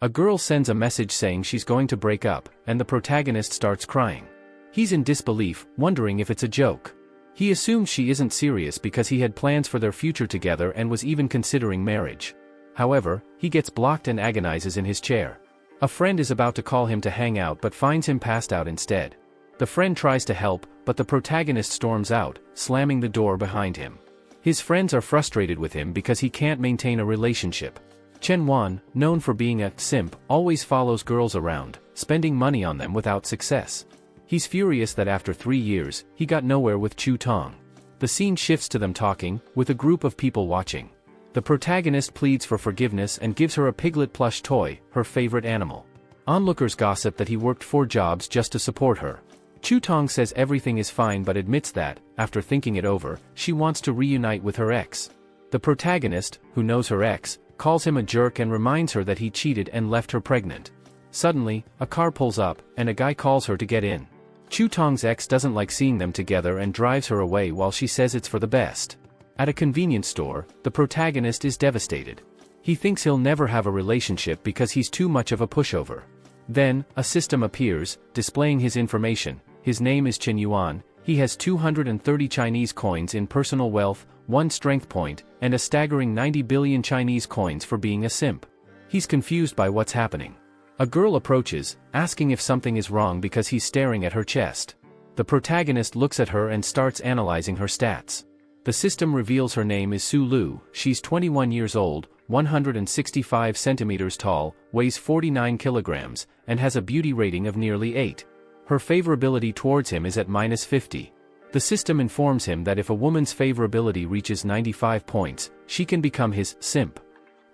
A girl sends a message saying she's going to break up, and the protagonist starts crying. He's in disbelief, wondering if it's a joke. He assumes she isn't serious because he had plans for their future together and was even considering marriage. However, he gets blocked and agonizes in his chair. A friend is about to call him to hang out but finds him passed out instead. The friend tries to help, but the protagonist storms out, slamming the door behind him. His friends are frustrated with him because he can't maintain a relationship. Chen Yuan, known for being a simp, always follows girls around, spending money on them without success. He's furious that after 3 years, he got nowhere with Shutong. The scene shifts to them talking, with a group of people watching. The protagonist pleads for forgiveness and gives her a piglet plush toy, her favorite animal. Onlookers gossip that he worked 4 jobs just to support her. Shutong says everything is fine but admits that, after thinking it over, she wants to reunite with her ex. The protagonist, who knows her ex, calls him a jerk and reminds her that he cheated and left her pregnant. Suddenly, a car pulls up, and a guy calls her to get in. Shutong's ex doesn't like seeing them together and drives her away while she says it's for the best. At a convenience store, the protagonist is devastated. He thinks he'll never have a relationship because he's too much of a pushover. Then, a system appears, displaying his information. His name is Chen Yuan, he has 230 Chinese coins in personal wealth, 1 strength point, and a staggering 90 billion Chinese coins for being a simp. He's confused by what's happening. A girl approaches, asking if something is wrong because he's staring at her chest. The protagonist looks at her and starts analyzing her stats. The system reveals her name is Su Lu, she's 21 years old, 165 centimeters tall, weighs 49 kilograms, and has a beauty rating of nearly 8. Her favorability towards him is at -50. The system informs him that if a woman's favorability reaches 95 points, she can become his simp.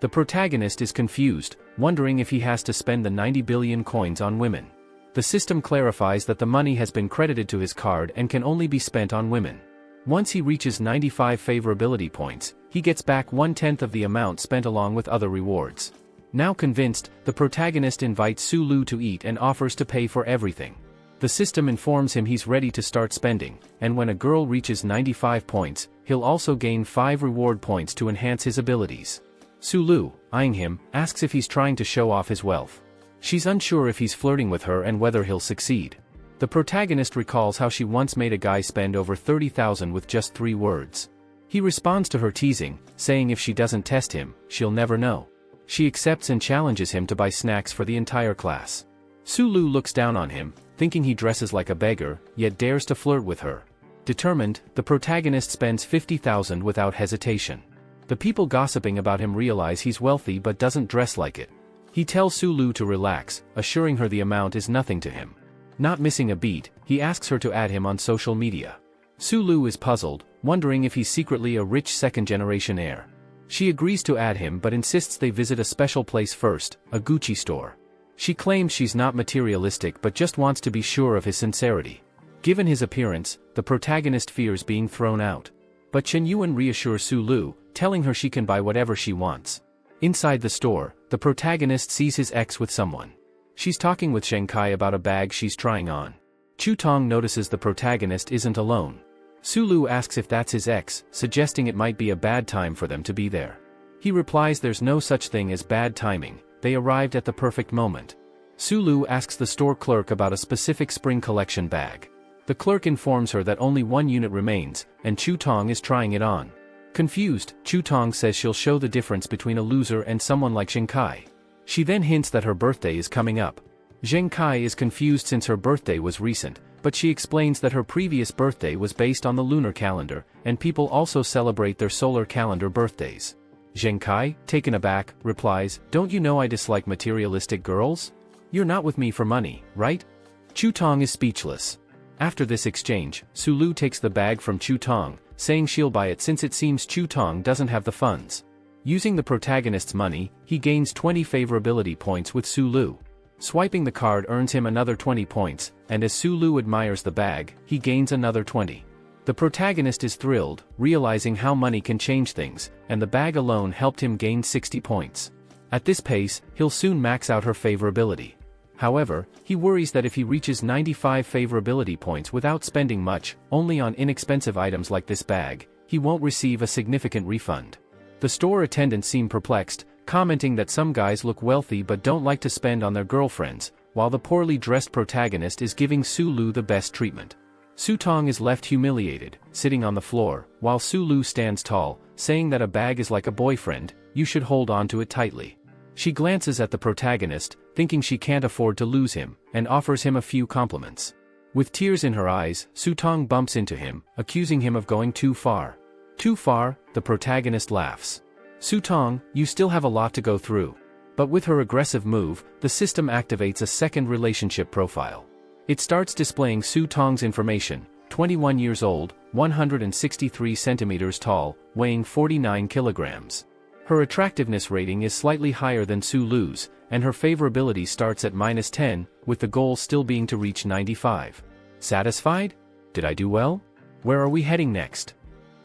The protagonist is confused, wondering if he has to spend the 90 billion coins on women. The system clarifies that the money has been credited to his card and can only be spent on women. Once he reaches 95 favorability points, he gets back 1/10 of the amount spent along with other rewards. Now convinced, the protagonist invites Su Lu to eat and offers to pay for everything. The system informs him he's ready to start spending, and when a girl reaches 95 points, he'll also gain 5 reward points to enhance his abilities. Su Lu, eyeing him, asks if he's trying to show off his wealth. She's unsure if he's flirting with her and whether he'll succeed. The protagonist recalls how she once made a guy spend over 30,000 with just 3 words. He responds to her teasing, saying if she doesn't test him, she'll never know. She accepts and challenges him to buy snacks for the entire class. Su Lu looks down on him, thinking he dresses like a beggar, yet dares to flirt with her. Determined, the protagonist spends 50,000 without hesitation. The people gossiping about him realize he's wealthy but doesn't dress like it. He tells Su Lu to relax, assuring her the amount is nothing to him. Not missing a beat, he asks her to add him on social media. Su Lu is puzzled, wondering if he's secretly a rich second-generation heir. She agrees to add him but insists they visit a special place first, a Gucci store. She claims she's not materialistic but just wants to be sure of his sincerity. Given his appearance, the protagonist fears being thrown out. But Chen Yuan reassures Su Lu, telling her she can buy whatever she wants. Inside the store, the protagonist sees his ex with someone. She's talking with Shanghai about a bag she's trying on. Shutong notices the protagonist isn't alone. Su Lu asks if that's his ex, suggesting it might be a bad time for them to be there. He replies there's no such thing as bad timing, they arrived at the perfect moment. Su Lu asks the store clerk about a specific spring collection bag. The clerk informs her that only 1 unit remains, and Shutong is trying it on. Confused, Shutong says she'll show the difference between a loser and someone like Shanghai. She then hints that her birthday is coming up. Zheng Kai is confused since her birthday was recent, but she explains that her previous birthday was based on the lunar calendar, and people also celebrate their solar calendar birthdays. Zheng Kai, taken aback, replies, "Don't you know I dislike materialistic girls? You're not with me for money, right?" Shutong is speechless. After this exchange, Su Lu takes the bag from Shutong, saying she'll buy it since it seems Shutong doesn't have the funds. Using the protagonist's money, he gains 20 favorability points with Su Lu. Swiping the card earns him another 20 points, and as Su Lu admires the bag, he gains another 20. The protagonist is thrilled, realizing how money can change things, and the bag alone helped him gain 60 points. At this pace, he'll soon max out her favorability. However, he worries that if he reaches 95 favorability points without spending much, only on inexpensive items like this bag, he won't receive a significant refund. The store attendants seem perplexed, commenting that some guys look wealthy but don't like to spend on their girlfriends, while the poorly dressed protagonist is giving Su-lu the best treatment. Shutong is left humiliated, sitting on the floor, while Su-lu stands tall, saying that a bag is like a boyfriend, you should hold on to it tightly. She glances at the protagonist, thinking she can't afford to lose him, and offers him a few compliments. With tears in her eyes, Shutong bumps into him, accusing him of going too far. Too far? The protagonist laughs. Shutong, you still have a lot to go through. But with her aggressive move, the system activates a second relationship profile. It starts displaying Shutong's information: 21 years old, 163 centimeters tall, weighing 49 kilograms. Her attractiveness rating is slightly higher than Su-lu's, and her favorability starts at -10, with the goal still being to reach 95. Satisfied? Did I do well? Where are we heading next?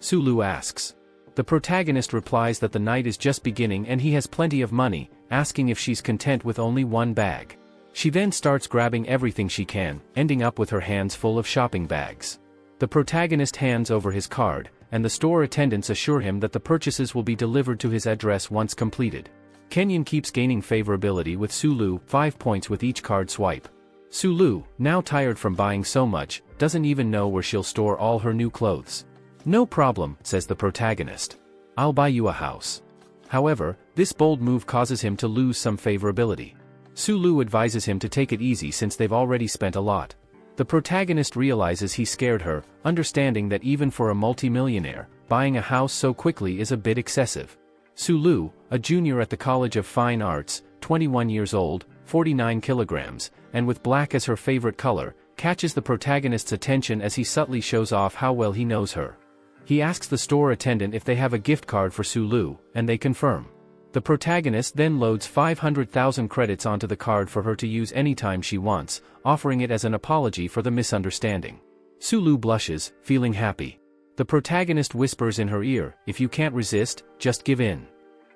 Su-lu asks. The protagonist replies that the night is just beginning and he has plenty of money, asking if she's content with only one bag. She then starts grabbing everything she can, ending up with her hands full of shopping bags. The protagonist hands over his card, and the store attendants assure him that the purchases will be delivered to his address once completed. Chen Yuan keeps gaining favorability with Su-lu, 5 points with each card swipe. Su-lu, now tired from buying so much, doesn't even know where she'll store all her new clothes. No problem, says the protagonist. I'll buy you a house. However, this bold move causes him to lose some favorability. Su-lu advises him to take it easy since they've already spent a lot. The protagonist realizes he scared her, understanding that even for a multimillionaire, buying a house so quickly is a bit excessive. Su-lu, a junior at the College of Fine Arts, 21 years old, 49 kilograms, and with black as her favorite color, catches the protagonist's attention as he subtly shows off how well he knows her. He asks the store attendant if they have a gift card for Su-lu, and they confirm. The protagonist then loads 500,000 credits onto the card for her to use anytime she wants, offering it as an apology for the misunderstanding. Su-lu blushes, feeling happy. The protagonist whispers in her ear, if you can't resist, just give in.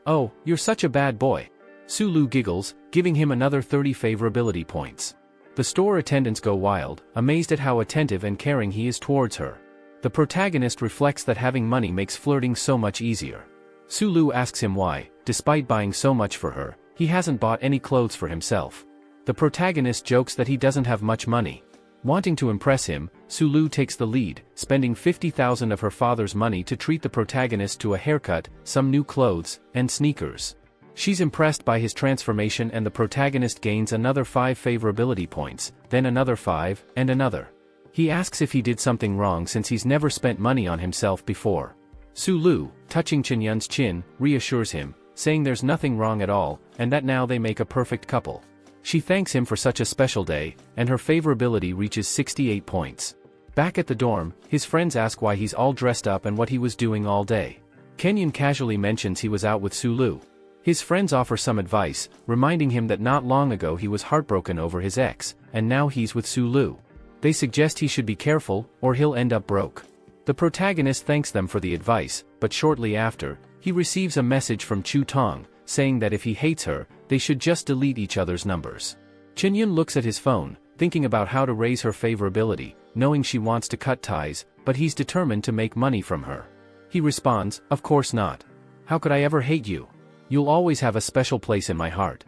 Oh, you're such a bad boy. Su-lu giggles, giving him another 30 favorability points. The store attendants go wild, amazed at how attentive and caring he is towards her. The protagonist reflects that having money makes flirting so much easier. Su-lu asks him why, despite buying so much for her, he hasn't bought any clothes for himself. The protagonist jokes that he doesn't have much money. Wanting to impress him, Su-lu takes the lead, spending 50,000 of her father's money to treat the protagonist to a haircut, some new clothes, and sneakers. She's impressed by his transformation and the protagonist gains another 5 favorability points, then another 5, and another. He asks if he did something wrong since he's never spent money on himself before. Su-lu, touching Chen Yuan's chin, reassures him, saying there's nothing wrong at all, and that now they make a perfect couple. She thanks him for such a special day, and her favorability reaches 68 points. Back at the dorm, his friends ask why he's all dressed up and what he was doing all day. Chen Yuan casually mentions he was out with Su-lu. His friends offer some advice, reminding him that not long ago he was heartbroken over his ex, and now he's with Su-lu. They suggest he should be careful, or he'll end up broke. The protagonist thanks them for the advice, but shortly after, he receives a message from Shutong, saying that if he hates her, they should just delete each other's numbers. Chen Yuan looks at his phone, thinking about how to raise her favorability, knowing she wants to cut ties, but he's determined to make money from her. He responds, of course not. How could I ever hate you? You'll always have a special place in my heart.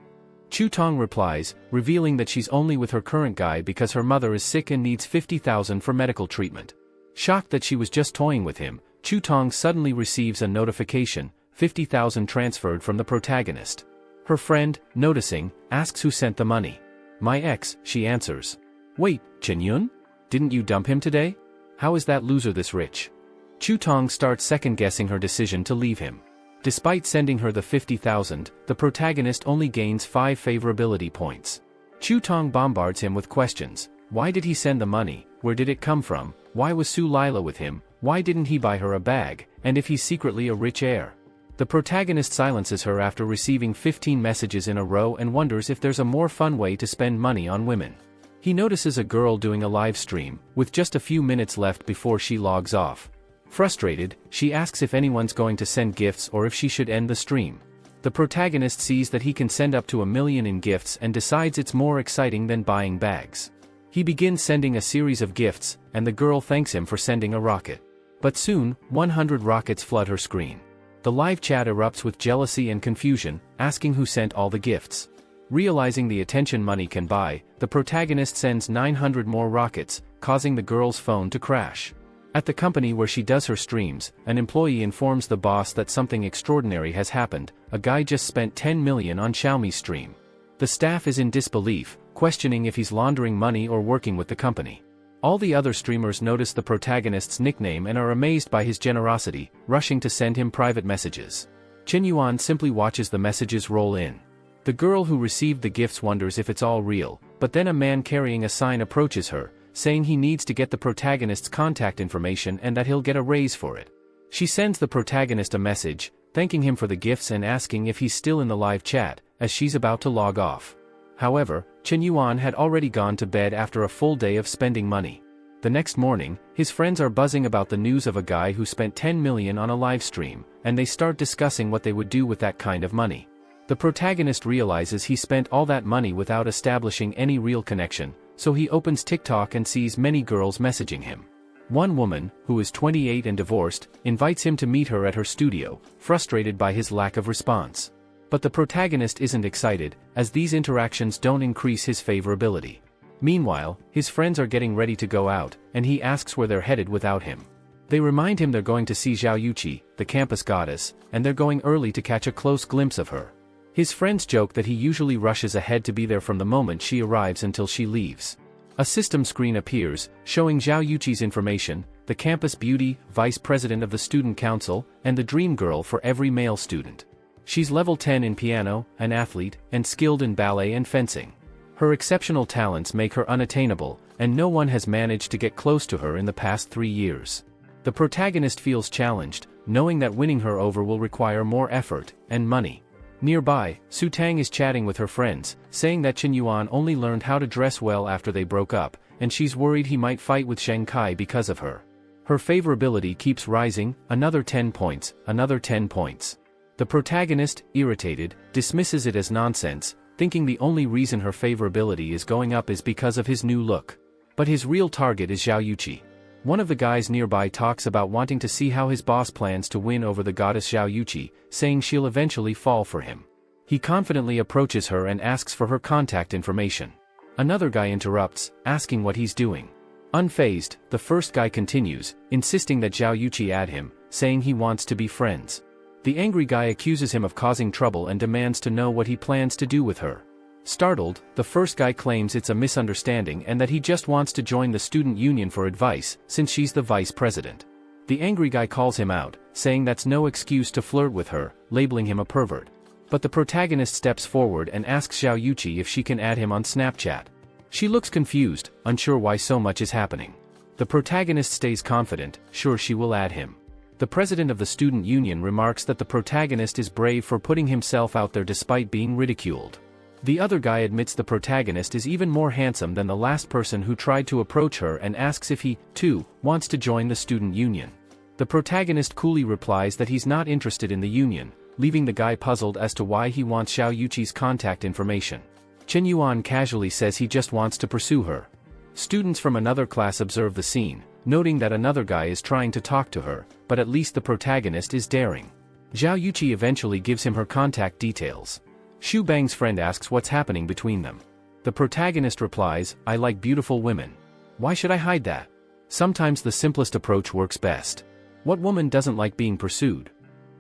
Shutong replies, revealing that she's only with her current guy because her mother is sick and needs 50,000 for medical treatment. Shocked that she was just toying with him, Shutong suddenly receives a notification, 50,000 transferred from the protagonist. Her friend, noticing, asks who sent the money. My ex, she answers. Wait, Chen Yuan? Didn't you dump him today? How is that loser this rich? Shutong starts second-guessing her decision to leave him. Despite sending her the 50,000, the protagonist only gains 5 favorability points. Shutong bombards him with questions. Why did he send the money? Where did it come from? Why was Su Lila with him? Why didn't he buy her a bag? And if he's secretly a rich heir? The protagonist silences her after receiving 15 messages in a row and wonders if there's a more fun way to spend money on women. He notices a girl doing a live stream, with just a few minutes left before she logs off. Frustrated, she asks if anyone's going to send gifts or if she should end the stream. The protagonist sees that he can send up to 1 million in gifts and decides it's more exciting than buying bags. He begins sending a series of gifts, and the girl thanks him for sending a rocket. But soon, 100 rockets flood her screen. The live chat erupts with jealousy and confusion, asking who sent all the gifts. Realizing the attention money can buy, the protagonist sends 900 more rockets, causing the girl's phone to crash. At the company where she does her streams, an employee informs the boss that something extraordinary has happened. A guy just spent 10 million on Xiaomi's stream. The staff is in disbelief, questioning if he's laundering money or working with the company. All the other streamers notice the protagonist's nickname and are amazed by his generosity, rushing to send him private messages. Chen Yuan simply watches the messages roll in. The girl who received the gifts wonders if it's all real, but then a man carrying a sign approaches her, saying he needs to get the protagonist's contact information and that he'll get a raise for it. She sends the protagonist a message, thanking him for the gifts and asking if he's still in the live chat, as she's about to log off. However, Chen Yuan had already gone to bed after a full day of spending money. The next morning, his friends are buzzing about the news of a guy who spent 10 million on a live stream, and they start discussing what they would do with that kind of money. The protagonist realizes he spent all that money without establishing any real connection, so he opens TikTok and sees many girls messaging him. One woman, who is 28 and divorced, invites him to meet her at her studio, frustrated by his lack of response. But the protagonist isn't excited, as these interactions don't increase his favorability. Meanwhile, his friends are getting ready to go out, and he asks where they're headed without him. They remind him they're going to see Zhao Yuqi, the campus goddess, and they're going early to catch a close glimpse of her. His friends joke that he usually rushes ahead to be there from the moment she arrives until she leaves. A system screen appears, showing Zhao Yuqi's information, the campus beauty, vice president of the student council, and the dream girl for every male student. She's level 10 in piano, an athlete, and skilled in ballet and fencing. Her exceptional talents make her unattainable, and no one has managed to get close to her in the past 3 years. The protagonist feels challenged, knowing that winning her over will require more effort and money. Nearby, Su Tang is chatting with her friends, saying that Chen Yuan only learned how to dress well after they broke up, and she's worried he might fight with Sheng Kai because of her. Her favorability keeps rising, another 10 points, another 10 points. The protagonist, irritated, dismisses it as nonsense, thinking the only reason her favorability is going up is because of his new look. But his real target is Zhao Yuqi. One of the guys nearby talks about wanting to see how his boss plans to win over the goddess Zhao Yuqi, saying she'll eventually fall for him. He confidently approaches her and asks for her contact information. Another guy interrupts, asking what he's doing. Unfazed, the first guy continues, insisting that Zhao Yuqi add him, saying he wants to be friends. The angry guy accuses him of causing trouble and demands to know what he plans to do with her. Startled, the first guy claims it's a misunderstanding and that he just wants to join the student union for advice, since she's the vice president. The angry guy calls him out, saying that's no excuse to flirt with her, labeling him a pervert. But the protagonist steps forward and asks Zhao Yuqi if she can add him on Snapchat. She looks confused, unsure why so much is happening. The protagonist stays confident, sure she will add him. The president of the student union remarks that the protagonist is brave for putting himself out there despite being ridiculed. The other guy admits the protagonist is even more handsome than the last person who tried to approach her and asks if he, too, wants to join the student union. The protagonist coolly replies that he's not interested in the union, leaving the guy puzzled as to why he wants Zhao Yuqi's contact information. Chen Yuan casually says he just wants to pursue her. Students from another class observe the scene, noting that another guy is trying to talk to her, but at least the protagonist is daring. Zhao Yuqi eventually gives him her contact details. Xu Bang's friend asks what's happening between them. The protagonist replies, "I like beautiful women. Why should I hide that? Sometimes the simplest approach works best. What woman doesn't like being pursued?"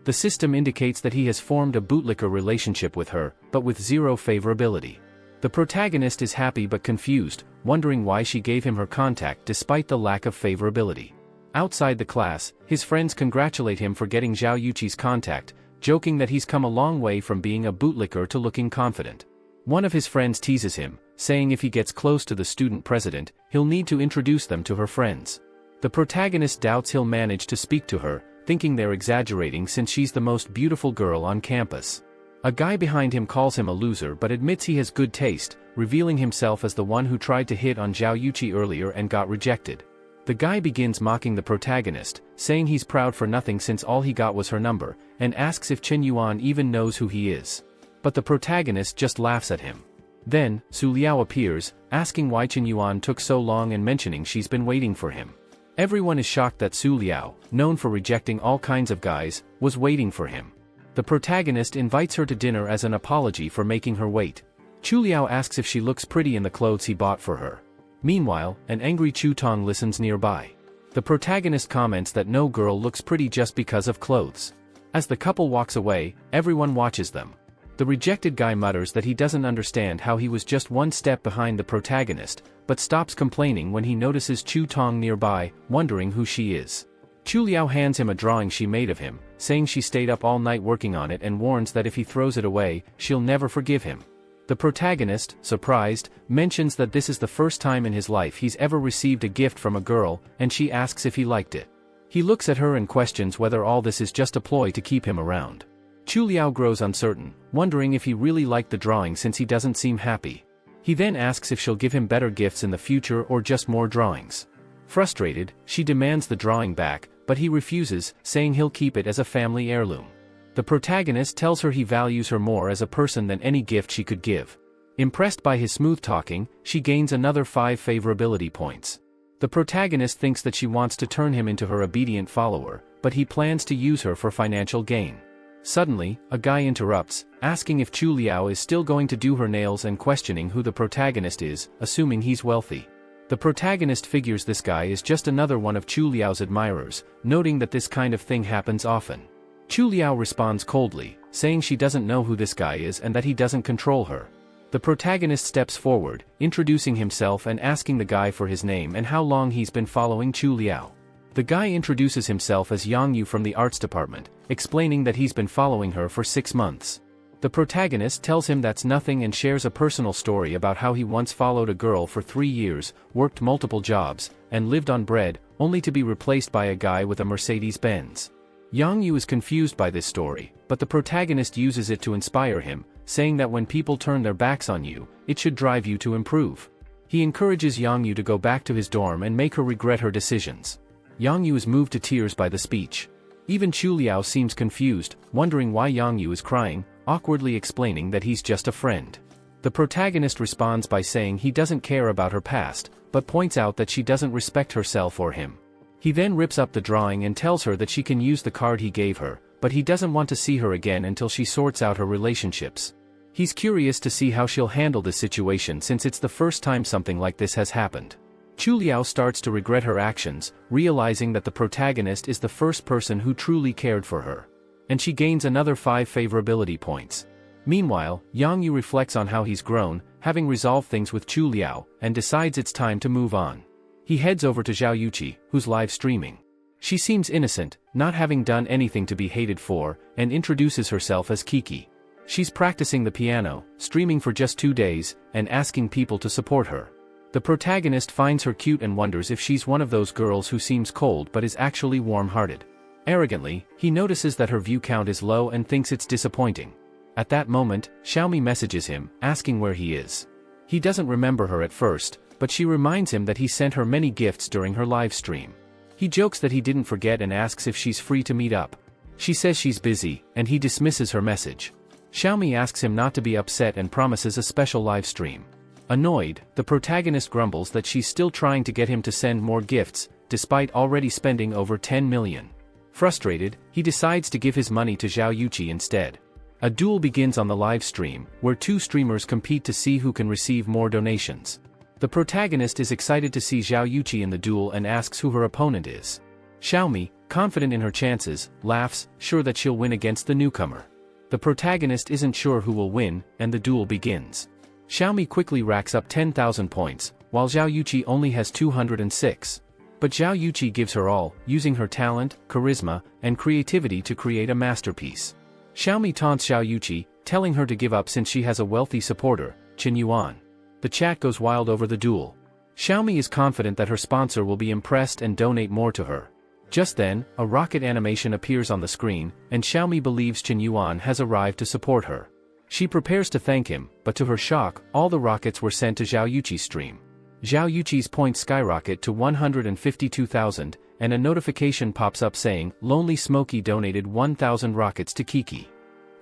The system indicates that he has formed a bootlicker relationship with her, but with zero favorability. The protagonist is happy but confused, wondering why she gave him her contact despite the lack of favorability. Outside the class, his friends congratulate him for getting Zhao Yuqi's contact, joking that he's come a long way from being a bootlicker to looking confident. One of his friends teases him, saying if he gets close to the student president, he'll need to introduce them to her friends. The protagonist doubts he'll manage to speak to her, thinking they're exaggerating since she's the most beautiful girl on campus. A guy behind him calls him a loser but admits he has good taste, revealing himself as the one who tried to hit on Zhao Yuqi earlier and got rejected. The guy begins mocking the protagonist, saying he's proud for nothing since all he got was her number, and asks if Chen Yuan even knows who he is. But the protagonist just laughs at him. Then, Su Liao appears, asking why Chen Yuan took so long and mentioning she's been waiting for him. Everyone is shocked that Su Liao, known for rejecting all kinds of guys, was waiting for him. The protagonist invites her to dinner as an apology for making her wait. Chu Liao asks if she looks pretty in the clothes he bought for her. Meanwhile, an angry Chu Tong listens nearby. The protagonist comments that no girl looks pretty just because of clothes. As the couple walks away, everyone watches them. The rejected guy mutters that he doesn't understand how he was just one step behind the protagonist, but stops complaining when he notices Chu Tong nearby, wondering who she is. Chu Liao hands him a drawing she made of him, saying she stayed up all night working on it and warns that if he throws it away, she'll never forgive him. The protagonist, surprised, mentions that this is the first time in his life he's ever received a gift from a girl, and she asks if he liked it. He looks at her and questions whether all this is just a ploy to keep him around. Chu Liao grows uncertain, wondering if he really liked the drawing since he doesn't seem happy. He then asks if she'll give him better gifts in the future or just more drawings. Frustrated, she demands the drawing back, but he refuses, saying he'll keep it as a family heirloom. The protagonist tells her he values her more as a person than any gift she could give. Impressed by his smooth talking, she gains another 5 favorability points. The protagonist thinks that she wants to turn him into her obedient follower, but he plans to use her for financial gain. Suddenly, a guy interrupts, asking if Chu Liao is still going to do her nails and questioning who the protagonist is, assuming he's wealthy. The protagonist figures this guy is just another one of Chu Liao's admirers, noting that this kind of thing happens often. Chu Liao responds coldly, saying she doesn't know who this guy is and that he doesn't control her. The protagonist steps forward, introducing himself and asking the guy for his name and how long he's been following Chu Liao. The guy introduces himself as Yang Yu from the arts department, explaining that he's been following her for 6 months. The protagonist tells him that's nothing and shares a personal story about how he once followed a girl for 3 years, worked multiple jobs, and lived on bread, only to be replaced by a guy with a Mercedes-Benz. Yang Yu is confused by this story, but the protagonist uses it to inspire him, saying that when people turn their backs on you, it should drive you to improve. He encourages Yang Yu to go back to his dorm and make her regret her decisions. Yang Yu is moved to tears by the speech. Even Chu Liao seems confused, wondering why Yang Yu is crying, awkwardly explaining that he's just a friend. The protagonist responds by saying he doesn't care about her past, but points out that she doesn't respect herself or him. He then rips up the drawing and tells her that she can use the card he gave her, but he doesn't want to see her again until she sorts out her relationships. He's curious to see how she'll handle this situation since it's the first time something like this has happened. Chu Liao starts to regret her actions, realizing that the protagonist is the first person who truly cared for her. And she gains another 5 favorability points. Meanwhile, Yang Yu reflects on how he's grown, having resolved things with Chu Liao, and decides it's time to move on. He heads over to Zhao Yuqi, who's live streaming. She seems innocent, not having done anything to be hated for, and introduces herself as Kiki. She's practicing the piano, streaming for just 2 days, and asking people to support her. The protagonist finds her cute and wonders if she's one of those girls who seems cold but is actually warm-hearted. Arrogantly, he notices that her view count is low and thinks it's disappointing. At that moment, Xiaomi messages him, asking where he is. He doesn't remember her at first, but she reminds him that he sent her many gifts during her live stream. He jokes that he didn't forget and asks if she's free to meet up. She says she's busy, and he dismisses her message. Xiaomi asks him not to be upset and promises a special live stream. Annoyed, the protagonist grumbles that she's still trying to get him to send more gifts, despite already spending over 10 million. Frustrated, he decides to give his money to Zhao Yuqi instead. A duel begins on the live stream, where 2 streamers compete to see who can receive more donations. The protagonist is excited to see Zhao Yuqi in the duel and asks who her opponent is. Xiaomi, confident in her chances, laughs, sure that she'll win against the newcomer. The protagonist isn't sure who will win, and the duel begins. Xiaomi quickly racks up 10,000 points, while Zhao Yuqi only has 206. But Zhao Yuqi gives her all, using her talent, charisma, and creativity to create a masterpiece. Xiaomi taunts Zhao Yuqi, telling her to give up since she has a wealthy supporter, Chen Yuan. The chat goes wild over the duel. Xiaomi is confident that her sponsor will be impressed and donate more to her. Just then, a rocket animation appears on the screen, and Xiaomi believes Chen Yuan has arrived to support her. She prepares to thank him, but to her shock, all the rockets were sent to Zhao Yuqi's stream. Zhao Yuqi's points skyrocket to 152,000, and a notification pops up saying, Lonely Smokey donated 1,000 rockets to Kiki.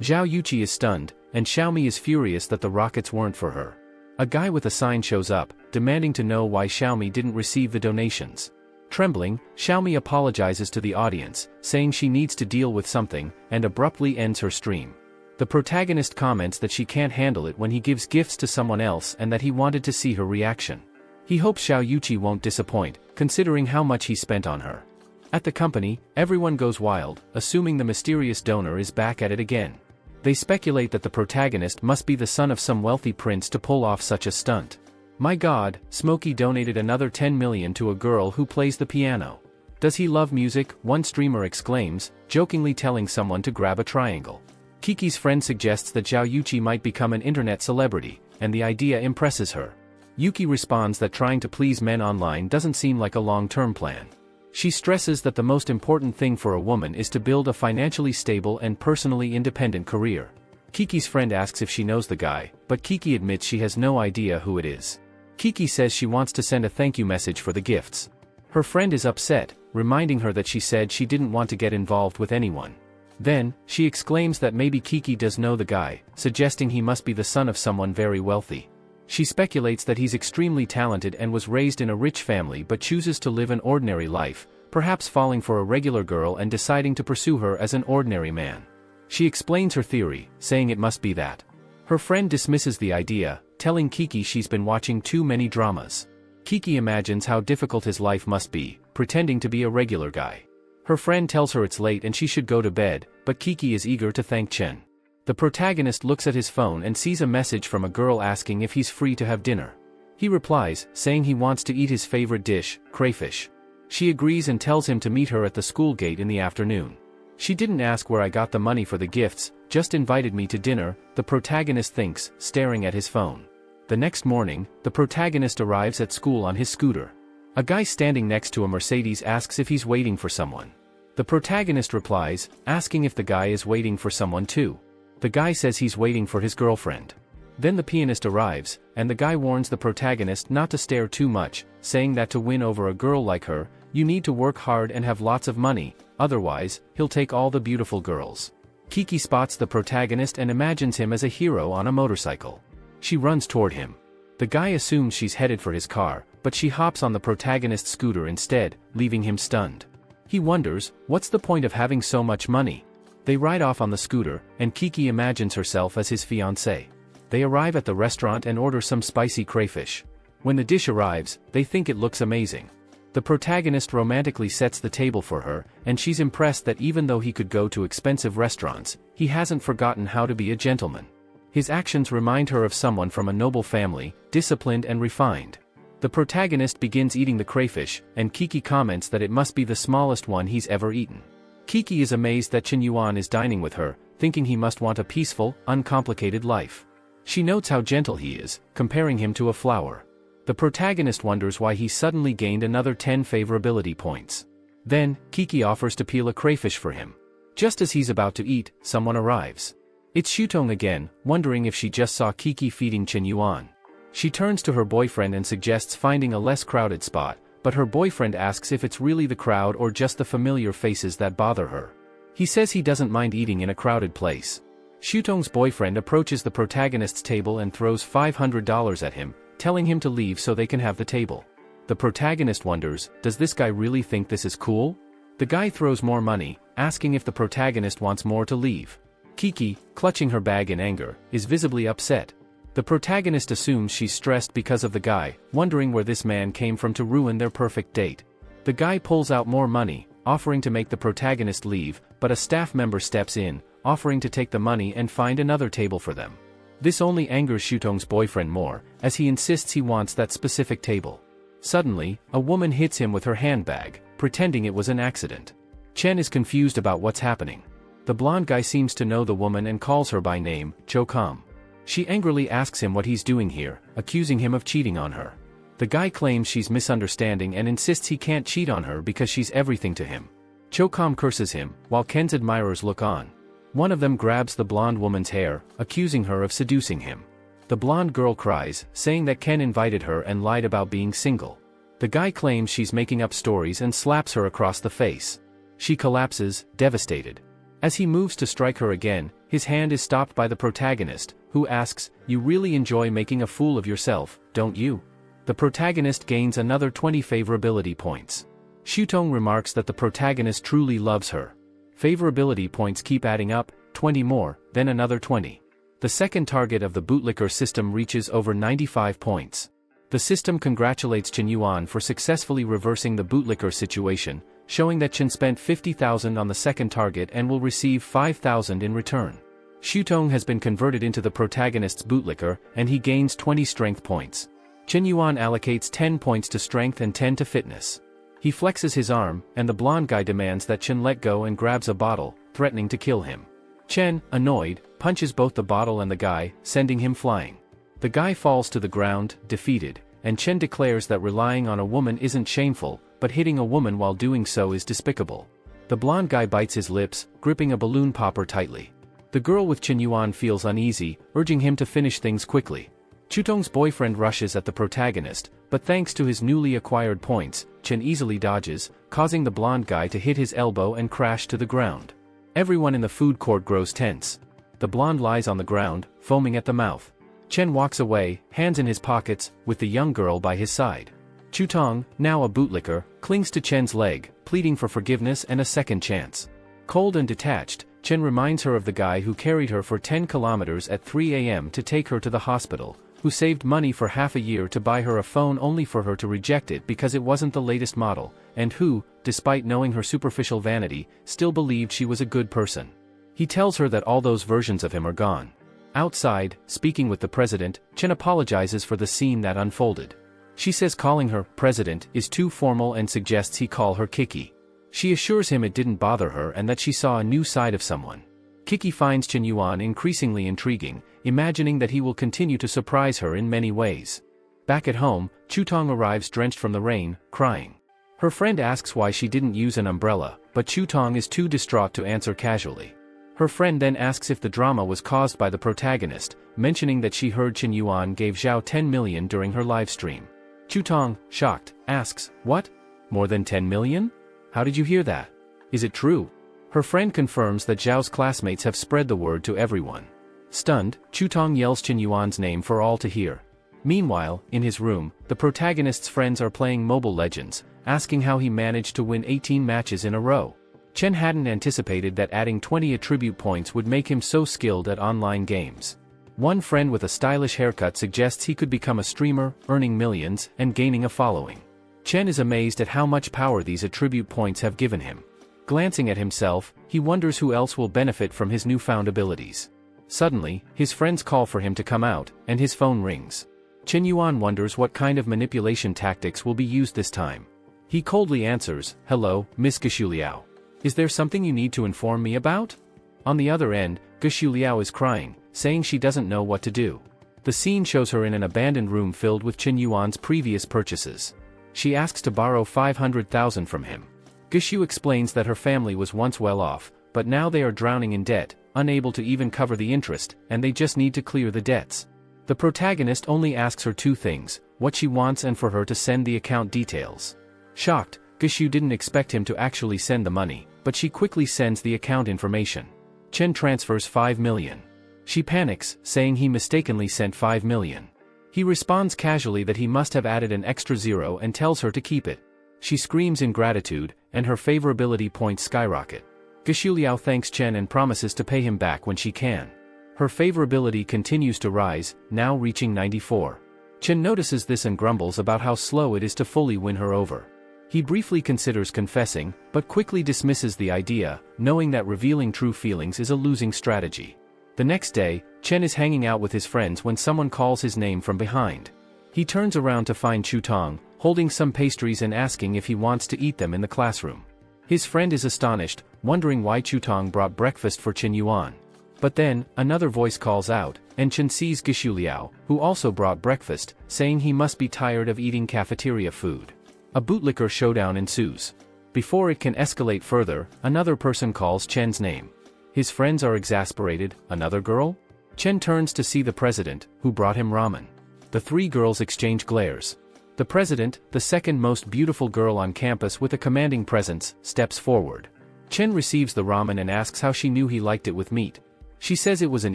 Zhao Yuqi is stunned, and Xiaomi is furious that the rockets weren't for her. A guy with a sign shows up, demanding to know why Xiaomi didn't receive the donations. Trembling, Xiaomi apologizes to the audience, saying she needs to deal with something, and abruptly ends her stream. The protagonist comments that she can't handle it when he gives gifts to someone else and that he wanted to see her reaction. He hopes Xiao Yuqi won't disappoint, considering how much he spent on her. At the company, everyone goes wild, assuming the mysterious donor is back at it again. They speculate that the protagonist must be the son of some wealthy prince to pull off such a stunt. My god, Smokey donated another 10 million to a girl who plays the piano. Does he love music? One streamer exclaims, jokingly telling someone to grab a triangle. Kiki's friend suggests that Xiao Yuqi might become an internet celebrity, and the idea impresses her. Yuki responds that trying to please men online doesn't seem like a long-term plan. She stresses that the most important thing for a woman is to build a financially stable and personally independent career. Kiki's friend asks if she knows the guy, but Kiki admits she has no idea who it is. Kiki says she wants to send a thank you message for the gifts. Her friend is upset, reminding her that she said she didn't want to get involved with anyone. Then, she exclaims that maybe Kiki does know the guy, suggesting he must be the son of someone very wealthy. She speculates that he's extremely talented and was raised in a rich family but chooses to live an ordinary life, perhaps falling for a regular girl and deciding to pursue her as an ordinary man. She explains her theory, saying it must be that. Her friend dismisses the idea, telling Kiki she's been watching too many dramas. Kiki imagines how difficult his life must be, pretending to be a regular guy. Her friend tells her it's late and she should go to bed, but Kiki is eager to thank Chen. The protagonist looks at his phone and sees a message from a girl asking if he's free to have dinner. He replies, saying he wants to eat his favorite dish, crayfish. She agrees and tells him to meet her at the school gate in the afternoon. She didn't ask where I got the money for the gifts, just invited me to dinner, the protagonist thinks, staring at his phone. The next morning, the protagonist arrives at school on his scooter. A guy standing next to a Mercedes asks if he's waiting for someone. The protagonist replies, asking if the guy is waiting for someone too. The guy says he's waiting for his girlfriend. Then the pianist arrives, and the guy warns the protagonist not to stare too much, saying that to win over a girl like her, you need to work hard and have lots of money, otherwise, he'll take all the beautiful girls. Kiki spots the protagonist and imagines him as a hero on a motorcycle. She runs toward him. The guy assumes she's headed for his car, but she hops on the protagonist's scooter instead, leaving him stunned. He wonders, what's the point of having so much money? They ride off on the scooter, and Kiki imagines herself as his fiancée. They arrive at the restaurant and order some spicy crayfish. When the dish arrives, they think it looks amazing. The protagonist romantically sets the table for her, and she's impressed that even though he could go to expensive restaurants, he hasn't forgotten how to be a gentleman. His actions remind her of someone from a noble family, disciplined and refined. The protagonist begins eating the crayfish, and Kiki comments that it must be the smallest one he's ever eaten. Kiki is amazed that Chen Yuan is dining with her, thinking he must want a peaceful, uncomplicated life. She notes how gentle he is, comparing him to a flower. The protagonist wonders why he suddenly gained another 10 favorability points. Then, Kiki offers to peel a crayfish for him. Just as he's about to eat, someone arrives. It's Shutong again, wondering if she just saw Kiki feeding Chen Yuan. She turns to her boyfriend and suggests finding a less crowded spot, but her boyfriend asks if it's really the crowd or just the familiar faces that bother her. He says he doesn't mind eating in a crowded place. Shutong's boyfriend approaches the protagonist's table and throws $500 at him, telling him to leave so they can have the table. The protagonist wonders, does this guy really think this is cool? The guy throws more money, asking if the protagonist wants more to leave. Kiki, clutching her bag in anger, is visibly upset. The protagonist assumes she's stressed because of the guy, wondering where this man came from to ruin their perfect date. The guy pulls out more money, offering to make the protagonist leave, but a staff member steps in, offering to take the money and find another table for them. This only angers Shutong's boyfriend more, as he insists he wants that specific table. Suddenly, a woman hits him with her handbag, pretending it was an accident. Chen is confused about what's happening. The blonde guy seems to know the woman and calls her by name, Chokam. She angrily asks him what he's doing here, accusing him of cheating on her. The guy claims she's misunderstanding and insists he can't cheat on her because she's everything to him. Chokam curses him, while Ken's admirers look on. One of them grabs the blonde woman's hair, accusing her of seducing him. The blonde girl cries, saying that Ken invited her and lied about being single. The guy claims she's making up stories and slaps her across the face. She collapses, devastated. As he moves to strike her again, his hand is stopped by the protagonist, who asks, "You really enjoy making a fool of yourself, don't you?" The protagonist gains another 20 favorability points. Shutong remarks that the protagonist truly loves her. Favorability points keep adding up, 20 more, then another 20. The second target of the bootlicker system reaches over 95 points. The system congratulates Chen Yuan for successfully reversing the bootlicker situation, showing that Chen spent 50,000 on the second target and will receive 5,000 in return. Shutong has been converted into the protagonist's bootlicker, and he gains 20 strength points. Chen Yuan allocates 10 points to strength and 10 to fitness. He flexes his arm, and the blonde guy demands that Chen let go and grabs a bottle, threatening to kill him. Chen, annoyed, punches both the bottle and the guy, sending him flying. The guy falls to the ground, defeated, and Chen declares that relying on a woman isn't shameful, but hitting a woman while doing so is despicable. The blonde guy bites his lips, gripping a balloon popper tightly. The girl with Chen Yuan feels uneasy, urging him to finish things quickly. Shutong's boyfriend rushes at the protagonist, but thanks to his newly acquired points, Chen easily dodges, causing the blonde guy to hit his elbow and crash to the ground. Everyone in the food court grows tense. The blonde lies on the ground, foaming at the mouth. Chen walks away, hands in his pockets, with the young girl by his side. Shutong, now a bootlicker, clings to Chen's leg, pleading for forgiveness and a second chance. Cold and detached, Chen reminds her of the guy who carried her for 10 kilometers at 3 a.m. to take her to the hospital, who saved money for half a year to buy her a phone only for her to reject it because it wasn't the latest model, and who, despite knowing her superficial vanity, still believed she was a good person. He tells her that all those versions of him are gone. Outside, speaking with the president, Chen apologizes for the scene that unfolded. She says calling her president is too formal and suggests he call her Kiki. She assures him it didn't bother her and that she saw a new side of someone. Kiki finds Chen Yuan increasingly intriguing, imagining that he will continue to surprise her in many ways. Back at home, Shutong arrives drenched from the rain, crying. Her friend asks why she didn't use an umbrella, but Shutong is too distraught to answer casually. Her friend then asks if the drama was caused by the protagonist, mentioning that she heard Chen Yuan gave Zhao 10 million during her livestream. Shutong, shocked, asks, "What? More than 10 million? How did you hear that? Is it true?" Her friend confirms that Zhao's classmates have spread the word to everyone. Stunned, Shutong yells Chen Yuan's name for all to hear. Meanwhile, in his room, the protagonist's friends are playing Mobile Legends, asking how he managed to win 18 matches in a row. Chen hadn't anticipated that adding 20 attribute points would make him so skilled at online games. One friend with a stylish haircut suggests he could become a streamer, earning millions, and gaining a following. Chen is amazed at how much power these attribute points have given him. Glancing at himself, he wonders who else will benefit from his newfound abilities. Suddenly, his friends call for him to come out, and his phone rings. Chen Yuan wonders what kind of manipulation tactics will be used this time. He coldly answers, "Hello, Miss Gashuliao. Is there something you need to inform me about?" On the other end, Gashuliao is crying, saying she doesn't know what to do. The scene shows her in an abandoned room filled with Chen Yuan's previous purchases. She asks to borrow 500,000 from him. Gashu explains that her family was once well off, but now they are drowning in debt, unable to even cover the interest, and they just need to clear the debts. The protagonist only asks her two things, what she wants and for her to send the account details. Shocked, Gashu didn't expect him to actually send the money, but she quickly sends the account information. Chen transfers 5 million. She panics, saying he mistakenly sent 5 million. He responds casually that he must have added an extra zero and tells her to keep it. She screams in gratitude, and her favorability points skyrocket. Gashuliao thanks Chen and promises to pay him back when she can. Her favorability continues to rise, now reaching 94. Chen notices this and grumbles about how slow it is to fully win her over. He briefly considers confessing, but quickly dismisses the idea, knowing that revealing true feelings is a losing strategy. The next day, Chen is hanging out with his friends when someone calls his name from behind. He turns around to find Shutong, holding some pastries and asking if he wants to eat them in the classroom. His friend is astonished, wondering why Shutong brought breakfast for Chen Yuan. But then, another voice calls out, and Chen sees Gashuliao, who also brought breakfast, saying he must be tired of eating cafeteria food. A bootlicker showdown ensues. Before it can escalate further, another person calls Chen's name. His friends are exasperated. Another girl? Chen turns to see the president, who brought him ramen. The three girls exchange glares. The president, the second most beautiful girl on campus with a commanding presence, steps forward. Chen receives the ramen and asks how she knew he liked it with meat. She says it was an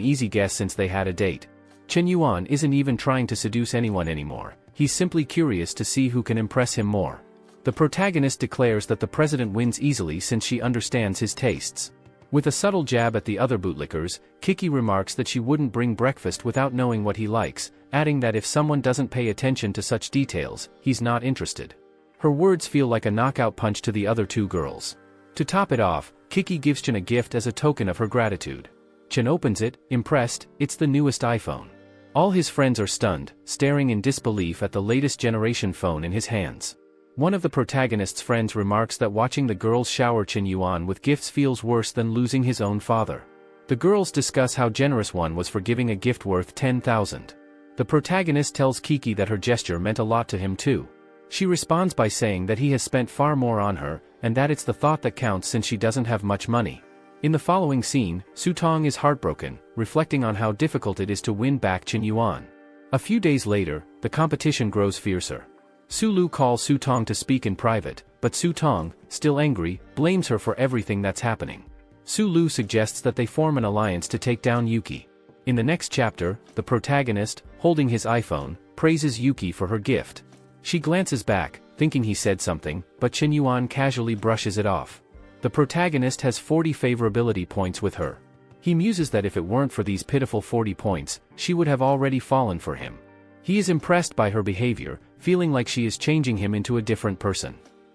easy guess since they had a date. Chen Yuan isn't even trying to seduce anyone anymore, he's simply curious to see who can impress him more. The protagonist declares that the president wins easily since she understands his tastes. With a subtle jab at the other bootlickers, Kiki remarks that she wouldn't bring breakfast without knowing what he likes, adding that if someone doesn't pay attention to such details, he's not interested. Her words feel like a knockout punch to the other two girls. To top it off, Kiki gives Chen a gift as a token of her gratitude. Chen opens it, impressed. It's the newest iPhone. All his friends are stunned, staring in disbelief at the latest generation phone in his hands. One of the protagonist's friends remarks that watching the girls shower Chen Yuan with gifts feels worse than losing his own father. The girls discuss how generous one was for giving a gift worth 10,000. The protagonist tells Kiki that her gesture meant a lot to him too. She responds by saying that he has spent far more on her, and that it's the thought that counts since she doesn't have much money. In the following scene, Shutong is heartbroken, reflecting on how difficult it is to win back Chen Yuan. A few days later, the competition grows fiercer. Sulu calls Shutong to speak in private, but Shutong, still angry, blames her for everything that's happening. Sulu suggests that they form an alliance to take down Yuki. In the next chapter, the protagonist, holding his iPhone, praises Yuki for her gift. She glances back, thinking he said something, but Chen Yuan casually brushes it off. The protagonist has 40 favorability points with her. He muses that if it weren't for these pitiful 40 points, she would have already fallen for him. He is impressed by her behavior, feeling like she is changing him into a different person.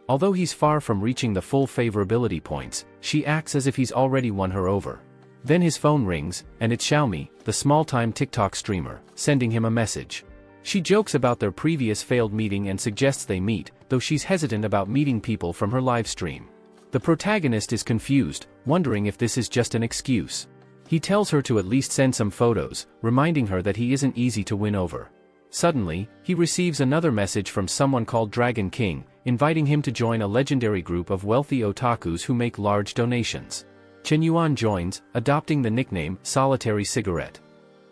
Although he's far from reaching the full favorability points, she acts as if he's already won her over. Then his phone rings, and it's Xiaomi, the small-time TikTok streamer, sending him a message. She jokes about their previous failed meeting and suggests they meet, though she's hesitant about meeting people from her live stream. The protagonist is confused, wondering if this is just an excuse. He tells her to at least send some photos, reminding her that he isn't easy to win over. Suddenly, he receives another message from someone called Dragon King, inviting him to join a legendary group of wealthy otakus who make large donations. Chen Yuan joins, adopting the nickname Solitary Cigarette.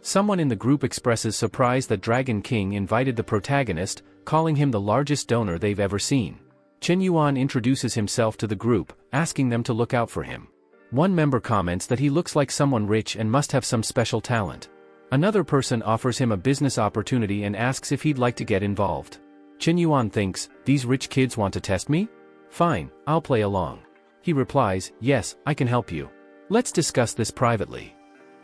Someone in the group expresses surprise that Dragon King invited the protagonist, calling him the largest donor they've ever seen. Chen Yuan introduces himself to the group, asking them to look out for him. One member comments that he looks like someone rich and must have some special talent. Another person offers him a business opportunity and asks if he'd like to get involved. Chen Yuan thinks, these rich kids want to test me? Fine, I'll play along. He replies, yes, I can help you. Let's discuss this privately.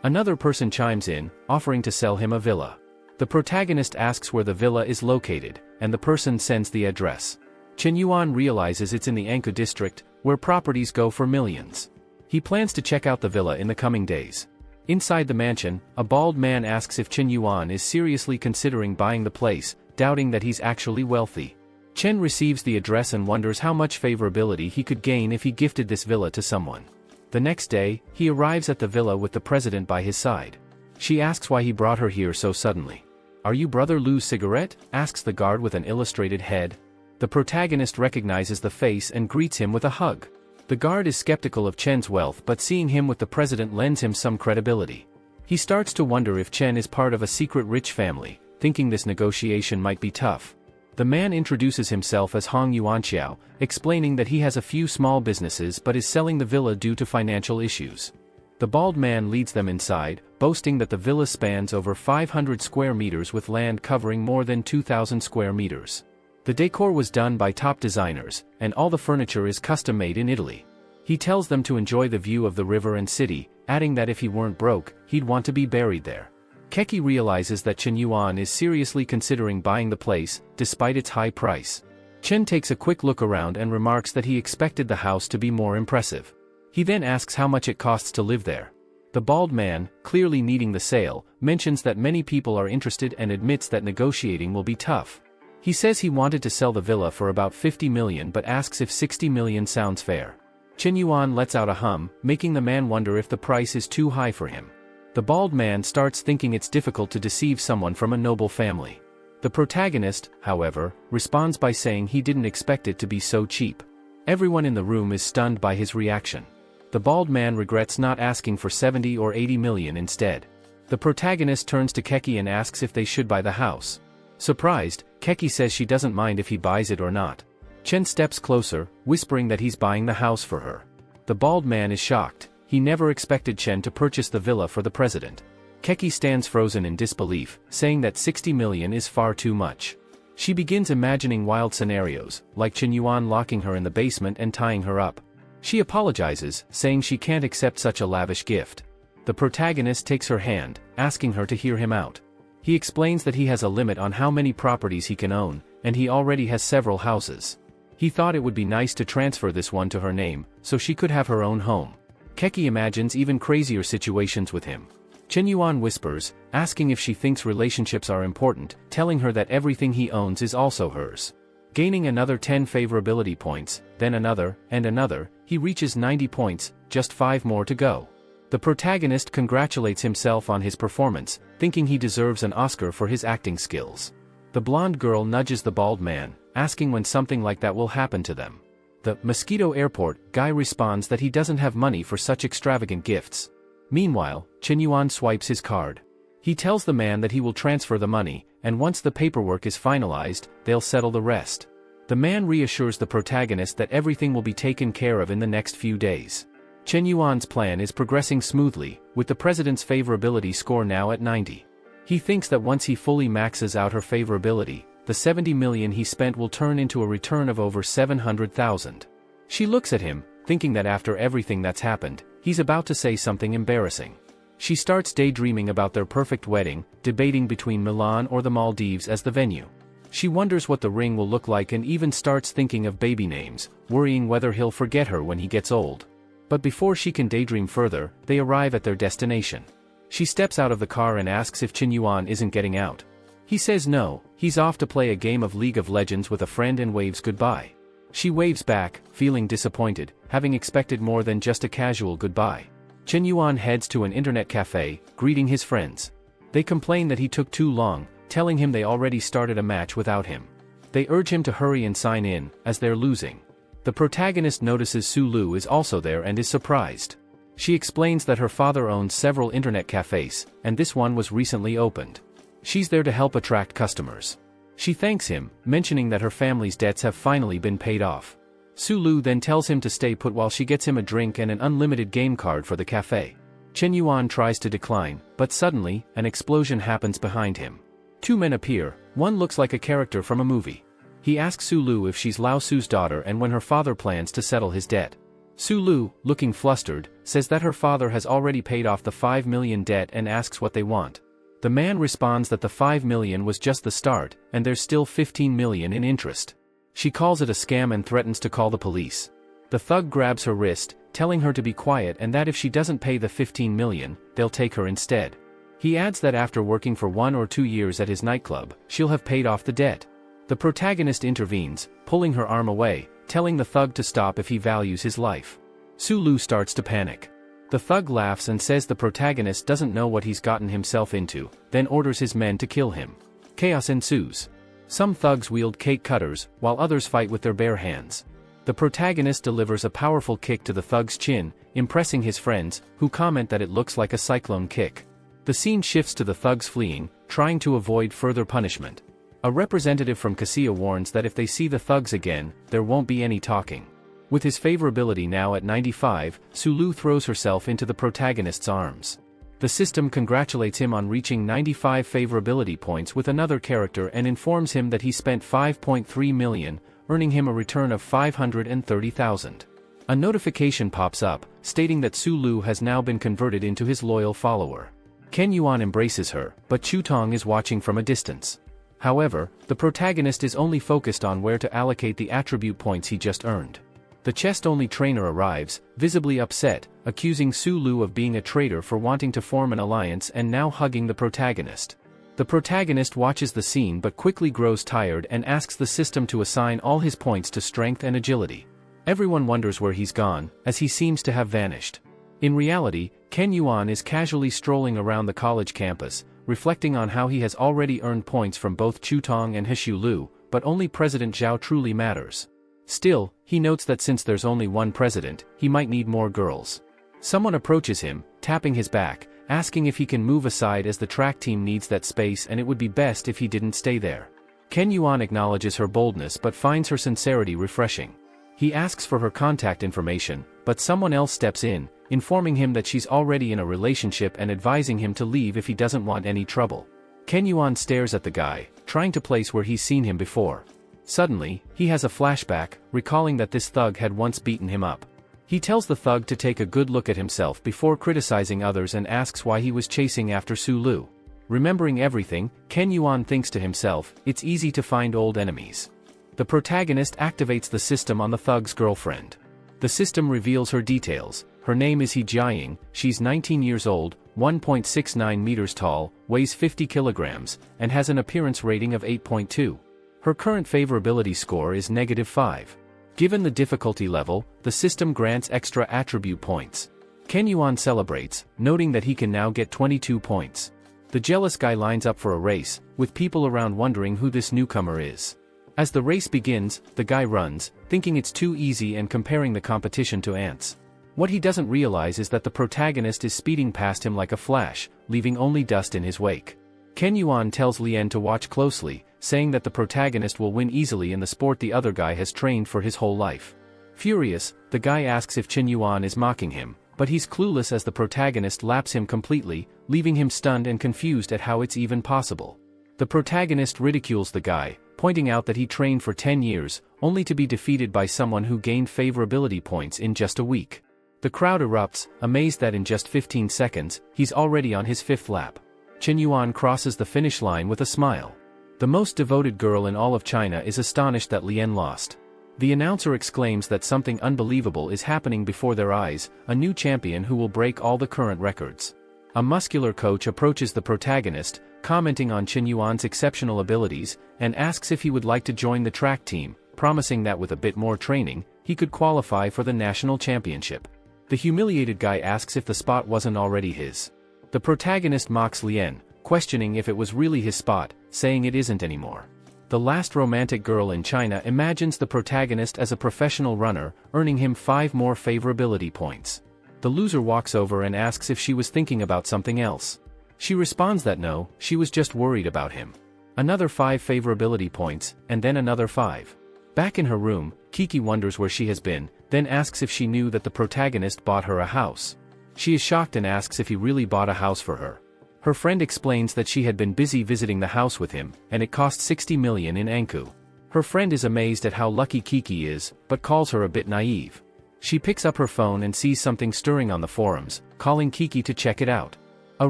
Another person chimes in, offering to sell him a villa. The protagonist asks where the villa is located, and the person sends the address. Chen Yuan realizes it's in the Ankou district, where properties go for millions. He plans to check out the villa in the coming days. Inside the mansion, a bald man asks if Chen Yuan is seriously considering buying the place, doubting that he's actually wealthy. Chen receives the address and wonders how much favorability he could gain if he gifted this villa to someone. The next day, he arrives at the villa with the president by his side. She asks why he brought her here so suddenly. Are you Brother Lu's cigarette? Asks the guard with an illustrated head. The protagonist recognizes the face and greets him with a hug. The guard is skeptical of Chen's wealth, but seeing him with the president lends him some credibility. He starts to wonder if Chen is part of a secret rich family, thinking this negotiation might be tough. The man introduces himself as Hong Yuanxiao, explaining that he has a few small businesses but is selling the villa due to financial issues. The bald man leads them inside, boasting that the villa spans over 500 square meters with land covering more than 2,000 square meters. The decor was done by top designers, and all the furniture is custom-made in Italy. He tells them to enjoy the view of the river and city, adding that if he weren't broke, he'd want to be buried there. Keki realizes that Chen Yuan is seriously considering buying the place, despite its high price. Chen takes a quick look around and remarks that he expected the house to be more impressive. He then asks how much it costs to live there. The bald man, clearly needing the sale, mentions that many people are interested and admits that negotiating will be tough. He says he wanted to sell the villa for about 50 million but asks if 60 million sounds fair. Chen Yuan lets out a hum, making the man wonder if the price is too high for him. The bald man starts thinking it's difficult to deceive someone from a noble family. The protagonist, however, responds by saying he didn't expect it to be so cheap. Everyone in the room is stunned by his reaction. The bald man regrets not asking for 70 or 80 million instead. The protagonist turns to Keki and asks if they should buy the house. Surprised, Keki says she doesn't mind if he buys it or not. Chen steps closer, whispering that he's buying the house for her. The bald man is shocked. He never expected Chen to purchase the villa for the president. Keki stands frozen in disbelief, saying that 60 million is far too much. She begins imagining wild scenarios, like Chen Yuan locking her in the basement and tying her up. She apologizes, saying she can't accept such a lavish gift. The protagonist takes her hand, asking her to hear him out. He explains that he has a limit on how many properties he can own, and he already has several houses. He thought it would be nice to transfer this one to her name, so she could have her own home. Keki imagines even crazier situations with him. Chen Yuan whispers, asking if she thinks relationships are important, telling her that everything he owns is also hers. Gaining another 10 favorability points, then another, and another, he reaches 90 points, just 5 more to go. The protagonist congratulates himself on his performance, thinking he deserves an Oscar for his acting skills. The blonde girl nudges the bald man, asking when something like that will happen to them. The Mosquito Airport guy responds that he doesn't have money for such extravagant gifts. Meanwhile, Chen Yuan swipes his card. He tells the man that he will transfer the money, and once the paperwork is finalized, they'll settle the rest. The man reassures the protagonist that everything will be taken care of in the next few days. Chen Yuan's plan is progressing smoothly, with the president's favorability score now at 90. He thinks that once he fully maxes out her favorability, the 70 million he spent will turn into a return of over 700,000. She looks at him, thinking that after everything that's happened, he's about to say something embarrassing. She starts daydreaming about their perfect wedding, debating between Milan or the Maldives as the venue. She wonders what the ring will look like and even starts thinking of baby names, worrying whether he'll forget her when he gets old. But before she can daydream further, they arrive at their destination. She steps out of the car and asks if Chen Yuan isn't getting out. He says no, he's off to play a game of League of Legends with a friend and waves goodbye. She waves back, feeling disappointed, having expected more than just a casual goodbye. Chen Yuan heads to an internet cafe, greeting his friends. They complain that he took too long, telling him they already started a match without him. They urge him to hurry and sign in, as they're losing. The protagonist notices Su Lu is also there and is surprised. She explains that her father owns several internet cafes, and this one was recently opened. She's there to help attract customers. She thanks him, mentioning that her family's debts have finally been paid off. Su Lu then tells him to stay put while she gets him a drink and an unlimited game card for the cafe. Chen Yuan tries to decline, but suddenly, an explosion happens behind him. 2 men appear, one looks like a character from a movie. He asks Su Lu if she's Lao Su's daughter and when her father plans to settle his debt. Su Lu, looking flustered, says that her father has already paid off the 5 million debt and asks what they want. The man responds that the 5 million was just the start, and there's still 15 million in interest. She calls it a scam and threatens to call the police. The thug grabs her wrist, telling her to be quiet and that if she doesn't pay the 15 million, they'll take her instead. He adds that after working for 1 or 2 years at his nightclub, she'll have paid off the debt. The protagonist intervenes, pulling her arm away, telling the thug to stop if he values his life. Su Lu starts to panic. The thug laughs and says the protagonist doesn't know what he's gotten himself into, then orders his men to kill him. Chaos ensues. Some thugs wield cake cutters, while others fight with their bare hands. The protagonist delivers a powerful kick to the thug's chin, impressing his friends, who comment that it looks like a cyclone kick. The scene shifts to the thugs fleeing, trying to avoid further punishment. A representative from Cassia warns that if they see the thugs again, there won't be any talking. With his favorability now at 95, Su Lu throws herself into the protagonist's arms. The system congratulates him on reaching 95 favorability points with another character and informs him that he spent 5.3 million, earning him a return of 530,000. A notification pops up, stating that Su Lu has now been converted into his loyal follower. Chen Yuan embraces her, but Shutong is watching from a distance. However, the protagonist is only focused on where to allocate the attribute points he just earned. The chest-only trainer arrives, visibly upset, accusing Su Lu of being a traitor for wanting to form an alliance and now hugging the protagonist. The protagonist watches the scene but quickly grows tired and asks the system to assign all his points to strength and agility. Everyone wonders where he's gone, as he seems to have vanished. In reality, Chen Yuan is casually strolling around the college campus, reflecting on how he has already earned points from both Shutong and Hishu Lu, but only President Zhao truly matters. Still, he notes that since there's only one president, he might need more girls. Someone approaches him, tapping his back, asking if he can move aside as the track team needs that space and it would be best if he didn't stay there. Chen Yuan acknowledges her boldness but finds her sincerity refreshing. He asks for her contact information, but someone else steps in, informing him that she's already in a relationship and advising him to leave if he doesn't want any trouble. Chen Yuan stares at the guy, trying to place where he's seen him before. Suddenly, he has a flashback, recalling that this thug had once beaten him up. He tells the thug to take a good look at himself before criticizing others and asks why he was chasing after Su Lu. Remembering everything, Chen Yuan thinks to himself, it's easy to find old enemies. The protagonist activates the system on the thug's girlfriend. The system reveals her details. Her name is He Jiaying, she's 19 years old, 1.69 meters tall, weighs 50 kilograms, and has an appearance rating of 8.2. Her current favorability score is -5. Given the difficulty level, the system grants extra attribute points. Chen Yuan celebrates, noting that he can now get 22 points. The jealous guy lines up for a race, with people around wondering who this newcomer is. As the race begins, the guy runs, thinking it's too easy and comparing the competition to ants. What he doesn't realize is that the protagonist is speeding past him like a flash, leaving only dust in his wake. Chen Yuan tells Lien to watch closely, saying that the protagonist will win easily in the sport the other guy has trained for his whole life. Furious, the guy asks if Chen Yuan is mocking him, but he's clueless as the protagonist laps him completely, leaving him stunned and confused at how it's even possible. The protagonist ridicules the guy, pointing out that he trained for 10 years, only to be defeated by someone who gained favorability points in just a week. The crowd erupts, amazed that in just 15 seconds, he's already on his 5th lap. Chen Yuan crosses the finish line with a smile. The most devoted girl in all of China is astonished that Lien lost. The announcer exclaims that something unbelievable is happening before their eyes, a new champion who will break all the current records. A muscular coach approaches the protagonist, commenting on Chen Yuan's exceptional abilities, and asks if he would like to join the track team, promising that with a bit more training, he could qualify for the national championship. The humiliated guy asks if the spot wasn't already his. The protagonist mocks Lien, questioning if it was really his spot, saying it isn't anymore. The last romantic girl in China imagines the protagonist as a professional runner, earning him 5 more favorability points. The loser walks over and asks if she was thinking about something else. She responds that no, she was just worried about him. Another 5 favorability points, and then another 5. Back in her room, Kiki wonders where she has been, then asks if she knew that the protagonist bought her a house. She is shocked and asks if he really bought a house for her. Her friend explains that she had been busy visiting the house with him, and it cost 60 million in Anku. Her friend is amazed at how lucky Kiki is, but calls her a bit naive. She picks up her phone and sees something stirring on the forums, calling Kiki to check it out. A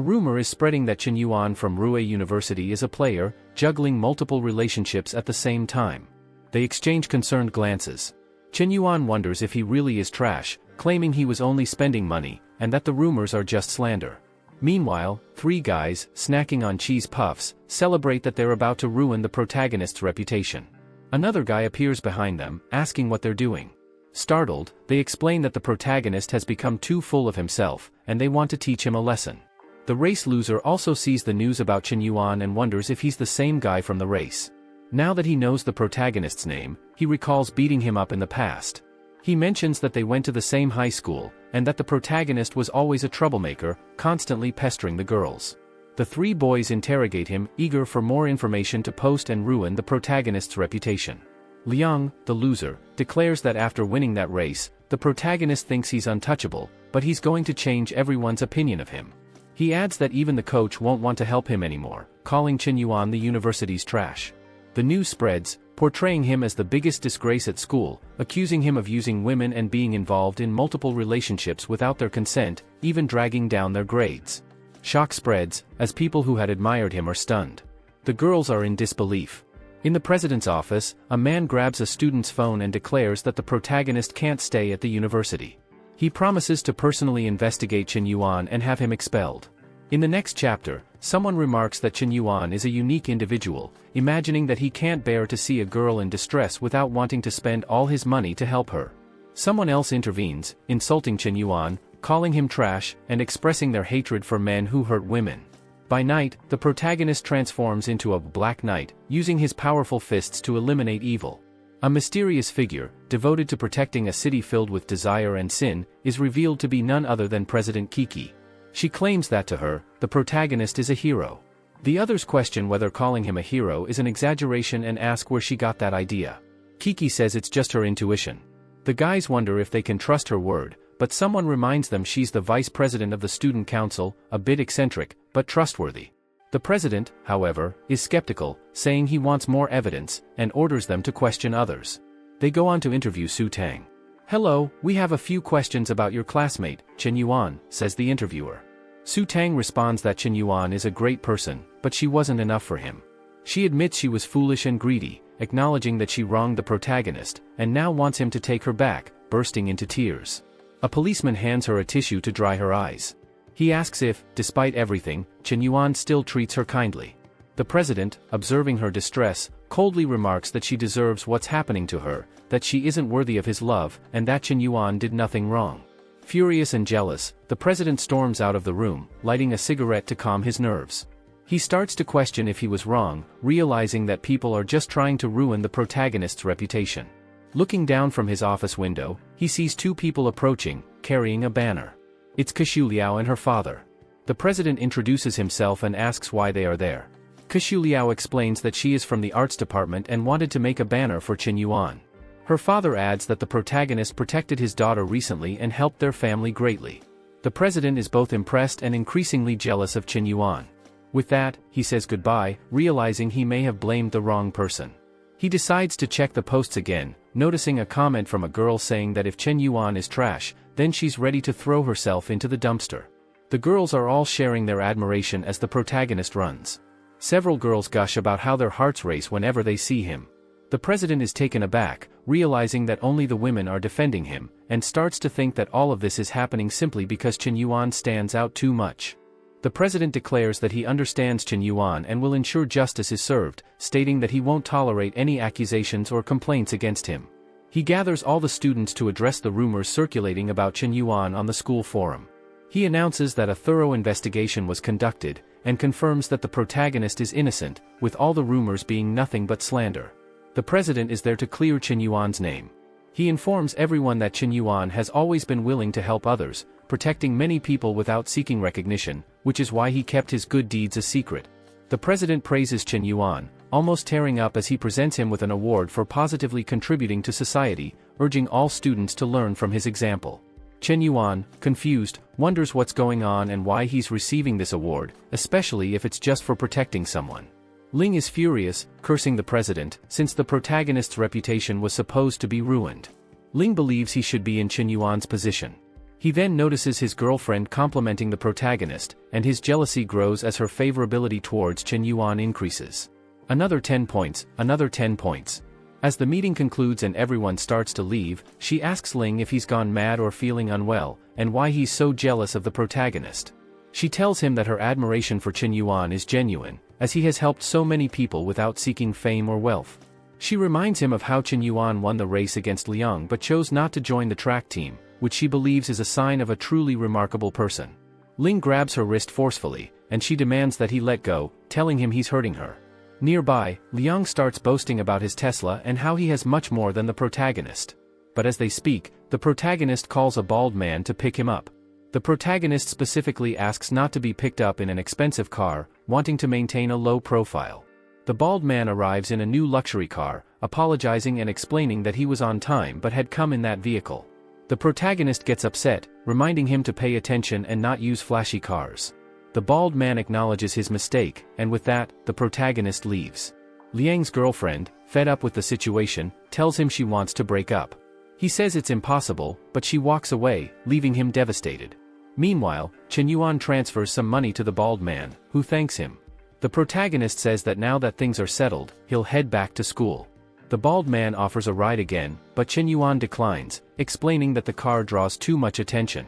rumor is spreading that Chen Yuan from Ruei University is a player, juggling multiple relationships at the same time. They exchange concerned glances. Chen Yuan wonders if he really is trash, claiming he was only spending money, and that the rumors are just slander. Meanwhile, 3 guys, snacking on cheese puffs, celebrate that they're about to ruin the protagonist's reputation. Another guy appears behind them, asking what they're doing. Startled, they explain that the protagonist has become too full of himself, and they want to teach him a lesson. The race loser also sees the news about Chen Yuan and wonders if he's the same guy from the race. Now that he knows the protagonist's name, he recalls beating him up in the past. He mentions that they went to the same high school, and that the protagonist was always a troublemaker, constantly pestering the girls. The 3 boys interrogate him, eager for more information to post and ruin the protagonist's reputation. Liang, the loser, declares that after winning that race, the protagonist thinks he's untouchable, but he's going to change everyone's opinion of him. He adds that even the coach won't want to help him anymore, calling Chen Yuan the university's trash. The news spreads, portraying him as the biggest disgrace at school, accusing him of using women and being involved in multiple relationships without their consent, even dragging down their grades. Shock spreads, as people who had admired him are stunned. The girls are in disbelief. In the president's office, a man grabs a student's phone and declares that the protagonist can't stay at the university. He promises to personally investigate Chen Yuan and have him expelled. In the next chapter, someone remarks that Chen Yuan is a unique individual, imagining that he can't bear to see a girl in distress without wanting to spend all his money to help her. Someone else intervenes, insulting Chen Yuan, calling him trash, and expressing their hatred for men who hurt women. By night, the protagonist transforms into a Black Knight, using his powerful fists to eliminate evil. A mysterious figure, devoted to protecting a city filled with desire and sin, is revealed to be none other than President Kiki. She claims that to her, the protagonist is a hero. The others question whether calling him a hero is an exaggeration and ask where she got that idea. Kiki says it's just her intuition. The guys wonder if they can trust her word, but someone reminds them she's the vice president of the student council, a bit eccentric, but trustworthy. The president, however, is skeptical, saying he wants more evidence, and orders them to question others. They go on to interview Su Tang. "Hello, we have a few questions about your classmate, Chen Yuan," says the interviewer. Su Tang responds that Chen Yuan is a great person, but she wasn't enough for him. She admits she was foolish and greedy, acknowledging that she wronged the protagonist, and now wants him to take her back, bursting into tears. A policeman hands her a tissue to dry her eyes. He asks if, despite everything, Chen Yuan still treats her kindly. The president, observing her distress, coldly remarks that she deserves what's happening to her, that she isn't worthy of his love, and that Chen Yuan did nothing wrong. Furious and jealous, the president storms out of the room, lighting a cigarette to calm his nerves. He starts to question if he was wrong, realizing that people are just trying to ruin the protagonist's reputation. Looking down from his office window, he sees two people approaching, carrying a banner. It's Xu Liao and her father. The president introduces himself and asks why they are there. Xu Liao explains that she is from the arts department and wanted to make a banner for Chen Yuan. Her father adds that the protagonist protected his daughter recently and helped their family greatly. The president is both impressed and increasingly jealous of Chen Yuan. With that, he says goodbye, realizing he may have blamed the wrong person. He decides to check the posts again, noticing a comment from a girl saying that if Chen Yuan is trash, then she's ready to throw herself into the dumpster. The girls are all sharing their admiration as the protagonist runs. Several girls gush about how their hearts race whenever they see him. The president is taken aback, realizing that only the women are defending him, and starts to think that all of this is happening simply because Chen Yuan stands out too much. The president declares that he understands Chen Yuan and will ensure justice is served, stating that he won't tolerate any accusations or complaints against him. He gathers all the students to address the rumors circulating about Chen Yuan on the school forum. He announces that a thorough investigation was conducted, and confirms that the protagonist is innocent, with all the rumors being nothing but slander. The president is there to clear Chen Yuan's name. He informs everyone that Chen Yuan has always been willing to help others, protecting many people without seeking recognition, which is why he kept his good deeds a secret. The president praises Chen Yuan, almost tearing up as he presents him with an award for positively contributing to society, urging all students to learn from his example. Chen Yuan, confused, wonders what's going on and why he's receiving this award, especially if it's just for protecting someone. Ling is furious, cursing the president, since the protagonist's reputation was supposed to be ruined. Ling believes he should be in Chen Yuan's position. He then notices his girlfriend complimenting the protagonist, and his jealousy grows as her favorability towards Chen Yuan increases. Another 10 points, another 10 points. As the meeting concludes and everyone starts to leave, she asks Ling if he's gone mad or feeling unwell, and why he's so jealous of the protagonist. She tells him that her admiration for Chen Yuan is genuine, as he has helped so many people without seeking fame or wealth. She reminds him of how Chen Yuan won the race against Liang but chose not to join the track team, which she believes is a sign of a truly remarkable person. Ling grabs her wrist forcefully, and she demands that he let go, telling him he's hurting her. Nearby, Liang starts boasting about his Tesla and how he has much more than the protagonist. But as they speak, the protagonist calls a bald man to pick him up. The protagonist specifically asks not to be picked up in an expensive car, wanting to maintain a low profile. The bald man arrives in a new luxury car, apologizing and explaining that he was on time but had come in that vehicle. The protagonist gets upset, reminding him to pay attention and not use flashy cars. The bald man acknowledges his mistake, and with that, the protagonist leaves. Liang's girlfriend, fed up with the situation, tells him she wants to break up. He says it's impossible, but she walks away, leaving him devastated. Meanwhile, Chen Yuan transfers some money to the bald man, who thanks him. The protagonist says that now that things are settled, he'll head back to school. The bald man offers a ride again, but Chen Yuan declines, explaining that the car draws too much attention.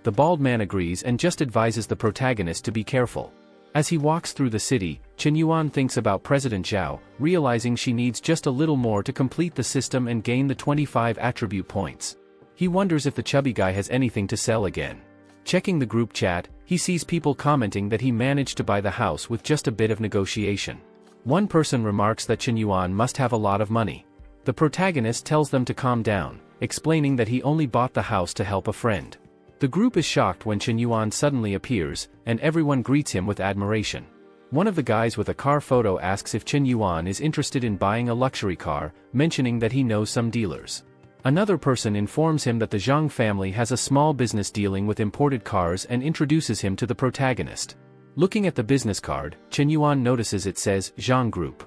The bald man agrees and just advises the protagonist to be careful. As he walks through the city, Chen Yuan thinks about President Zhao, realizing she needs just a little more to complete the system and gain the 25 attribute points. He wonders if the chubby guy has anything to sell again. Checking the group chat, he sees people commenting that he managed to buy the house with just a bit of negotiation. One person remarks that Chen Yuan must have a lot of money. The protagonist tells them to calm down, explaining that he only bought the house to help a friend. The group is shocked when Chen Yuan suddenly appears, and everyone greets him with admiration. One of the guys with a car photo asks if Chen Yuan is interested in buying a luxury car, mentioning that he knows some dealers. Another person informs him that the Zhang family has a small business dealing with imported cars and introduces him to the protagonist. Looking at the business card, Chen Yuan notices it says Zhang Group.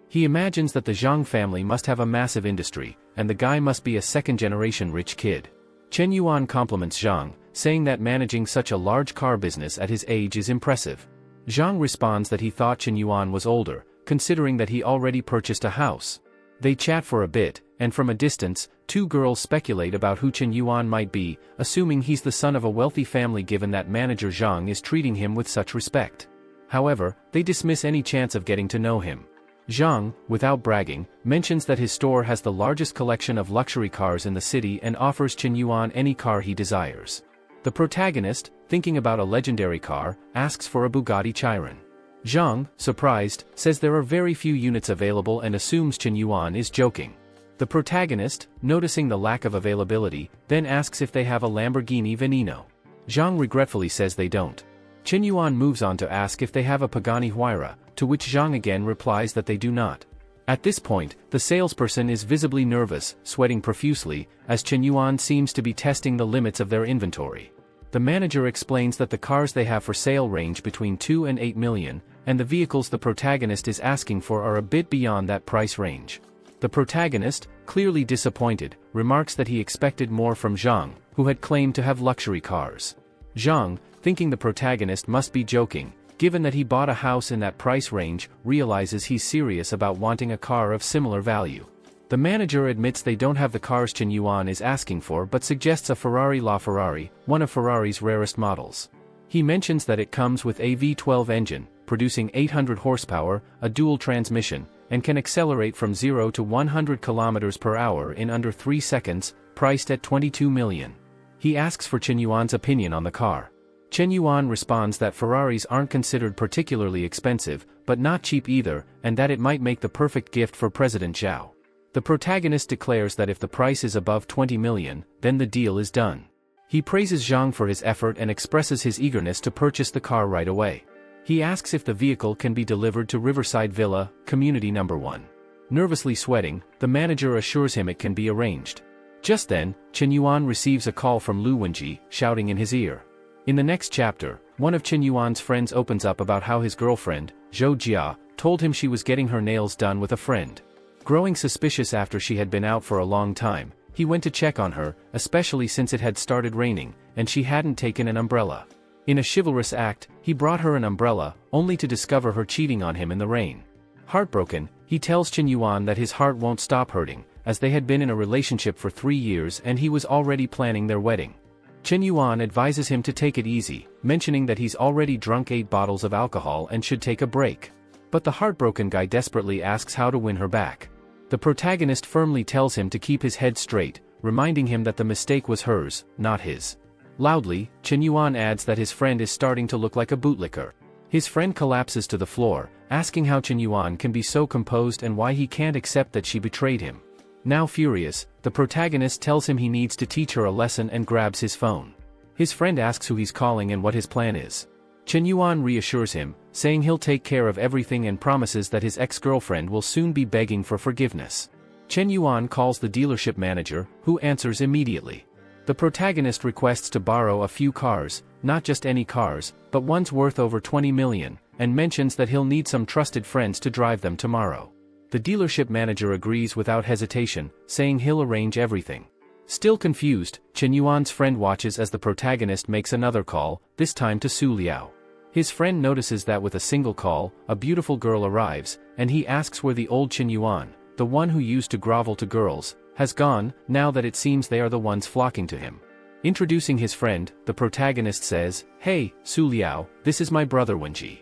He imagines that the Zhang family must have a massive industry, and the guy must be a second-generation rich kid. Chen Yuan compliments Zhang, saying that managing such a large car business at his age is impressive. Zhang responds that he thought Chen Yuan was older, considering that he already purchased a house. They chat for a bit, and from a distance, two girls speculate about who Chen Yuan might be, assuming he's the son of a wealthy family given that manager Zhang is treating him with such respect. However, they dismiss any chance of getting to know him. Zhang, without bragging, mentions that his store has the largest collection of luxury cars in the city and offers Chen Yuan any car he desires. The protagonist, thinking about a legendary car, asks for a Bugatti Chiron. Zhang, surprised, says there are very few units available and assumes Chen Yuan is joking. The protagonist, noticing the lack of availability, then asks if they have a Lamborghini Veneno. Zhang regretfully says they don't. Chen Yuan moves on to ask if they have a Pagani Huayra, to which Zhang again replies that they do not. At this point, the salesperson is visibly nervous, sweating profusely, as Chen Yuan seems to be testing the limits of their inventory. The manager explains that the cars they have for sale range between 2 and 8 million, and the vehicles the protagonist is asking for are a bit beyond that price range. The protagonist, clearly disappointed, remarks that he expected more from Zhang, who had claimed to have luxury cars. Zhang, thinking the protagonist must be joking, given that he bought a house in that price range, realizes he's serious about wanting a car of similar value. The manager admits they don't have the cars Chen Yuan is asking for but suggests a Ferrari LaFerrari, one of Ferrari's rarest models. He mentions that it comes with a V12 engine, producing 800 horsepower, a dual transmission, and can accelerate from 0 to 100 km per hour in under 3 seconds, priced at 22 million. He asks for Chen Yuan's opinion on the car. Chen Yuan responds that Ferraris aren't considered particularly expensive, but not cheap either, and that it might make the perfect gift for President Zhao. The protagonist declares that if the price is above 20 million, then the deal is done. He praises Zhang for his effort and expresses his eagerness to purchase the car right away. He asks if the vehicle can be delivered to Riverside Villa, Community No. 1. Nervously sweating, the manager assures him it can be arranged. Just then, Chen Yuan receives a call from Lu Wenji, shouting in his ear. In the next chapter, one of Chen Yuan's friends opens up about how his girlfriend, Zhou Jia, told him she was getting her nails done with a friend. Growing suspicious after she had been out for a long time, he went to check on her, especially since it had started raining, and she hadn't taken an umbrella. In a chivalrous act, he brought her an umbrella, only to discover her cheating on him in the rain. Heartbroken, he tells Chen Yuan that his heart won't stop hurting, as they had been in a relationship for 3 years and he was already planning their wedding. Chen Yuan advises him to take it easy, mentioning that he's already drunk 8 bottles of alcohol and should take a break. But the heartbroken guy desperately asks how to win her back. The protagonist firmly tells him to keep his head straight, reminding him that the mistake was hers, not his. Loudly, Chen Yuan adds that his friend is starting to look like a bootlicker. His friend collapses to the floor, asking how Chen Yuan can be so composed and why he can't accept that she betrayed him. Now furious, the protagonist tells him he needs to teach her a lesson and grabs his phone. His friend asks who he's calling and what his plan is. Chen Yuan reassures him, saying he'll take care of everything and promises that his ex-girlfriend will soon be begging for forgiveness. Chen Yuan calls the dealership manager, who answers immediately. The protagonist requests to borrow a few cars, not just any cars, but ones worth over 20 million, and mentions that he'll need some trusted friends to drive them tomorrow. The dealership manager agrees without hesitation, saying he'll arrange everything. Still confused, Chen Yuan's friend watches as the protagonist makes another call, this time to Su Liao. His friend notices that with a single call, a beautiful girl arrives, and he asks where the old Chen Yuan, the one who used to grovel to girls, has gone, now that it seems they are the ones flocking to him. Introducing his friend, the protagonist says, "Hey, Su Liao, this is my brother Wenji."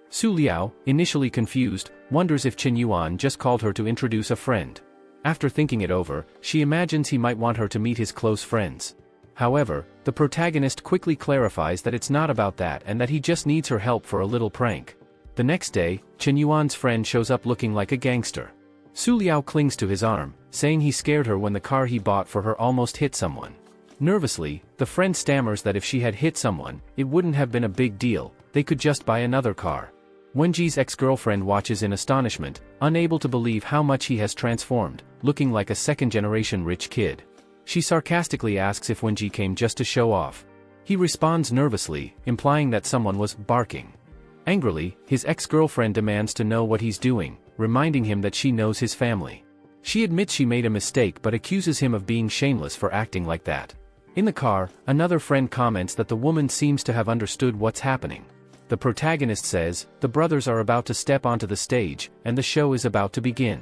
Su Liao, initially confused, wonders if Chen Yuan just called her to introduce a friend. After thinking it over, she imagines he might want her to meet his close friends. However, the protagonist quickly clarifies that it's not about that and that he just needs her help for a little prank. The next day, Chen Yuan's friend shows up looking like a gangster. Su Liao clings to his arm, saying he scared her when the car he bought for her almost hit someone. Nervously, the friend stammers that if she had hit someone, it wouldn't have been a big deal, they could just buy another car. Wenji's ex-girlfriend watches in astonishment, unable to believe how much he has transformed, looking like a second-generation rich kid. She sarcastically asks if Wenji came just to show off. He responds nervously, implying that someone was barking. Angrily, his ex-girlfriend demands to know what he's doing, reminding him that she knows his family. She admits she made a mistake but accuses him of being shameless for acting like that. In the car, another friend comments that the woman seems to have understood what's happening. The protagonist says, the brothers are about to step onto the stage, and the show is about to begin.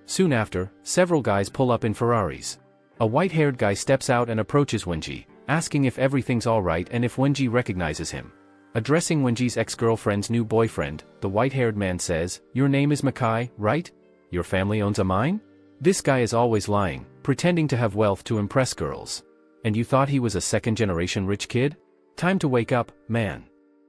Soon after, several guys pull up in Ferraris. A white-haired guy steps out and approaches Wenji, asking if everything's alright and if Wenji recognizes him. Addressing Wenji's ex-girlfriend's new boyfriend, the white-haired man says, "Your name is Makai, right? Your family owns a mine?" This guy is always lying, pretending to have wealth to impress girls. And you thought he was a second-generation rich kid? Time to wake up, man.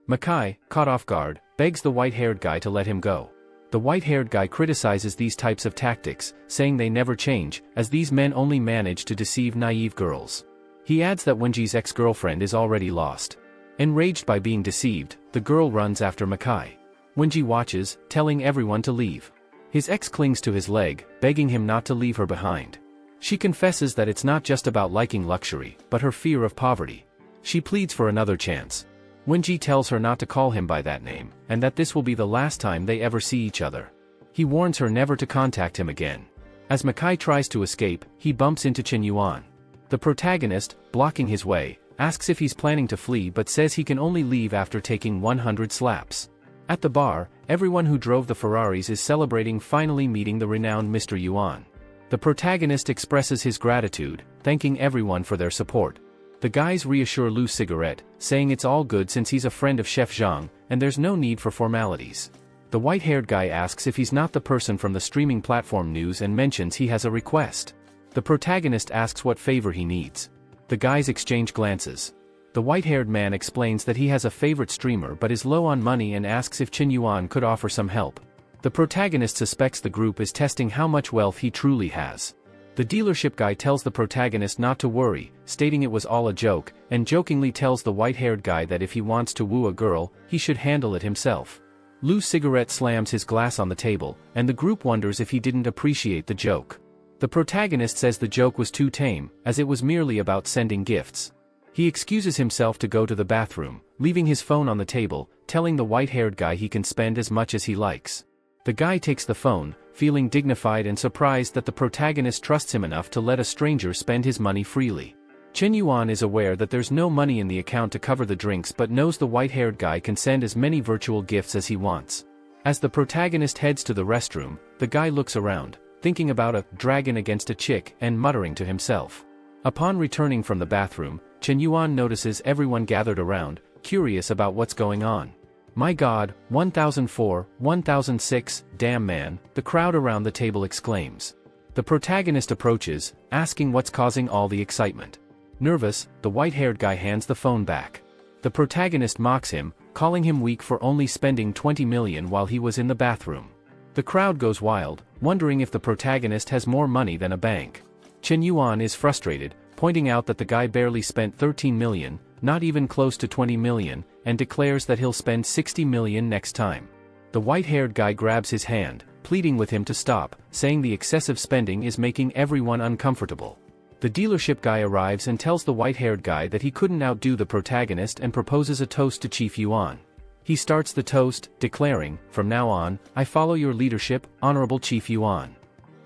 Makai, caught off guard, begs the white-haired guy to let him go. The white-haired guy criticizes these types of tactics, saying they never change, as these men only manage to deceive naive girls. He adds that Wenji's ex-girlfriend is already lost. Enraged by being deceived, the girl runs after Makai. Wenji watches, telling everyone to leave. His ex clings to his leg, begging him not to leave her behind. She confesses that it's not just about liking luxury, but her fear of poverty. She pleads for another chance. Wenji tells her not to call him by that name, and that this will be the last time they ever see each other. He warns her never to contact him again. As Makai tries to escape, he bumps into Chen Yuan. The protagonist, blocking his way, asks if he's planning to flee but says he can only leave after taking 100 slaps. At the bar, everyone who drove the Ferraris is celebrating finally meeting the renowned Mr. Yuan. The protagonist expresses his gratitude, thanking everyone for their support. The guys reassure Lu Cigarette, saying it's all good since he's a friend of Chef Zhang, and there's no need for formalities. The white-haired guy asks if he's not the person from the streaming platform news and mentions he has a request. The protagonist asks what favor he needs. The guys exchange glances. The white-haired man explains that he has a favorite streamer but is low on money and asks if Chen Yuan could offer some help. The protagonist suspects the group is testing how much wealth he truly has. The dealership guy tells the protagonist not to worry, stating it was all a joke, and jokingly tells the white-haired guy that if he wants to woo a girl, he should handle it himself. Lu Cigarette slams his glass on the table, and the group wonders if he didn't appreciate the joke. The protagonist says the joke was too tame, as it was merely about sending gifts. He excuses himself to go to the bathroom, leaving his phone on the table, telling the white-haired guy he can spend as much as he likes. The guy takes the phone, feeling dignified and surprised that the protagonist trusts him enough to let a stranger spend his money freely. Chen Yuan is aware that there's no money in the account to cover the drinks but knows the white-haired guy can send as many virtual gifts as he wants. As the protagonist heads to the restroom, the guy looks around, thinking about a dragon against a chick and muttering to himself. Upon returning from the bathroom, Chen Yuan notices everyone gathered around, curious about what's going on. "My God, 1004, 1006, damn man," the crowd around the table exclaims. The protagonist approaches, asking what's causing all the excitement. Nervous, the white-haired guy hands the phone back. The protagonist mocks him, calling him weak for only spending 20 million while he was in the bathroom. The crowd goes wild, wondering if the protagonist has more money than a bank. Chen Yuan is frustrated, pointing out that the guy barely spent 13 million, not even close to 20 million, and declares that he'll spend 60 million next time. The white-haired guy grabs his hand, pleading with him to stop, saying the excessive spending is making everyone uncomfortable. The dealership guy arrives and tells the white-haired guy that he couldn't outdo the protagonist and proposes a toast to Chief Yuan. He starts the toast, declaring, "From now on, I follow your leadership, Honorable Chief Yuan."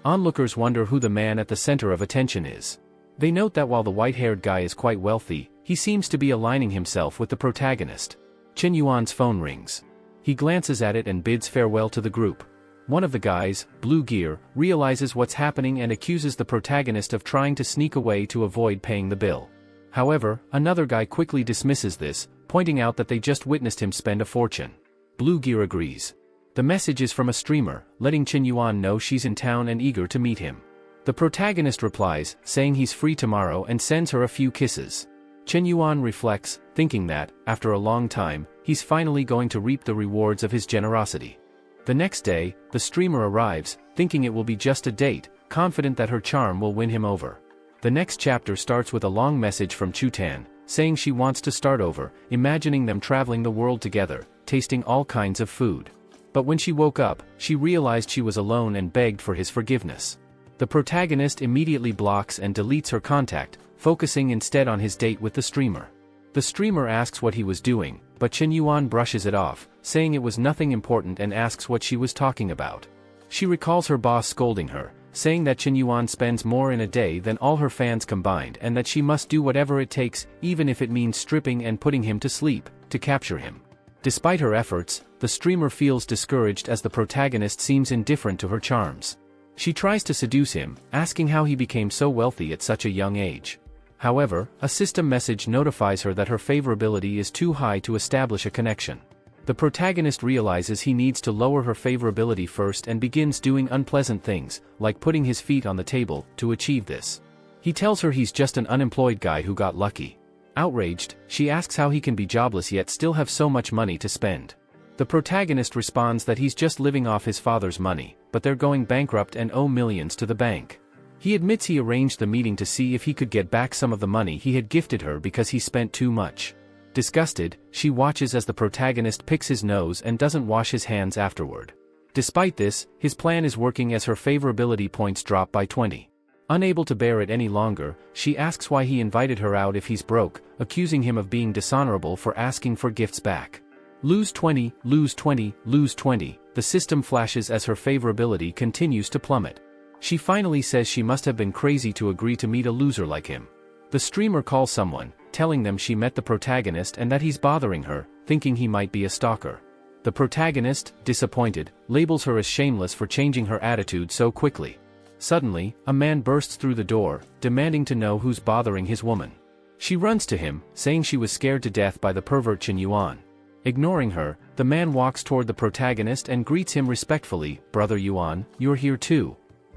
Onlookers wonder who the man at the center of attention is. They note that while the white-haired guy is quite wealthy, he seems to be aligning himself with the protagonist. Chen Yuan's phone rings. He glances at it and bids farewell to the group. One of the guys, Blue Gear, realizes what's happening and accuses the protagonist of trying to sneak away to avoid paying the bill. However, another guy quickly dismisses this, pointing out that they just witnessed him spend a fortune. Blue Gear agrees. The message is from a streamer, letting Chen Yuan know she's in town and eager to meet him. The protagonist replies, saying he's free tomorrow and sends her a few kisses. Chen Yuan reflects, thinking that, after a long time, he's finally going to reap the rewards of his generosity. The next day, the streamer arrives, thinking it will be just a date, confident that her charm will win him over. The next chapter starts with a long message from Chutan, saying she wants to start over, imagining them traveling the world together, tasting all kinds of food. But when she woke up, she realized she was alone and begged for his forgiveness. The protagonist immediately blocks and deletes her contact, focusing instead on his date with the streamer. The streamer asks what he was doing, but Chen Yuan brushes it off, saying it was nothing important and asks what she was talking about. She recalls her boss scolding her, saying that Chen Yuan spends more in a day than all her fans combined and that she must do whatever it takes, even if it means stripping and putting him to sleep, to capture him. Despite her efforts, the streamer feels discouraged as the protagonist seems indifferent to her charms. She tries to seduce him, asking how he became so wealthy at such a young age. However, a system message notifies her that her favorability is too high to establish a connection. The protagonist realizes he needs to lower her favorability first and begins doing unpleasant things, like putting his feet on the table, to achieve this. He tells her he's just an unemployed guy who got lucky. Outraged, she asks how he can be jobless yet still have so much money to spend. The protagonist responds that he's just living off his father's money, but they're going bankrupt and owe millions to the bank. He admits he arranged the meeting to see if he could get back some of the money he had gifted her because he spent too much. Disgusted, she watches as the protagonist picks his nose and doesn't wash his hands afterward. Despite this, his plan is working as her favorability points drop by 20. Unable to bear it any longer, she asks why he invited her out if he's broke, accusing him of being dishonorable for asking for gifts back. Lose 20, lose 20, lose 20, the system flashes as her favorability continues to plummet. She finally says she must have been crazy to agree to meet a loser like him. The streamer calls someone, telling them she met the protagonist and that he's bothering her, thinking he might be a stalker. The protagonist, disappointed, labels her as shameless for changing her attitude so quickly. Suddenly, a man bursts through the door, demanding to know who's bothering his woman. She runs to him, saying she was scared to death by the pervert Chen Yuan. Ignoring her, the man walks toward the protagonist and greets him respectfully, "Brother Yuan, you're here too."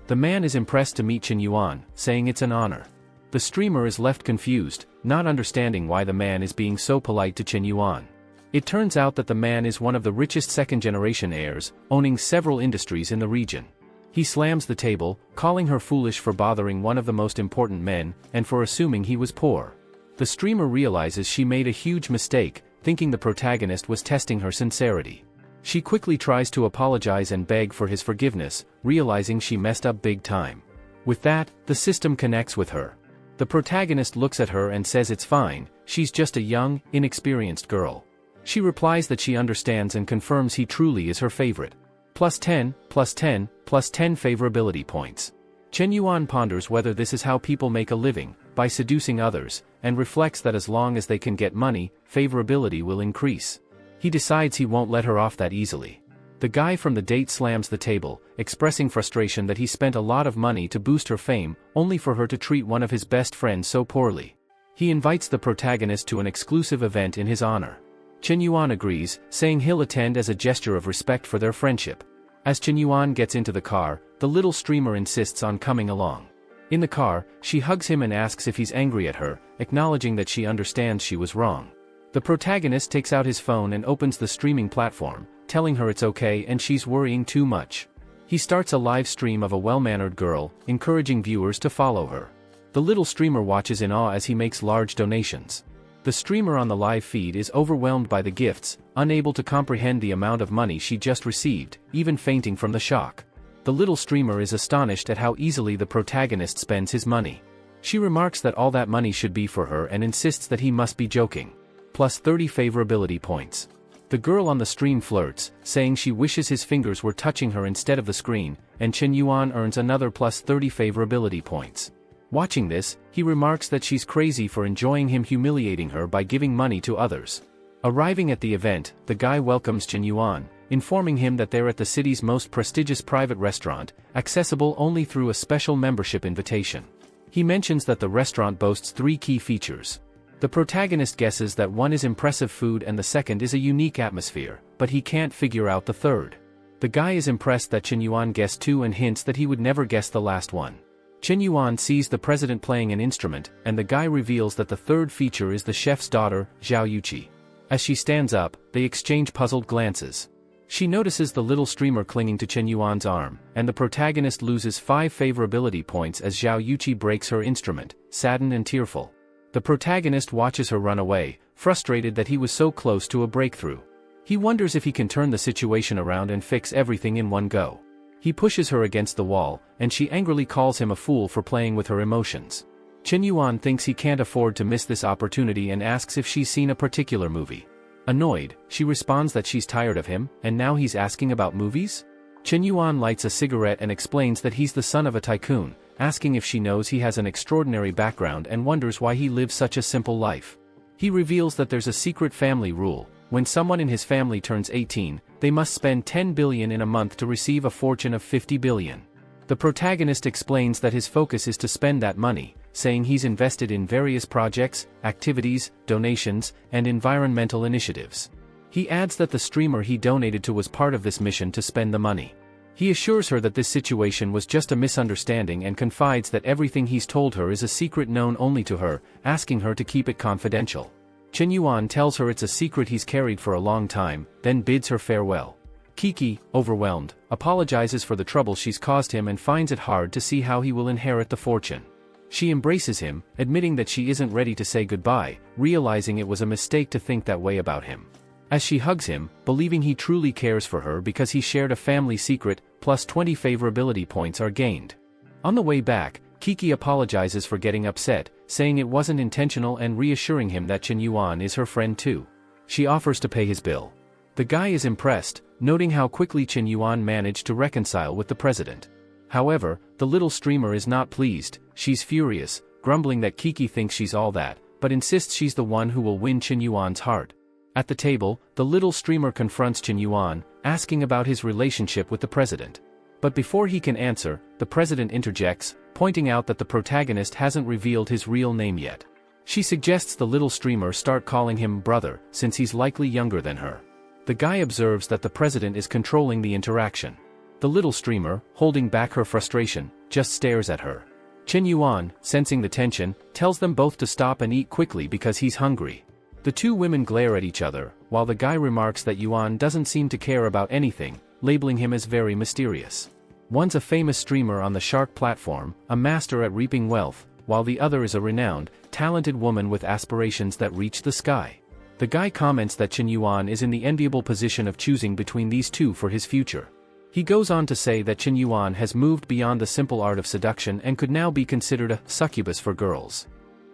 The man is impressed to meet Chen Yuan, saying it's an honor. The streamer is left confused, not understanding why the man is being so polite to Chen Yuan. It turns out that the man is one of the richest second-generation heirs, owning several industries in the region. He slams the table, calling her foolish for bothering one of the most important men, and for assuming he was poor. The streamer realizes she made a huge mistake, thinking the protagonist was testing her sincerity. She quickly tries to apologize and beg for his forgiveness, realizing she messed up big time. With that, the system connects with her. The protagonist looks at her and says it's fine, she's just a young, inexperienced girl. She replies that she understands and confirms he truly is her favorite. Plus 10, plus 10, plus 10 favorability points. Chen Yuan ponders whether this is how people make a living, by seducing others, and reflects that as long as they can get money, favorability will increase. He decides he won't let her off that easily. The guy from the date slams the table, expressing frustration that he spent a lot of money to boost her fame, only for her to treat one of his best friends so poorly. He invites the protagonist to an exclusive event in his honor. Chen Yuan agrees, saying he'll attend as a gesture of respect for their friendship. As Chen Yuan gets into the car, the little streamer insists on coming along. In the car, she hugs him and asks if he's angry at her, acknowledging that she understands she was wrong. The protagonist takes out his phone and opens the streaming platform, telling her it's okay and she's worrying too much. He starts a live stream of a well-mannered girl, encouraging viewers to follow her. The little streamer watches in awe as he makes large donations. The streamer on the live feed is overwhelmed by the gifts, unable to comprehend the amount of money she just received, even fainting from the shock. The little streamer is astonished at how easily the protagonist spends his money. She remarks that all that money should be for her and insists that he must be joking. Plus 30 favorability points. The girl on the stream flirts, saying she wishes his fingers were touching her instead of the screen, and Chen Yuan earns another plus 30 favorability points. Watching this, he remarks that she's crazy for enjoying him humiliating her by giving money to others. Arriving at the event, the guy welcomes Chen Yuan, informing him that they're at the city's most prestigious private restaurant, accessible only through a special membership invitation. He mentions that the restaurant boasts 3 key features. The protagonist guesses that one is impressive food and the second is a unique atmosphere, but he can't figure out the third. The guy is impressed that Chen Yuan guessed 2 and hints that he would never guess the last one. Chen Yuan sees the president playing an instrument, and the guy reveals that the third feature is the chef's daughter, Zhao Yuqi. As she stands up, they exchange puzzled glances. She notices the little streamer clinging to Chen Yuan's arm, and the protagonist loses 5 favorability points as Zhao Yuqi breaks her instrument, saddened and tearful. The protagonist watches her run away, frustrated that he was so close to a breakthrough. He wonders if he can turn the situation around and fix everything in one go. He pushes her against the wall, and she angrily calls him a fool for playing with her emotions. Chen Yuan thinks he can't afford to miss this opportunity and asks if she's seen a particular movie. Annoyed, she responds that she's tired of him, and now he's asking about movies? Chen Yuan lights a cigarette and explains that he's the son of a tycoon, asking if she knows he has an extraordinary background and wonders why he lives such a simple life. He reveals that there's a secret family rule: when someone in his family turns 18, they must spend 10 billion in a month to receive a fortune of 50 billion. The protagonist explains that his focus is to spend that money, saying he's invested in various projects, activities, donations, and environmental initiatives. He adds that the streamer he donated to was part of this mission to spend the money. He assures her that this situation was just a misunderstanding and confides that everything he's told her is a secret known only to her, asking her to keep it confidential. Chen Yuan tells her it's a secret he's carried for a long time, then bids her farewell. Kiki, overwhelmed, apologizes for the trouble she's caused him and finds it hard to see how he will inherit the fortune. She embraces him, admitting that she isn't ready to say goodbye, realizing it was a mistake to think that way about him. As she hugs him, believing he truly cares for her because he shared a family secret, plus 20 favorability points are gained. On the way back, Kiki apologizes for getting upset, saying it wasn't intentional and reassuring him that Chen Yuan is her friend too. She offers to pay his bill. The guy is impressed, noting how quickly Chen Yuan managed to reconcile with the president. However, the little streamer is not pleased. She's furious, grumbling that Kiki thinks she's all that, but insists she's the one who will win Chen Yuan's heart. At the table, the little streamer confronts Chen Yuan, asking about his relationship with the president. But before he can answer, the president interjects, pointing out that the protagonist hasn't revealed his real name yet. She suggests the little streamer start calling him brother, since he's likely younger than her. The guy observes that the president is controlling the interaction. The little streamer, holding back her frustration, just stares at her. Chen Yuan, sensing the tension, tells them both to stop and eat quickly because he's hungry. The two women glare at each other, while the guy remarks that Yuan doesn't seem to care about anything, labeling him as very mysterious. One's a famous streamer on the shark platform, a master at reaping wealth, while the other is a renowned, talented woman with aspirations that reach the sky. The guy comments that Chen Yuan is in the enviable position of choosing between these two for his future. He goes on to say that Chen Yuan has moved beyond the simple art of seduction and could now be considered a succubus for girls.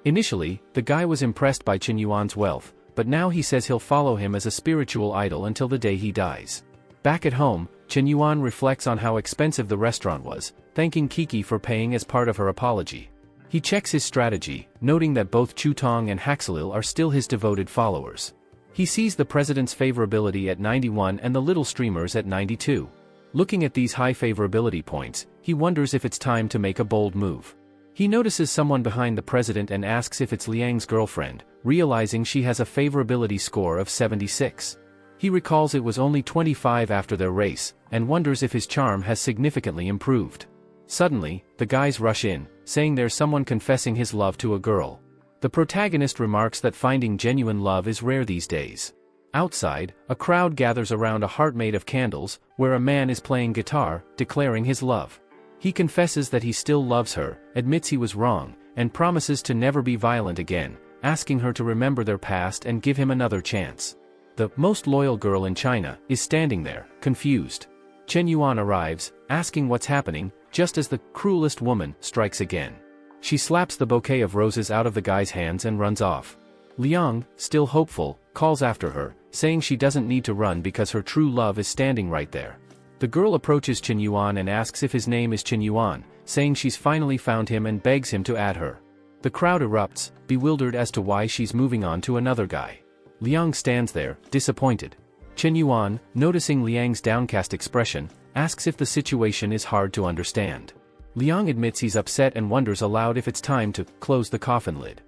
Initially, the guy was impressed by Chen Yuan's wealth, but now he says he'll follow him as a spiritual idol until the day he dies. Back at home, Chen Yuan reflects on how expensive the restaurant was, thanking Kiki for paying as part of her apology. He checks his strategy, noting that both Chutong and Haxalil are still his devoted followers. He sees the president's favorability at 91 and the little streamer's at 92. Looking at these high favorability points, he wonders if it's time to make a bold move. He notices someone behind the president and asks if it's Liang's girlfriend, realizing she has a favorability score of 76. He recalls it was only 25 after their race, and wonders if his charm has significantly improved. Suddenly, the guys rush in, saying there's someone confessing his love to a girl. The protagonist remarks that finding genuine love is rare these days. Outside, a crowd gathers around a heart made of candles, where a man is playing guitar, declaring his love. He confesses that he still loves her, admits he was wrong, and promises to never be violent again, asking her to remember their past and give him another chance. The most loyal girl in China is standing there, confused. Chen Yuan arrives, asking what's happening, just as the cruelest woman strikes again. She slaps the bouquet of roses out of the guy's hands and runs off. Liang, still hopeful, calls after her, saying she doesn't need to run because her true love is standing right there. The girl approaches Chen Yuan and asks if his name is Chen Yuan, saying she's finally found him and begs him to add her. The crowd erupts, bewildered as to why she's moving on to another guy. Liang stands there, disappointed. Chen Yuan, noticing Liang's downcast expression, asks if the situation is hard to understand. Liang admits he's upset and wonders aloud if it's time to close the coffin lid.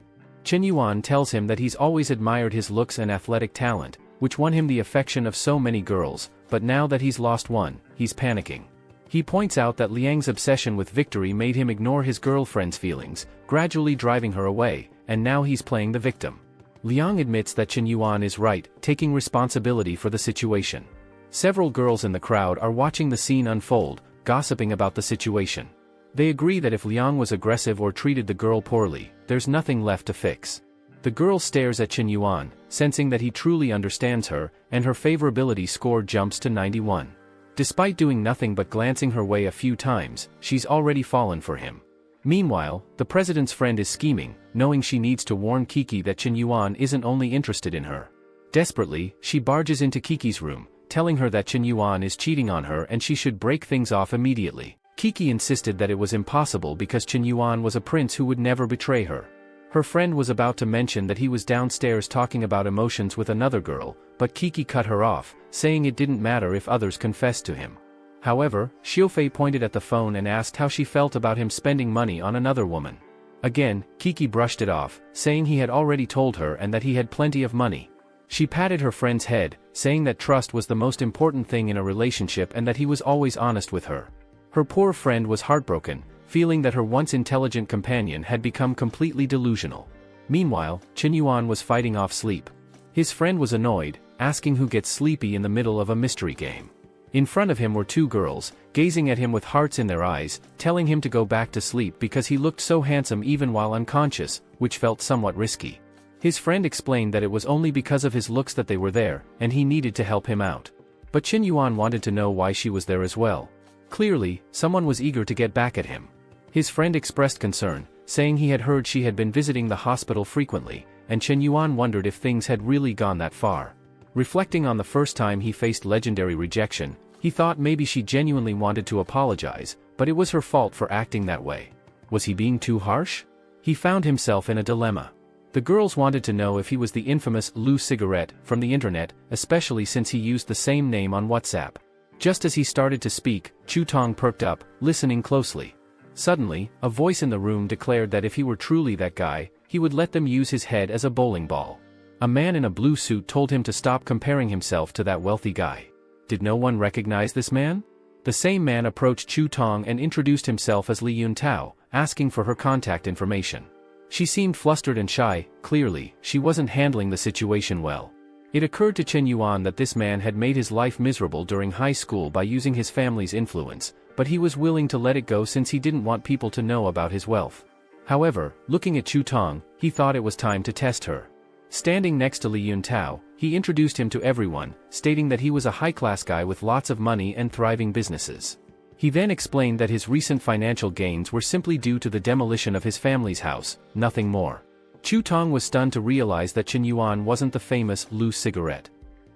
Chen Yuan tells him that he's always admired his looks and athletic talent, which won him the affection of so many girls, but now that he's lost one, he's panicking. He points out that Liang's obsession with victory made him ignore his girlfriend's feelings, gradually driving her away, and now he's playing the victim. Liang admits that Chen Yuan is right, taking responsibility for the situation. Several girls in the crowd are watching the scene unfold, gossiping about the situation. They agree that if Liang was aggressive or treated the girl poorly, there's nothing left to fix. The girl stares at Chen Yuan, sensing that he truly understands her, and her favorability score jumps to 91. Despite doing nothing but glancing her way a few times, she's already fallen for him. Meanwhile, the president's friend is scheming, knowing she needs to warn Kiki that Chen Yuan isn't only interested in her. Desperately, she barges into Kiki's room, telling her that Chen Yuan is cheating on her and she should break things off immediately. Kiki insisted that it was impossible because Chen Yuan was a prince who would never betray her. Her friend was about to mention that he was downstairs talking about emotions with another girl, but Kiki cut her off, saying it didn't matter if others confessed to him. However, Xiaofei pointed at the phone and asked how she felt about him spending money on another woman. Again, Kiki brushed it off, saying he had already told her and that he had plenty of money. She patted her friend's head, saying that trust was the most important thing in a relationship and that he was always honest with her. Her poor friend was heartbroken, feeling that her once intelligent companion had become completely delusional. Meanwhile, Chen Yuan was fighting off sleep. His friend was annoyed, asking who gets sleepy in the middle of a mystery game. In front of him were two girls, gazing at him with hearts in their eyes, telling him to go back to sleep because he looked so handsome even while unconscious, which felt somewhat risky. His friend explained that it was only because of his looks that they were there, and he needed to help him out. But Chen Yuan wanted to know why she was there as well. Clearly, someone was eager to get back at him. His friend expressed concern, saying he had heard she had been visiting the hospital frequently, and Chen Yuan wondered if things had really gone that far. Reflecting on the first time he faced legendary rejection, he thought maybe she genuinely wanted to apologize, but it was her fault for acting that way. Was he being too harsh? He found himself in a dilemma. The girls wanted to know if he was the infamous Lu Cigarette from the internet, especially since he used the same name on WhatsApp. Just as he started to speak, Shutong perked up, listening closely. Suddenly, a voice in the room declared that if he were truly that guy, he would let them use his head as a bowling ball. A man in a blue suit told him to stop comparing himself to that wealthy guy. Did no one recognize this man? The same man approached Shutong and introduced himself as Lin Shutong, asking for her contact information. She seemed flustered and shy. Clearly, she wasn't handling the situation well. It occurred to Chen Yuan that this man had made his life miserable during high school by using his family's influence, but he was willing to let it go since he didn't want people to know about his wealth. However, looking at Shutong, he thought it was time to test her. Standing next to Lin Shutong, he introduced him to everyone, stating that he was a high-class guy with lots of money and thriving businesses. He then explained that his recent financial gains were simply due to the demolition of his family's house, nothing more. Shutong was stunned to realize that Chen Yuan wasn't the famous Lu Cigarette.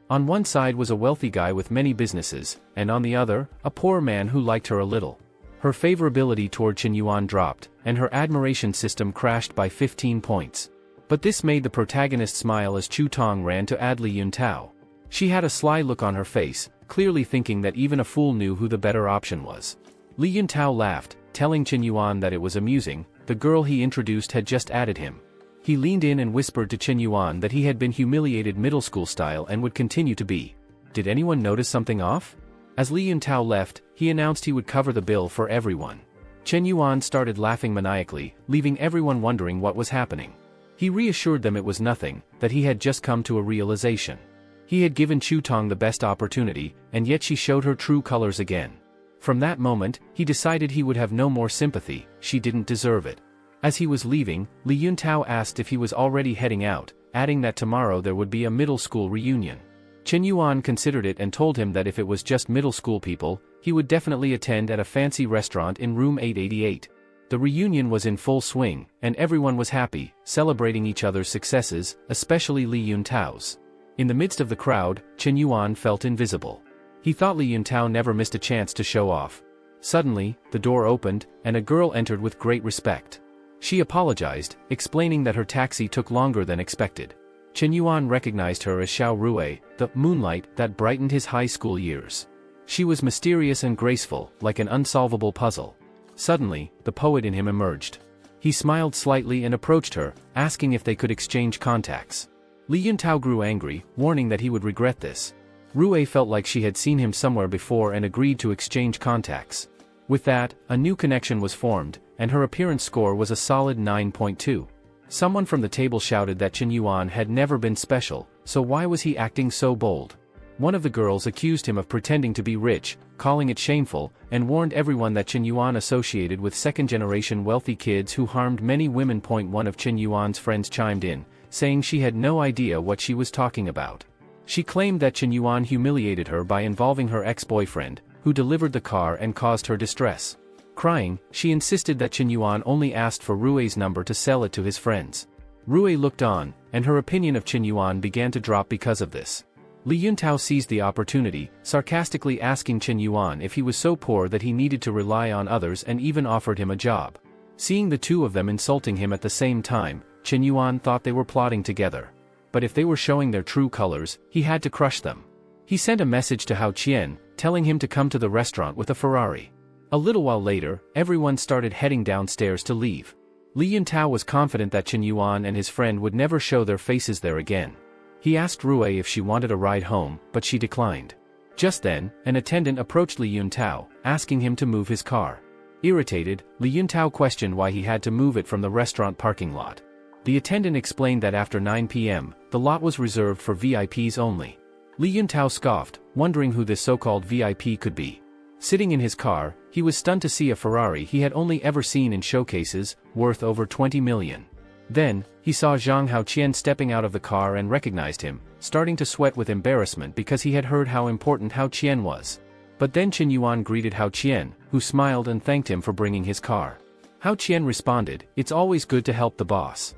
On one side was a wealthy guy with many businesses, and on the other, a poor man who liked her a little. Her favorability toward Chen Yuan dropped, and her admiration system crashed by 15 points. But this made the protagonist smile as Shutong ran to add Lin Shutong. She had a sly look on her face, clearly thinking that even a fool knew who the better option was. Lin Shutong laughed, telling Chen Yuan that it was amusing. The girl he introduced had just added him. He leaned in and whispered to Chen Yuan that he had been humiliated middle school style and would continue to be. Did anyone notice something off? As Lin Shutong left, he announced he would cover the bill for everyone. Chen Yuan started laughing maniacally, leaving everyone wondering what was happening. He reassured them it was nothing, that he had just come to a realization. He had given Shutong the best opportunity, and yet she showed her true colors again. From that moment, he decided he would have no more sympathy. She didn't deserve it. As he was leaving, Lin Shutong asked if he was already heading out, adding that tomorrow there would be a middle school reunion. Chen Yuan considered it and told him that if it was just middle school people, he would definitely attend at a fancy restaurant in room 888. The reunion was in full swing, and everyone was happy, celebrating each other's successes, especially Lin Shutong's. In the midst of the crowd, Chen Yuan felt invisible. He thought Lin Shutong never missed a chance to show off. Suddenly, the door opened, and a girl entered with great respect. She apologized, explaining that her taxi took longer than expected. Chen Yuan recognized her as Xiao Rui, the moonlight that brightened his high school years. She was mysterious and graceful, like an unsolvable puzzle. Suddenly, the poet in him emerged. He smiled slightly and approached her, asking if they could exchange contacts. Lin Shutong grew angry, warning that he would regret this. Rui felt like she had seen him somewhere before and agreed to exchange contacts. With that, a new connection was formed, and her appearance score was a solid 9.2. Someone from the table shouted that Chen Yuan had never been special, so why was he acting so bold? One of the girls accused him of pretending to be rich, calling it shameful, and warned everyone that Chen Yuan associated with second-generation wealthy kids who harmed many women. One of Chen Yuan's friends chimed in, saying she had no idea what she was talking about. She claimed that Chen Yuan humiliated her by involving her ex-boyfriend, who delivered the car and caused her distress. Crying, she insisted that Chen Yuan only asked for Rui's number to sell it to his friends. Rui looked on, and her opinion of Chen Yuan began to drop because of this. Li Yuntao seized the opportunity, sarcastically asking Chen Yuan if he was so poor that he needed to rely on others, and even offered him a job. Seeing the two of them insulting him at the same time, Chen Yuan thought they were plotting together. But if they were showing their true colors, he had to crush them. He sent a message to Hao Qian, telling him to come to the restaurant with a Ferrari. A little while later, everyone started heading downstairs to leave. Li Yuntao was confident that Chen Yuan and his friend would never show their faces there again. He asked Rue if she wanted a ride home, but she declined. Just then, an attendant approached Li Yuntao, asking him to move his car. Irritated, Li Yuntao questioned why he had to move it from the restaurant parking lot. The attendant explained that after 9 p.m., the lot was reserved for VIPs only. Li Yuntao scoffed, wondering who this so-called VIP could be. Sitting in his car, he was stunned to see a Ferrari he had only ever seen in showcases, worth over 20 million. Then, he saw Zhang Haoqian stepping out of the car and recognized him, starting to sweat with embarrassment because he had heard how important Haoqian was. But then Chen Yuan greeted Haoqian, who smiled and thanked him for bringing his car. Haoqian responded, "It's always good to help the boss."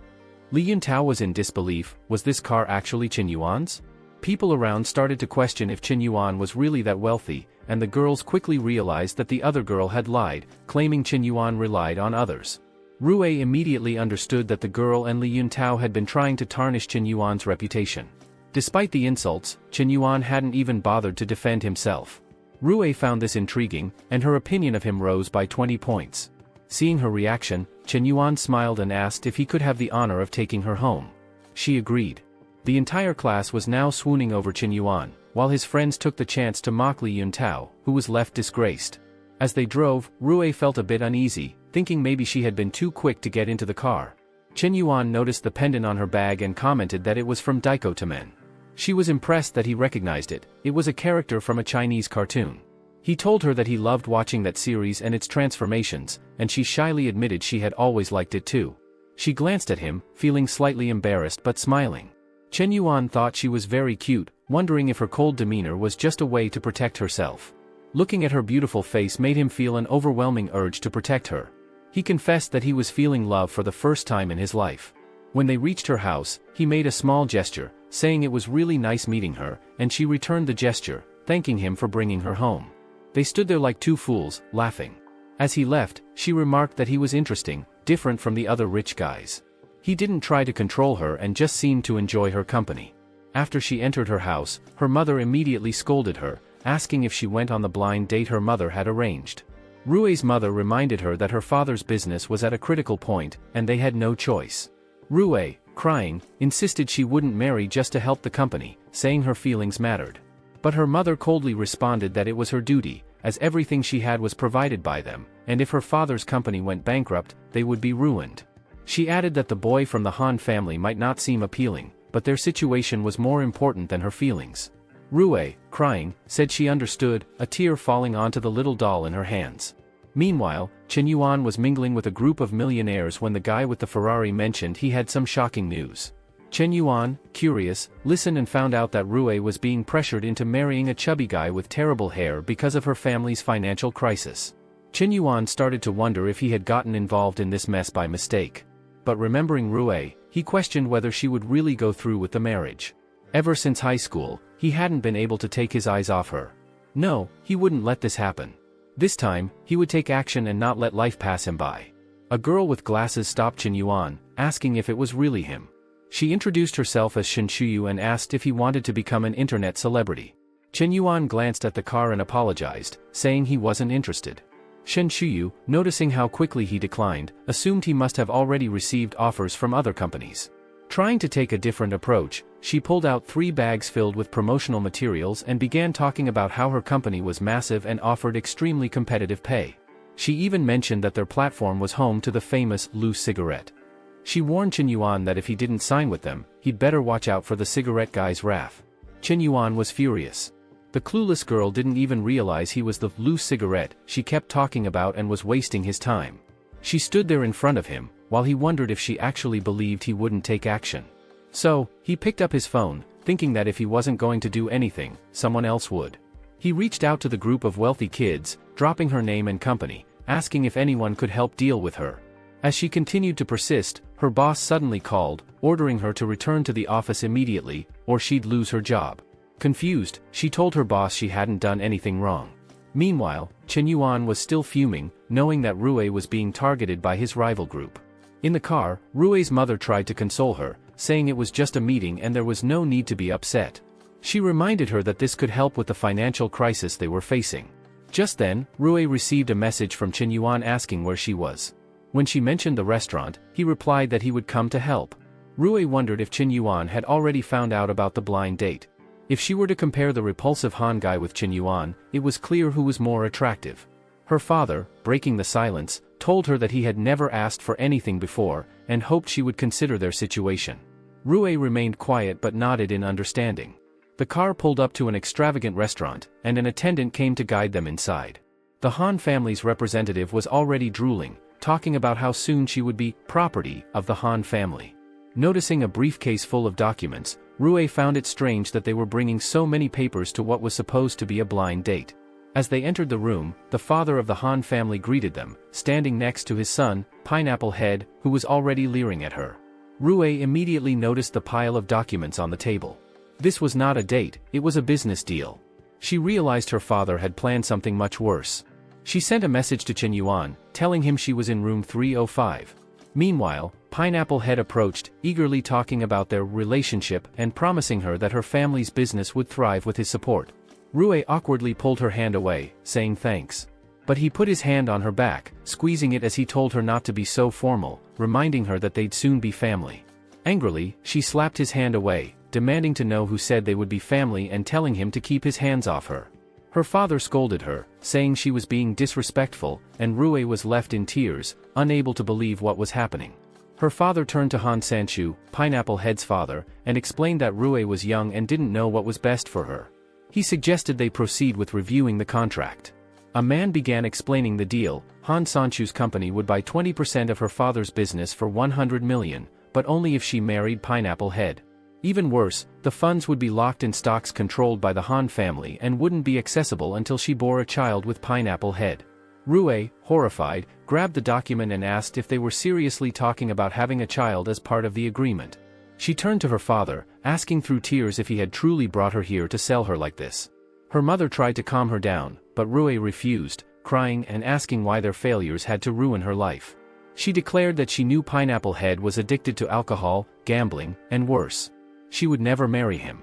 Li Yuntao was in disbelief. Was this car actually Chen Yuan's? People around started to question if Chen Yuan was really that wealthy, and the girls quickly realized that the other girl had lied, claiming Chen Yuan relied on others. Rue immediately understood that the girl and Li Yuntao had been trying to tarnish Chen Yuan's reputation. Despite the insults, Chen Yuan hadn't even bothered to defend himself. Rue found this intriguing, and her opinion of him rose by 20 points. Seeing her reaction, Chen Yuan smiled and asked if he could have the honor of taking her home. She agreed. The entire class was now swooning over Chen Yuan, while his friends took the chance to mock Li Yuntao, who was left disgraced. As they drove, Rue felt a bit uneasy, thinking maybe she had been too quick to get into the car. Chen Yuan noticed the pendant on her bag and commented that it was from Daiko Tamen. She was impressed that he recognized it. It was a character from a Chinese cartoon. He told her that he loved watching that series and its transformations, and she shyly admitted she had always liked it too. She glanced at him, feeling slightly embarrassed but smiling. Chen Yuan thought she was very cute, wondering if her cold demeanor was just a way to protect herself. Looking at her beautiful face made him feel an overwhelming urge to protect her. He confessed that he was feeling love for the first time in his life. When they reached her house, he made a small gesture, saying it was really nice meeting her, and she returned the gesture, thanking him for bringing her home. They stood there like two fools, laughing. As he left, she remarked that he was interesting, different from the other rich guys. He didn't try to control her and just seemed to enjoy her company. After she entered her house, her mother immediately scolded her, asking if she went on the blind date her mother had arranged. Rue's mother reminded her that her father's business was at a critical point, and they had no choice. Rue, crying, insisted she wouldn't marry just to help the company, saying her feelings mattered. But her mother coldly responded that it was her duty, as everything she had was provided by them, and if her father's company went bankrupt, they would be ruined. She added that the boy from the Han family might not seem appealing, but their situation was more important than her feelings. Rue, crying, said she understood, a tear falling onto the little doll in her hands. Meanwhile, Chen Yuan was mingling with a group of millionaires when the guy with the Ferrari mentioned he had some shocking news. Chen Yuan, curious, listened and found out that Rue was being pressured into marrying a chubby guy with terrible hair because of her family's financial crisis. Chen Yuan started to wonder if he had gotten involved in this mess by mistake. But remembering Rue, he questioned whether she would really go through with the marriage. Ever since high school, he hadn't been able to take his eyes off her. No, he wouldn't let this happen. This time, he would take action and not let life pass him by. A girl with glasses stopped Chen Yuan, asking if it was really him. She introduced herself as Shen Shuyu and asked if he wanted to become an internet celebrity. Chen Yuan glanced at the car and apologized, saying he wasn't interested. Shen Shuyu, noticing how quickly he declined, assumed he must have already received offers from other companies. Trying to take a different approach, she pulled out 3 bags filled with promotional materials and began talking about how her company was massive and offered extremely competitive pay. She even mentioned that their platform was home to the famous loose cigarette. She warned Chen Yuan that if he didn't sign with them, he'd better watch out for the cigarette guy's wrath. Chen Yuan was furious. The clueless girl didn't even realize he was the loose cigarette she kept talking about and was wasting his time. She stood there in front of him, while he wondered if she actually believed he wouldn't take action. So, he picked up his phone, thinking that if he wasn't going to do anything, someone else would. He reached out to the group of wealthy kids, dropping her name and company, asking if anyone could help deal with her. As she continued to persist, her boss suddenly called, ordering her to return to the office immediately, or she'd lose her job. Confused, she told her boss she hadn't done anything wrong. Meanwhile, Chen Yuan was still fuming, knowing that Rue was being targeted by his rival group. In the car, Rue's mother tried to console her, saying it was just a meeting and there was no need to be upset. She reminded her that this could help with the financial crisis they were facing. Just then, Rue received a message from Chen Yuan asking where she was. When she mentioned the restaurant, he replied that he would come to help. Rue wondered if Chen Yuan had already found out about the blind date. If she were to compare the repulsive Han guy with Chen Yuan, it was clear who was more attractive. Her father, breaking the silence, told her that he had never asked for anything before, and hoped she would consider their situation. Rue remained quiet but nodded in understanding. The car pulled up to an extravagant restaurant, and an attendant came to guide them inside. The Han family's representative was already drooling, talking about how soon she would be property of the Han family. Noticing a briefcase full of documents, Rue found it strange that they were bringing so many papers to what was supposed to be a blind date. As they entered the room, the father of the Han family greeted them, standing next to his son, Pineapple Head, who was already leering at her. Rue immediately noticed the pile of documents on the table. This was not a date, it was a business deal. She realized her father had planned something much worse. She sent a message to Chen Yuan, telling him she was in room 305. Meanwhile, Pineapple Head approached, eagerly talking about their relationship and promising her that her family's business would thrive with his support. Rue awkwardly pulled her hand away, saying thanks. But he put his hand on her back, squeezing it as he told her not to be so formal, reminding her that they'd soon be family. Angrily, she slapped his hand away, demanding to know who said they would be family and telling him to keep his hands off her. Her father scolded her, saying she was being disrespectful, and Rue was left in tears, unable to believe what was happening. Her father turned to Han Sanchu, Pineapple Head's father, and explained that Rue was young and didn't know what was best for her. He suggested they proceed with reviewing the contract. A man began explaining the deal. Han Sanchu's company would buy 20% of her father's business for 100 million, but only if she married Pineapple Head. Even worse, the funds would be locked in stocks controlled by the Han family and wouldn't be accessible until she bore a child with Pineapple Head. Rue, horrified, grabbed the document and asked if they were seriously talking about having a child as part of the agreement. She turned to her father, asking through tears if he had truly brought her here to sell her like this. Her mother tried to calm her down, but Rue refused, crying and asking why their failures had to ruin her life. She declared that she knew Pineapple Head was addicted to alcohol, gambling, and worse. She would never marry him.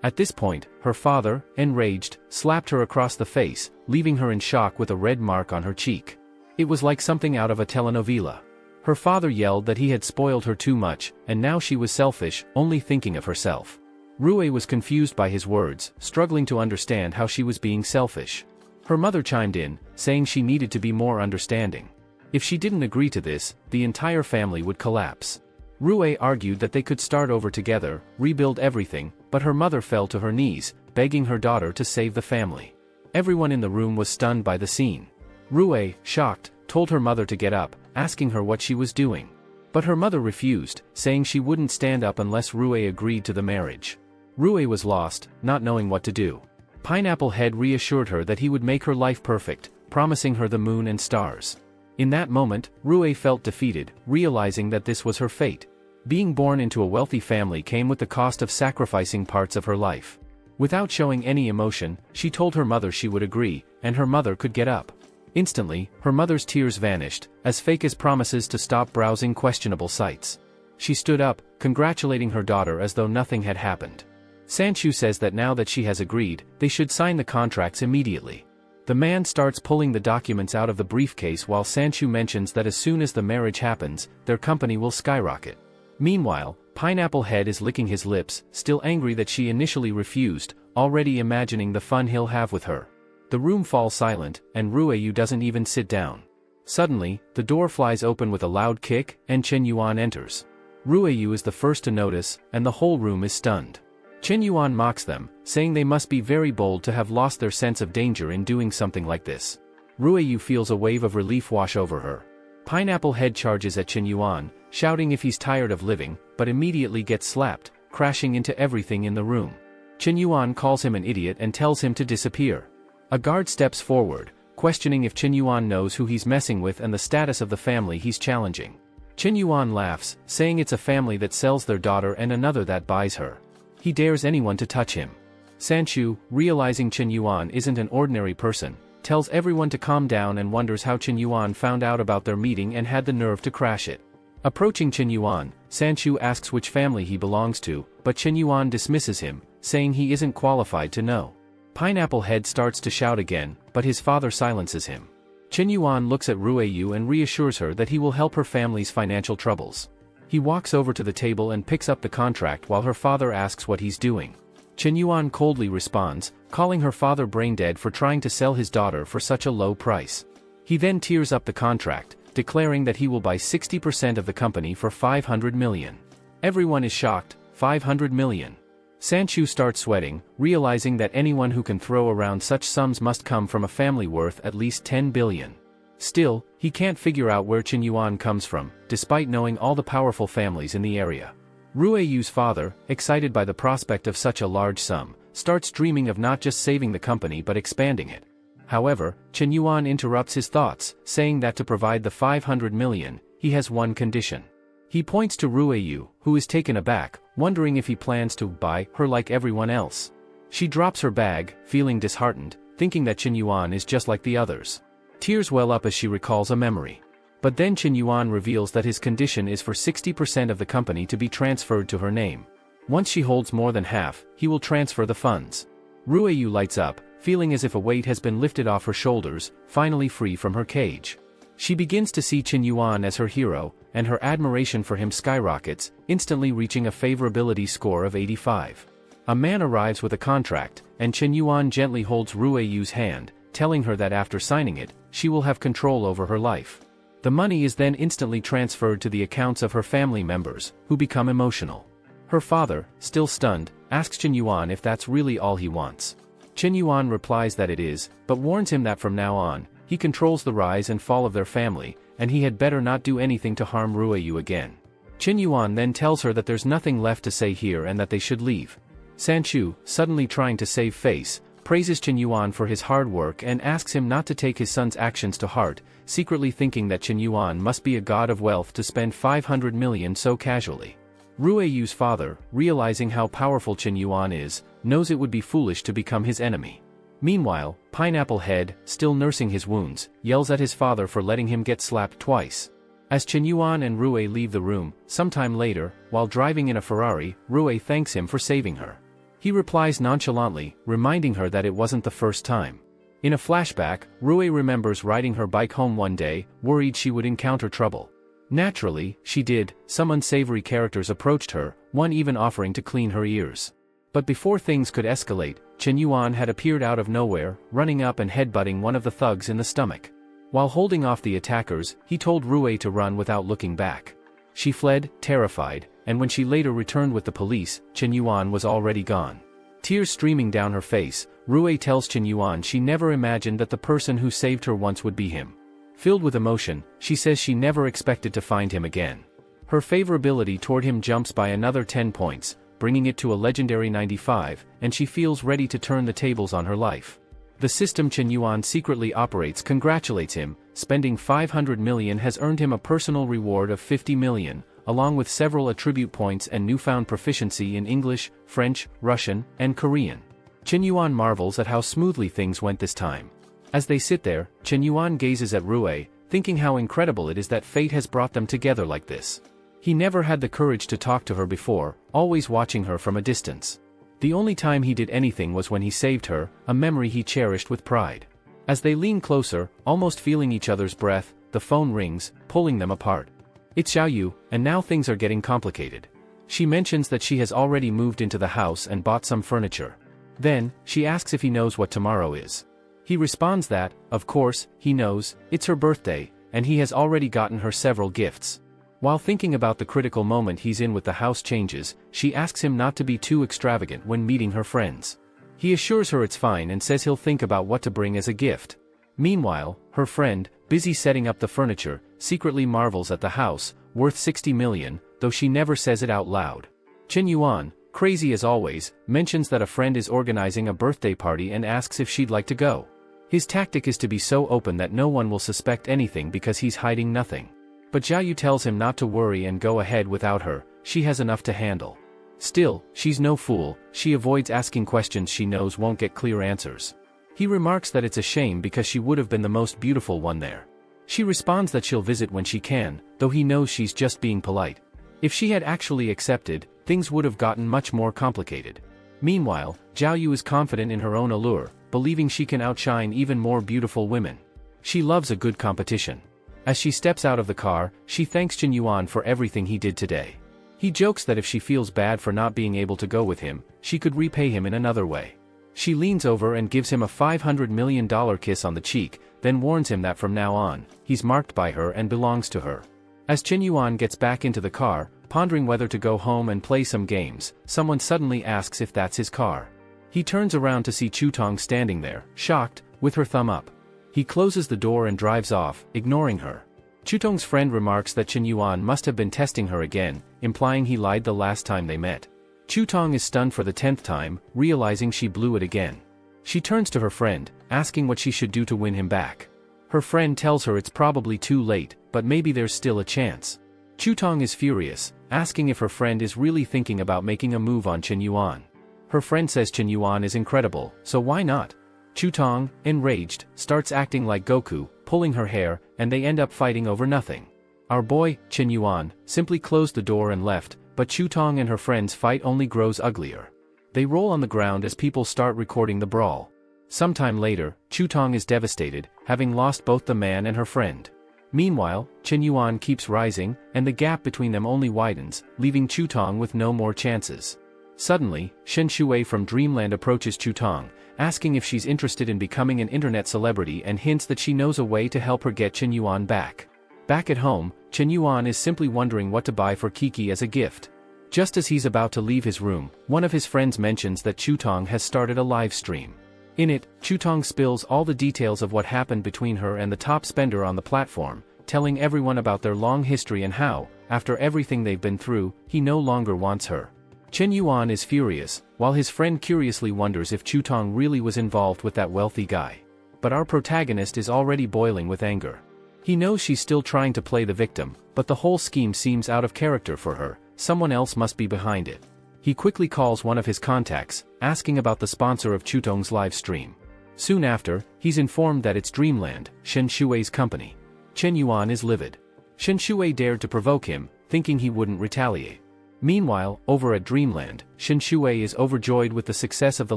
At this point, her father, enraged, slapped her across the face, leaving her in shock with a red mark on her cheek. It was like something out of a telenovela. Her father yelled that he had spoiled her too much, and now she was selfish, only thinking of herself. Rue was confused by his words, struggling to understand how she was being selfish. Her mother chimed in, saying she needed to be more understanding. If she didn't agree to this, the entire family would collapse. Rue argued that they could start over together, rebuild everything, but her mother fell to her knees, begging her daughter to save the family. Everyone in the room was stunned by the scene. Rue, shocked, told her mother to get up, asking her what she was doing. But her mother refused, saying she wouldn't stand up unless Rue agreed to the marriage. Rue was lost, not knowing what to do. Pineapple Head reassured her that he would make her life perfect, promising her the moon and stars. In that moment, Rue felt defeated, realizing that this was her fate. Being born into a wealthy family came with the cost of sacrificing parts of her life. Without showing any emotion, she told her mother she would agree, and her mother could get up. Instantly, her mother's tears vanished, as fake as promises to stop browsing questionable sites. She stood up, congratulating her daughter as though nothing had happened. Sanchu says that now that she has agreed, they should sign the contracts immediately. The man starts pulling the documents out of the briefcase while Sanchu mentions that as soon as the marriage happens, their company will skyrocket. Meanwhile, Pineapple Head is licking his lips, still angry that she initially refused, already imagining the fun he'll have with her. The room falls silent, and Rue doesn't even sit down. Suddenly, the door flies open with a loud kick, and Chen Yuan enters. Rue is the first to notice, and the whole room is stunned. Chen Yuan mocks them, saying they must be very bold to have lost their sense of danger in doing something like this. Rue feels a wave of relief wash over her. Pineapple Head charges at Chen Yuan, shouting if he's tired of living, but immediately gets slapped, crashing into everything in the room. Chen Yuan calls him an idiot and tells him to disappear. A guard steps forward, questioning if Chen Yuan knows who he's messing with and the status of the family he's challenging. Chen Yuan laughs, saying it's a family that sells their daughter and another that buys her. He dares anyone to touch him. Sanchu, realizing Chen Yuan isn't an ordinary person, tells everyone to calm down and wonders how Chen Yuan found out about their meeting and had the nerve to crash it. Approaching Chen Yuan, Sanchu asks which family he belongs to, but Chen Yuan dismisses him, saying he isn't qualified to know. Pineapple Head starts to shout again, but his father silences him. Chen Yuan looks at Ruiyu and reassures her that he will help her family's financial troubles. He walks over to the table and picks up the contract while her father asks what he's doing. Chen Yuan coldly responds, calling her father brain-dead for trying to sell his daughter for such a low price. He then tears up the contract, declaring that he will buy 60% of the company for 500 million. Everyone is shocked. 500 million. Sanchu starts sweating, realizing that anyone who can throw around such sums must come from a family worth at least 10 billion. Still, he can't figure out where Chen Yuan comes from, despite knowing all the powerful families in the area. Ruiyu's father, excited by the prospect of such a large sum, starts dreaming of not just saving the company but expanding it. However, Chen Yuan interrupts his thoughts, saying that to provide the 500 million, he has one condition. He points to Ruiyu, who is taken aback, wondering if he plans to buy her like everyone else. She drops her bag, feeling disheartened, thinking that Chen Yuan is just like the others. Tears well up as she recalls a memory. But then Chen Yuan reveals that his condition is for 60% of the company to be transferred to her name. Once she holds more than half, he will transfer the funds. Ruiyu lights up, feeling as if a weight has been lifted off her shoulders, finally free from her cage. She begins to see Chen Yuan as her hero, and her admiration for him skyrockets, instantly reaching a favorability score of 85. A man arrives with a contract, and Chen Yuan gently holds Ruiyu's hand, telling her that after signing it, she will have control over her life. The money is then instantly transferred to the accounts of her family members, who become emotional. Her father, still stunned, asks Chen Yuan if that's really all he wants. Chen Yuan replies that it is, but warns him that from now on, he controls the rise and fall of their family, and he had better not do anything to harm Ruiyu again. Chen Yuan then tells her that there's nothing left to say here and that they should leave. Sanchu, suddenly trying to save face, praises Chen Yuan for his hard work and asks him not to take his son's actions to heart, secretly thinking that Chen Yuan must be a god of wealth to spend 500 million so casually. Ruiyu's father, realizing how powerful Chen Yuan is, knows it would be foolish to become his enemy. Meanwhile, Pineapple Head, still nursing his wounds, yells at his father for letting him get slapped twice. As Chen Yuan and Rui leave the room, sometime later, while driving in a Ferrari, Rui thanks him for saving her. He replies nonchalantly, reminding her that it wasn't the first time. In a flashback, Rui remembers riding her bike home one day, worried she would encounter trouble. Naturally, she did. Some unsavory characters approached her, one even offering to clean her ears. But before things could escalate, Chen Yuan had appeared out of nowhere, running up and headbutting one of the thugs in the stomach. While holding off the attackers, he told Rui to run without looking back. She fled, terrified, and when she later returned with the police, Chen Yuan was already gone. Tears streaming down her face, Rui tells Chen Yuan she never imagined that the person who saved her once would be him. Filled with emotion, she says she never expected to find him again. Her favorability toward him jumps by another 10 points, bringing it to a legendary 95, and she feels ready to turn the tables on her life. The system Chen Yuan secretly operates congratulates him. Spending 500 million has earned him a personal reward of 50 million, along with several attribute points and newfound proficiency in English, French, Russian, and Korean. Chen Yuan marvels at how smoothly things went this time. As they sit there, Chen Yuan gazes at Rui, thinking how incredible it is that fate has brought them together like this. He never had the courage to talk to her before, always watching her from a distance. The only time he did anything was when he saved her, a memory he cherished with pride. As they lean closer, almost feeling each other's breath, the phone rings, pulling them apart. It's Xiaoyu, and now things are getting complicated. She mentions that she has already moved into the house and bought some furniture. Then, she asks if he knows what tomorrow is. He responds that, of course, he knows, it's her birthday, and he has already gotten her several gifts. While thinking about the critical moment he's in with the house changes, she asks him not to be too extravagant when meeting her friends. He assures her it's fine and says he'll think about what to bring as a gift. Meanwhile, her friend, busy setting up the furniture, secretly marvels at the house, worth 60 million, though she never says it out loud. Chen Yuan, crazy as always, mentions that a friend is organizing a birthday party and asks if she'd like to go. His tactic is to be so open that no one will suspect anything because he's hiding nothing. But Zhao Yu tells him not to worry and go ahead without her, she has enough to handle. Still, she's no fool, she avoids asking questions she knows won't get clear answers. He remarks that it's a shame because she would have been the most beautiful one there. She responds that she'll visit when she can, though he knows she's just being polite. If she had actually accepted, things would have gotten much more complicated. Meanwhile, Zhao Yu is confident in her own allure, believing she can outshine even more beautiful women. She loves a good competition. As she steps out of the car, she thanks Chen Yuan for everything he did today. He jokes that if she feels bad for not being able to go with him, she could repay him in another way. She leans over and gives him a $500 million kiss on the cheek, then warns him that from now on, he's marked by her and belongs to her. As Chen Yuan gets back into the car, pondering whether to go home and play some games, someone suddenly asks if that's his car. He turns around to see Shutong standing there, shocked, with her thumb up. He closes the door and drives off, ignoring her. Shutong's friend remarks that Chen Yuan must have been testing her again, implying he lied the last time they met. Shutong is stunned for the 10th time, realizing she blew it again. She turns to her friend, asking what she should do to win him back. Her friend tells her it's probably too late, but maybe there's still a chance. Shutong is furious, asking if her friend is really thinking about making a move on Chen Yuan. Her friend says Chen Yuan is incredible, so why not? Shutong, enraged, starts acting like Goku, pulling her hair, and they end up fighting over nothing. Our boy, Chen Yuan, simply closed the door and left, but Shutong and her friend's fight only grows uglier. They roll on the ground as people start recording the brawl. Sometime later, Shutong is devastated, having lost both the man and her friend. Meanwhile, Chen Yuan keeps rising, and the gap between them only widens, leaving Shutong with no more chances. Suddenly, Shen Shui from Dreamland approaches Shutong, asking if she's interested in becoming an internet celebrity and hints that she knows a way to help her get Chen Yuan back. Back at home, Chen Yuan is simply wondering what to buy for Kiki as a gift. Just as he's about to leave his room, one of his friends mentions that Shutong has started a live stream. In it, Shutong spills all the details of what happened between her and the top spender on the platform, telling everyone about their long history and how, after everything they've been through, he no longer wants her. Chen Yuan is furious, while his friend curiously wonders if Shutong really was involved with that wealthy guy. But our protagonist is already boiling with anger. He knows she's still trying to play the victim, but the whole scheme seems out of character for her, someone else must be behind it. He quickly calls one of his contacts, asking about the sponsor of Shutong's live stream. Soon after, he's informed that it's Dreamland, Shen Shui's company. Chen Yuan is livid. Shen Shui dared to provoke him, thinking he wouldn't retaliate. Meanwhile, over at Dreamland, Shen Shui is overjoyed with the success of the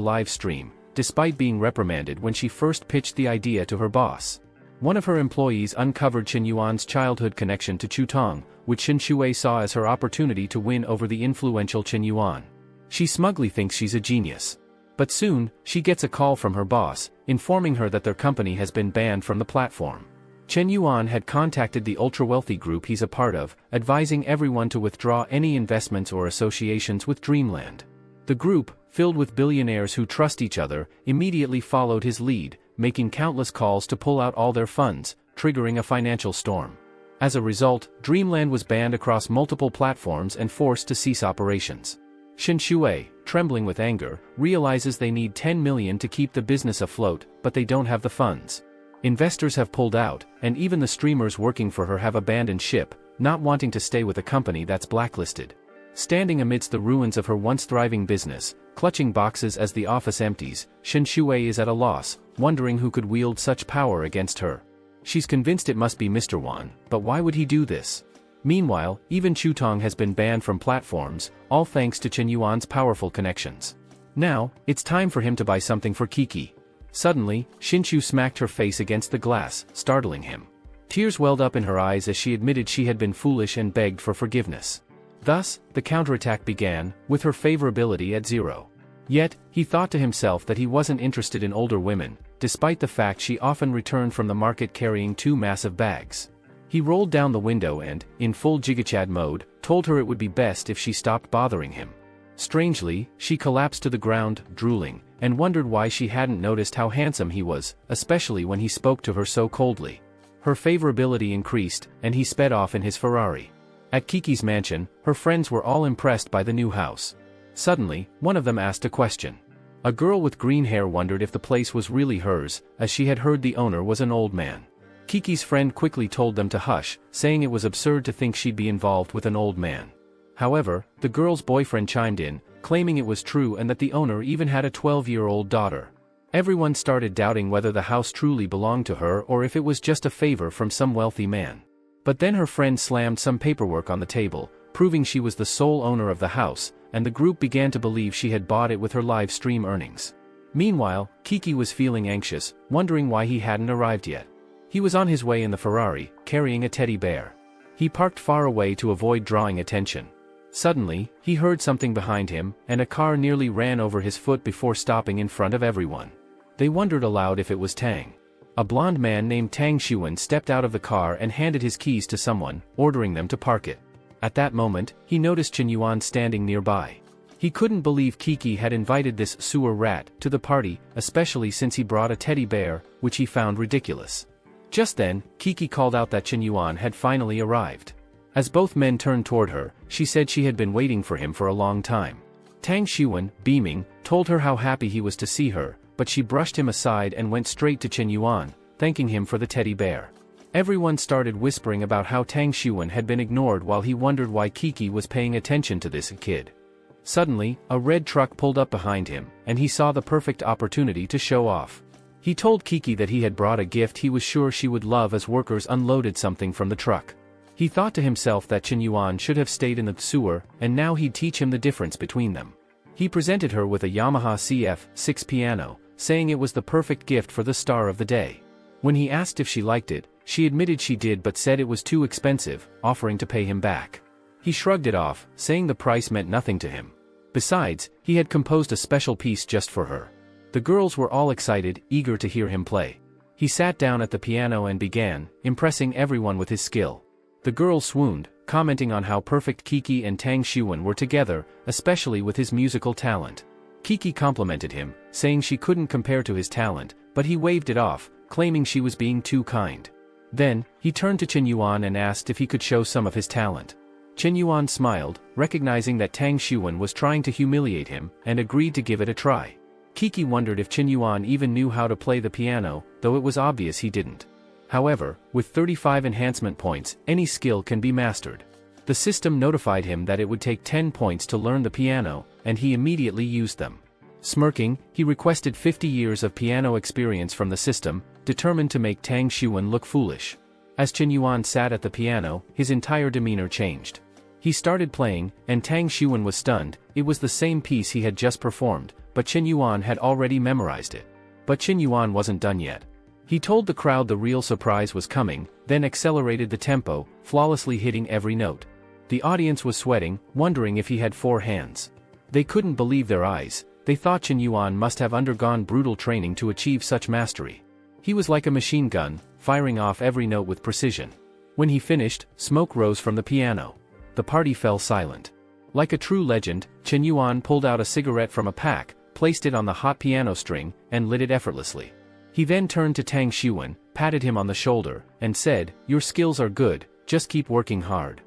live stream, despite being reprimanded when she first pitched the idea to her boss. One of her employees uncovered Chen Yuan's childhood connection to Shutong, which Shen Shui saw as her opportunity to win over the influential Chen Yuan. She smugly thinks she's a genius. But soon, she gets a call from her boss, informing her that their company has been banned from the platform. Chen Yuan had contacted the ultra-wealthy group he's a part of, advising everyone to withdraw any investments or associations with Dreamland. The group, filled with billionaires who trust each other, immediately followed his lead, making countless calls to pull out all their funds, triggering a financial storm. As a result, Dreamland was banned across multiple platforms and forced to cease operations. Shen Shui, trembling with anger, realizes they need 10 million to keep the business afloat, but they don't have the funds. Investors have pulled out, and even the streamers working for her have abandoned ship, not wanting to stay with a company that's blacklisted. Standing amidst the ruins of her once thriving business, clutching boxes as the office empties, Shen Shui is at a loss, wondering who could wield such power against her. She's convinced it must be Mr. Yuan, but why would he do this? Meanwhile, even Shutong has been banned from platforms, all thanks to Chen Yuan's powerful connections. Now, it's time for him to buy something for Kiki. Suddenly, Shinshu smacked her face against the glass, startling him. Tears welled up in her eyes as she admitted she had been foolish and begged for forgiveness. Thus, the counterattack began, with her favorability at 0. Yet, he thought to himself that he wasn't interested in older women, despite the fact she often returned from the market carrying 2 massive bags. He rolled down the window and, in full Jigachad mode, told her it would be best if she stopped bothering him. Strangely, she collapsed to the ground, drooling, and wondered why she hadn't noticed how handsome he was, especially when he spoke to her so coldly. Her favorability increased, and he sped off in his Ferrari. At Kiki's mansion, her friends were all impressed by the new house. Suddenly, one of them asked a question. A girl with green hair wondered if the place was really hers, as she had heard the owner was an old man. Kiki's friend quickly told them to hush, saying it was absurd to think she'd be involved with an old man. However, the girl's boyfriend chimed in, claiming it was true and that the owner even had a 12-year-old daughter. Everyone started doubting whether the house truly belonged to her or if it was just a favor from some wealthy man. But then her friend slammed some paperwork on the table, proving she was the sole owner of the house, and the group began to believe she had bought it with her live stream earnings. Meanwhile, Kiki was feeling anxious, wondering why he hadn't arrived yet. He was on his way in the Ferrari, carrying a teddy bear. He parked far away to avoid drawing attention. Suddenly, he heard something behind him, and a car nearly ran over his foot before stopping in front of everyone. They wondered aloud if it was Tang. A blonde man named Tang Xuan stepped out of the car and handed his keys to someone, ordering them to park it. At that moment, he noticed Chen Yuan standing nearby. He couldn't believe Kiki had invited this sewer rat to the party, especially since he brought a teddy bear, which he found ridiculous. Just then, Kiki called out that Chen Yuan had finally arrived. As both men turned toward her, she said she had been waiting for him for a long time. Tang Xuan, beaming, told her how happy he was to see her, but she brushed him aside and went straight to Chen Yuan, thanking him for the teddy bear. Everyone started whispering about how Tang Xuan had been ignored while he wondered why Kiki was paying attention to this kid. Suddenly, a red truck pulled up behind him, and he saw the perfect opportunity to show off. He told Kiki that he had brought a gift he was sure she would love as workers unloaded something from the truck. He thought to himself that Chen Yuan should have stayed in the sewer, and now he'd teach him the difference between them. He presented her with a Yamaha CF6 piano, saying it was the perfect gift for the star of the day. When he asked if she liked it, she admitted she did but said it was too expensive, offering to pay him back. He shrugged it off, saying the price meant nothing to him. Besides, he had composed a special piece just for her. The girls were all excited, eager to hear him play. He sat down at the piano and began, impressing everyone with his skill. The girls swooned, commenting on how perfect Kiki and Tang Xuan were together, especially with his musical talent. Kiki complimented him, saying she couldn't compare to his talent, but he waved it off, claiming she was being too kind. Then, he turned to Chen Yuan and asked if he could show some of his talent. Chen Yuan smiled, recognizing that Tang Xuan was trying to humiliate him, and agreed to give it a try. Kiki wondered if Chen Yuan even knew how to play the piano, though it was obvious he didn't. However, with 35 enhancement points, any skill can be mastered. The system notified him that it would take 10 points to learn the piano, and he immediately used them. Smirking, he requested 50 years of piano experience from the system, determined to make Tang Xuan look foolish. As Chen Yuan sat at the piano, his entire demeanor changed. He started playing, and Tang Xuan was stunned. It was the same piece he had just performed, but Chen Yuan had already memorized it. But Chen Yuan wasn't done yet. He told the crowd the real surprise was coming, then accelerated the tempo, flawlessly hitting every note. The audience was sweating, wondering if he had 4 hands. They couldn't believe their eyes. They thought Chen Yuan must have undergone brutal training to achieve such mastery. He was like a machine gun, firing off every note with precision. When he finished, smoke rose from the piano. The party fell silent. Like a true legend, Chen Yuan pulled out a cigarette from a pack, placed it on the hot piano string, and lit it effortlessly. He then turned to Tang Xuan, patted him on the shoulder, and said, "Your skills are good, just keep working hard."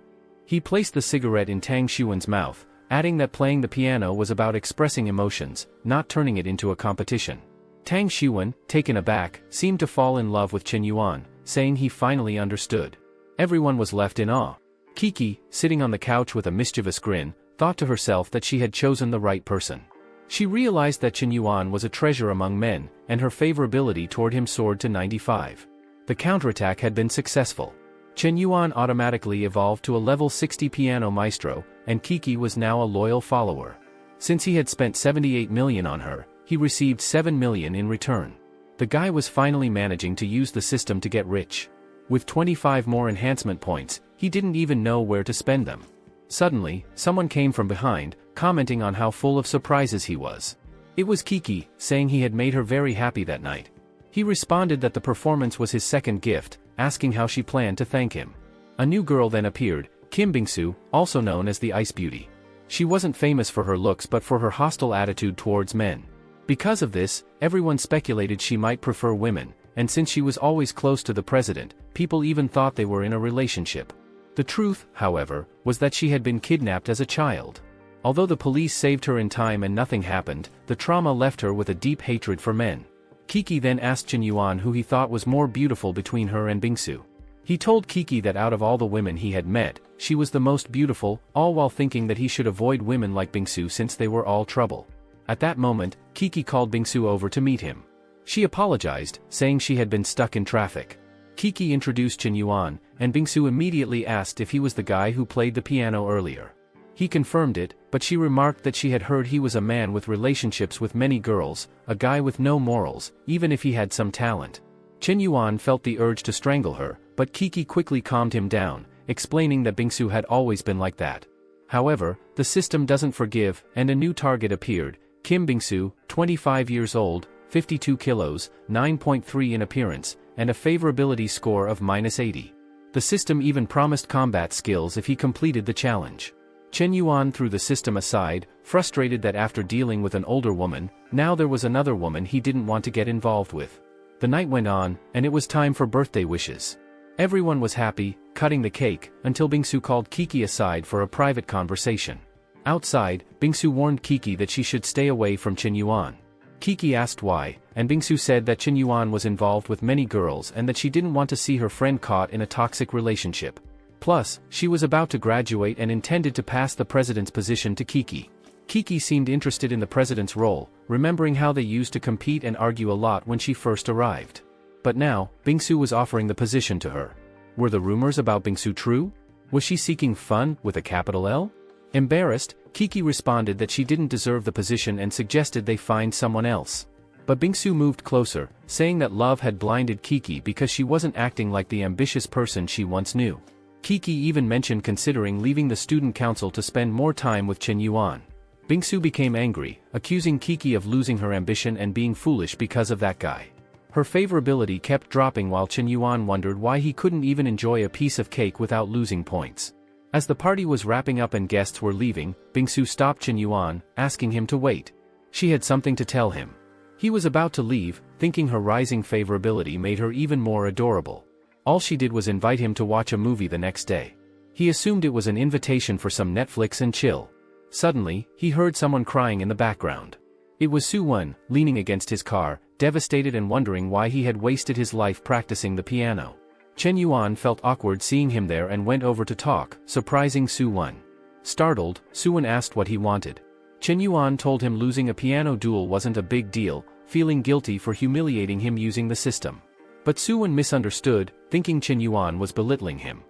He placed the cigarette in Tang Xuan's mouth, adding that playing the piano was about expressing emotions, not turning it into a competition. Tang Xuan, taken aback, seemed to fall in love with Chen Yuan, saying he finally understood. Everyone was left in awe. Kiki, sitting on the couch with a mischievous grin, thought to herself that she had chosen the right person. She realized that Chen Yuan was a treasure among men, and her favorability toward him soared to 95. The counterattack had been successful. Chen Yuan automatically evolved to a level 60 piano maestro, and Kiki was now a loyal follower. Since he had spent 78 million on her, he received 7 million in return. The guy was finally managing to use the system to get rich. With 25 more enhancement points, he didn't even know where to spend them. Suddenly, someone came from behind, commenting on how full of surprises he was. It was Kiki, saying he had made her very happy that night. He responded that the performance was his second gift, asking how she planned to thank him. A new girl then appeared, Kim Bingsu, also known as the Ice Beauty. She wasn't famous for her looks but for her hostile attitude towards men. Because of this, everyone speculated she might prefer women, and since she was always close to the president, people even thought they were in a relationship. The truth, however, was that she had been kidnapped as a child. Although the police saved her in time and nothing happened, the trauma left her with a deep hatred for men. Kiki then asked Chen Yuan who he thought was more beautiful between her and Bingsu. He told Kiki that out of all the women he had met, she was the most beautiful, all while thinking that he should avoid women like Bingsu since they were all trouble. At that moment, Kiki called Bingsu over to meet him. She apologized, saying she had been stuck in traffic. Kiki introduced Chen Yuan, and Bingsu immediately asked if he was the guy who played the piano earlier. He confirmed it, but she remarked that she had heard he was a man with relationships with many girls, a guy with no morals, even if he had some talent. Chen Yuan felt the urge to strangle her, but Kiki quickly calmed him down, explaining that Bingsu had always been like that. However, the system doesn't forgive, and a new target appeared, Kim Bingsu, 25 years old, 52 kilos, 9.3 in appearance, and a favorability score of -80. The system even promised combat skills if he completed the challenge. Chen Yuan threw the system aside, frustrated that after dealing with an older woman, now there was another woman he didn't want to get involved with. The night went on, and it was time for birthday wishes. Everyone was happy, cutting the cake, until Bingsu called Kiki aside for a private conversation. Outside, Bingsu warned Kiki that she should stay away from Chen Yuan. Kiki asked why, and Bingsu said that Chen Yuan was involved with many girls and that she didn't want to see her friend caught in a toxic relationship. Plus, she was about to graduate and intended to pass the president's position to Kiki. Kiki seemed interested in the president's role, remembering how they used to compete and argue a lot when she first arrived. But now, Bingsu was offering the position to her. Were the rumors about Bingsu true? Was she seeking fun, with a capital L? Embarrassed, Kiki responded that she didn't deserve the position and suggested they find someone else. But Bingsu moved closer, saying that love had blinded Kiki because she wasn't acting like the ambitious person she once knew. Kiki even mentioned considering leaving the student council to spend more time with Chen Yuan. Bingsu became angry, accusing Kiki of losing her ambition and being foolish because of that guy. Her favorability kept dropping while Chen Yuan wondered why he couldn't even enjoy a piece of cake without losing points. As the party was wrapping up and guests were leaving, Bingsu stopped Chen Yuan, asking him to wait. She had something to tell him. He was about to leave, thinking her rising favorability made her even more adorable. All she did was invite him to watch a movie the next day. He assumed it was an invitation for some Netflix and chill. Suddenly, he heard someone crying in the background. It was Su-won, leaning against his car, devastated and wondering why he had wasted his life practicing the piano. Chen Yuan felt awkward seeing him there and went over to talk, surprising Su-won. Startled, Su-won asked what he wanted. Chen Yuan told him losing a piano duel wasn't a big deal, feeling guilty for humiliating him using the system. But Su-won misunderstood, thinking Chen Yuan was belittling him.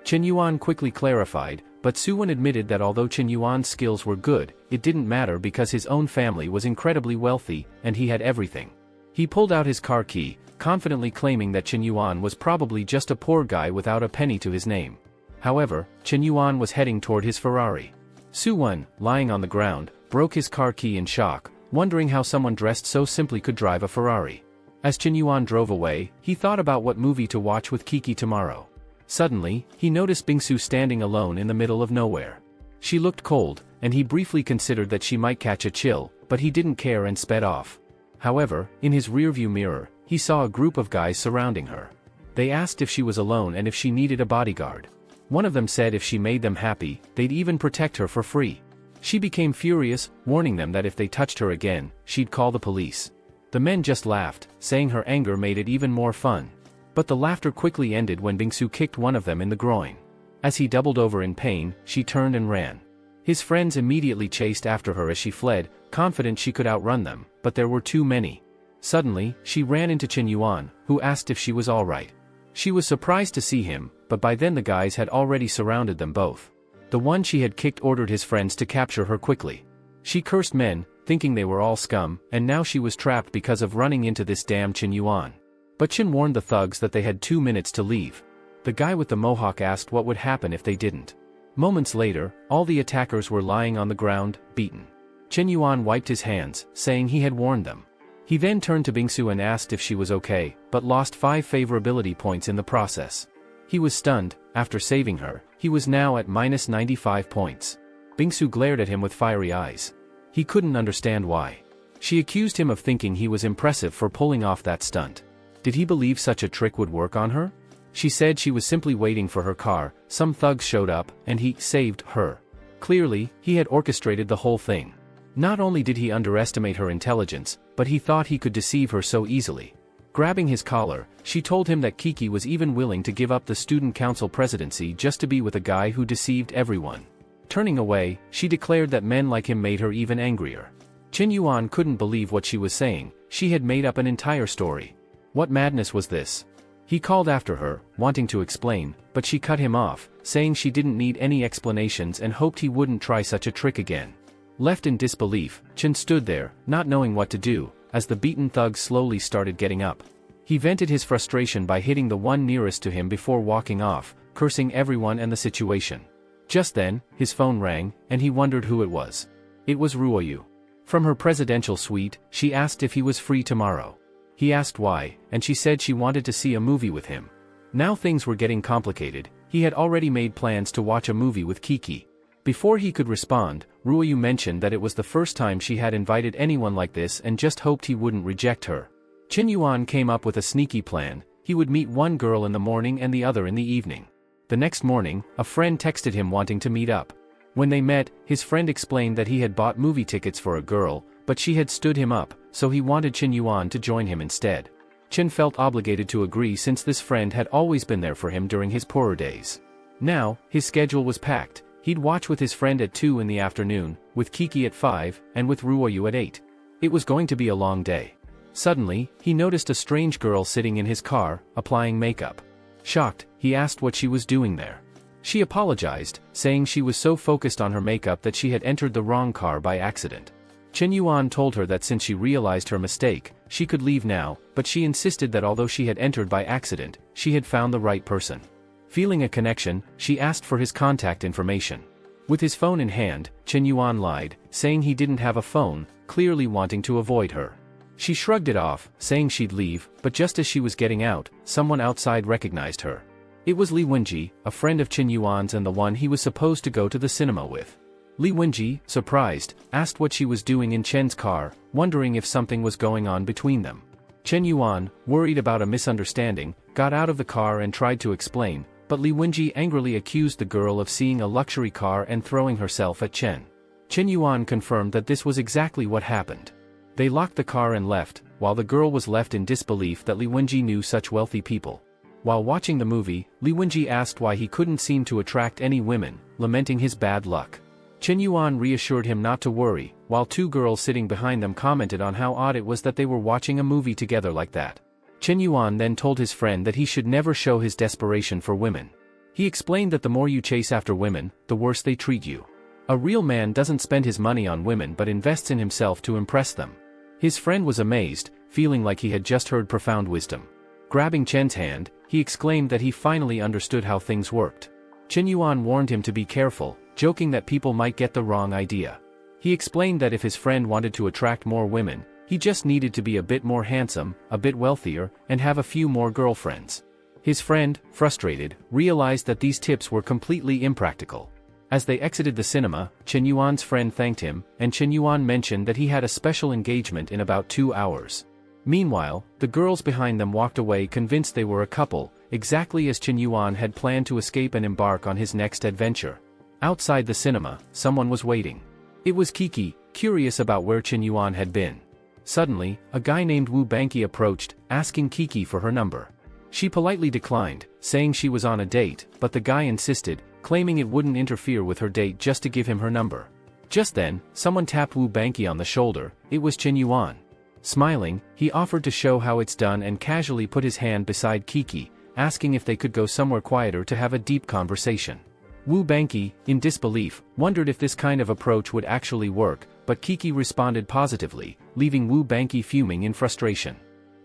Chen Yuan quickly clarified, but Su-won admitted that although Chen Yuan's skills were good, it didn't matter because his own family was incredibly wealthy, and he had everything. He pulled out his car key, confidently claiming that Chen Yuan was probably just a poor guy without a penny to his name. However, Chen Yuan was heading toward his Ferrari. Su-won, lying on the ground, broke his car key in shock, wondering how someone dressed so simply could drive a Ferrari. As Chen Yuan drove away, he thought about what movie to watch with Kiki tomorrow. Suddenly, he noticed Bingsu standing alone in the middle of nowhere. She looked cold, and he briefly considered that she might catch a chill, but he didn't care and sped off. However, in his rearview mirror, he saw a group of guys surrounding her. They asked if she was alone and if she needed a bodyguard. One of them said if she made them happy, they'd even protect her for free. She became furious, warning them that if they touched her again, she'd call the police. The men just laughed, saying her anger made it even more fun. But the laughter quickly ended when Bingsu kicked one of them in the groin. As he doubled over in pain, she turned and ran. His friends immediately chased after her as she fled, confident she could outrun them, but there were too many. Suddenly, she ran into Chen Yuan, who asked if she was alright. She was surprised to see him, but by then the guys had already surrounded them both. The one she had kicked ordered his friends to capture her quickly. She cursed men, thinking they were all scum, and now she was trapped because of running into this damn Chen Yuan. But Chen warned the thugs that they had 2 minutes to leave. The guy with the mohawk asked what would happen if they didn't. Moments later, all the attackers were lying on the ground, beaten. Chen Yuan wiped his hands, saying he had warned them. He then turned to Bingsu and asked if she was okay, but lost 5 favorability points in the process. He was stunned. After saving her, he was now at -95 points. Bingsu glared at him with fiery eyes. He couldn't understand why. She accused him of thinking he was impressive for pulling off that stunt. Did he believe such a trick would work on her? She said she was simply waiting for her car. Some thugs showed up, and he saved her. Clearly, he had orchestrated the whole thing. Not only did he underestimate her intelligence, but he thought he could deceive her so easily. Grabbing his collar, she told him that Kiki was even willing to give up the student council presidency just to be with a guy who deceived everyone. Turning away, she declared that men like him made her even angrier. Chen Yuan couldn't believe what she was saying. She had made up an entire story. What madness was this? He called after her, wanting to explain, but she cut him off, saying she didn't need any explanations and hoped he wouldn't try such a trick again. Left in disbelief, Chen stood there, not knowing what to do, as the beaten thug slowly started getting up. He vented his frustration by hitting the one nearest to him before walking off, cursing everyone and the situation. Just then, his phone rang, and he wondered who it was. It was Ruoyu. From her presidential suite, she asked if he was free tomorrow. He asked why, and she said she wanted to see a movie with him. Now things were getting complicated. He had already made plans to watch a movie with Kiki. Before he could respond, Ruoyu mentioned that it was the first time she had invited anyone like this and just hoped he wouldn't reject her. Chen Yuan came up with a sneaky plan. He would meet one girl in the morning and the other in the evening. The next morning, a friend texted him wanting to meet up. When they met, his friend explained that he had bought movie tickets for a girl, but she had stood him up, so he wanted Chen Yuan to join him instead. Chen felt obligated to agree since this friend had always been there for him during his poorer days. Now, his schedule was packed. He'd watch with his friend at 2 in the afternoon, with Kiki at 5, and with Ruoyu at 8. It was going to be a long day. Suddenly, he noticed a strange girl sitting in his car, applying makeup. Shocked, he asked what she was doing there. She apologized, saying she was so focused on her makeup that she had entered the wrong car by accident. Chen Yuan told her that since she realized her mistake, she could leave now, but she insisted that although she had entered by accident, she had found the right person. Feeling a connection, she asked for his contact information. With his phone in hand, Chen Yuan lied, saying he didn't have a phone, clearly wanting to avoid her. She shrugged it off, saying she'd leave, but just as she was getting out, someone outside recognized her. It was Li Wenji, a friend of Chen Yuan's and the one he was supposed to go to the cinema with. Li Wenji, surprised, asked what she was doing in Chen's car, wondering if something was going on between them. Chen Yuan, worried about a misunderstanding, got out of the car and tried to explain, but Li Wenji angrily accused the girl of seeing a luxury car and throwing herself at Chen. Chen Yuan confirmed that this was exactly what happened. They locked the car and left, while the girl was left in disbelief that Li Wenji knew such wealthy people. While watching the movie, Li Wenji asked why he couldn't seem to attract any women, lamenting his bad luck. Chen Yuan reassured him not to worry, while two girls sitting behind them commented on how odd it was that they were watching a movie together like that. Chen Yuan then told his friend that he should never show his desperation for women. He explained that the more you chase after women, the worse they treat you. A real man doesn't spend his money on women but invests in himself to impress them. His friend was amazed, feeling like he had just heard profound wisdom. Grabbing Chen's hand, he exclaimed that he finally understood how things worked. Chen Yuan warned him to be careful, joking that people might get the wrong idea. He explained that if his friend wanted to attract more women, he just needed to be a bit more handsome, a bit wealthier, and have a few more girlfriends. His friend, frustrated, realized that these tips were completely impractical. As they exited the cinema, Chen Yuan's friend thanked him, and Chen Yuan mentioned that he had a special engagement in about 2 hours. Meanwhile, the girls behind them walked away convinced they were a couple, exactly as Chen Yuan had planned to escape and embark on his next adventure. Outside the cinema, someone was waiting. It was Kiki, curious about where Chen Yuan had been. Suddenly, a guy named Wu Banqi approached, asking Kiki for her number. She politely declined, saying she was on a date, but the guy insisted, claiming it wouldn't interfere with her date just to give him her number. Just then, someone tapped Wu Banqi on the shoulder. It was Chen Yuan. Smiling, he offered to show how it's done and casually put his hand beside Kiki, asking if they could go somewhere quieter to have a deep conversation. Wu Banqi, in disbelief, wondered if this kind of approach would actually work, but Kiki responded positively, leaving Wu Banqi fuming in frustration.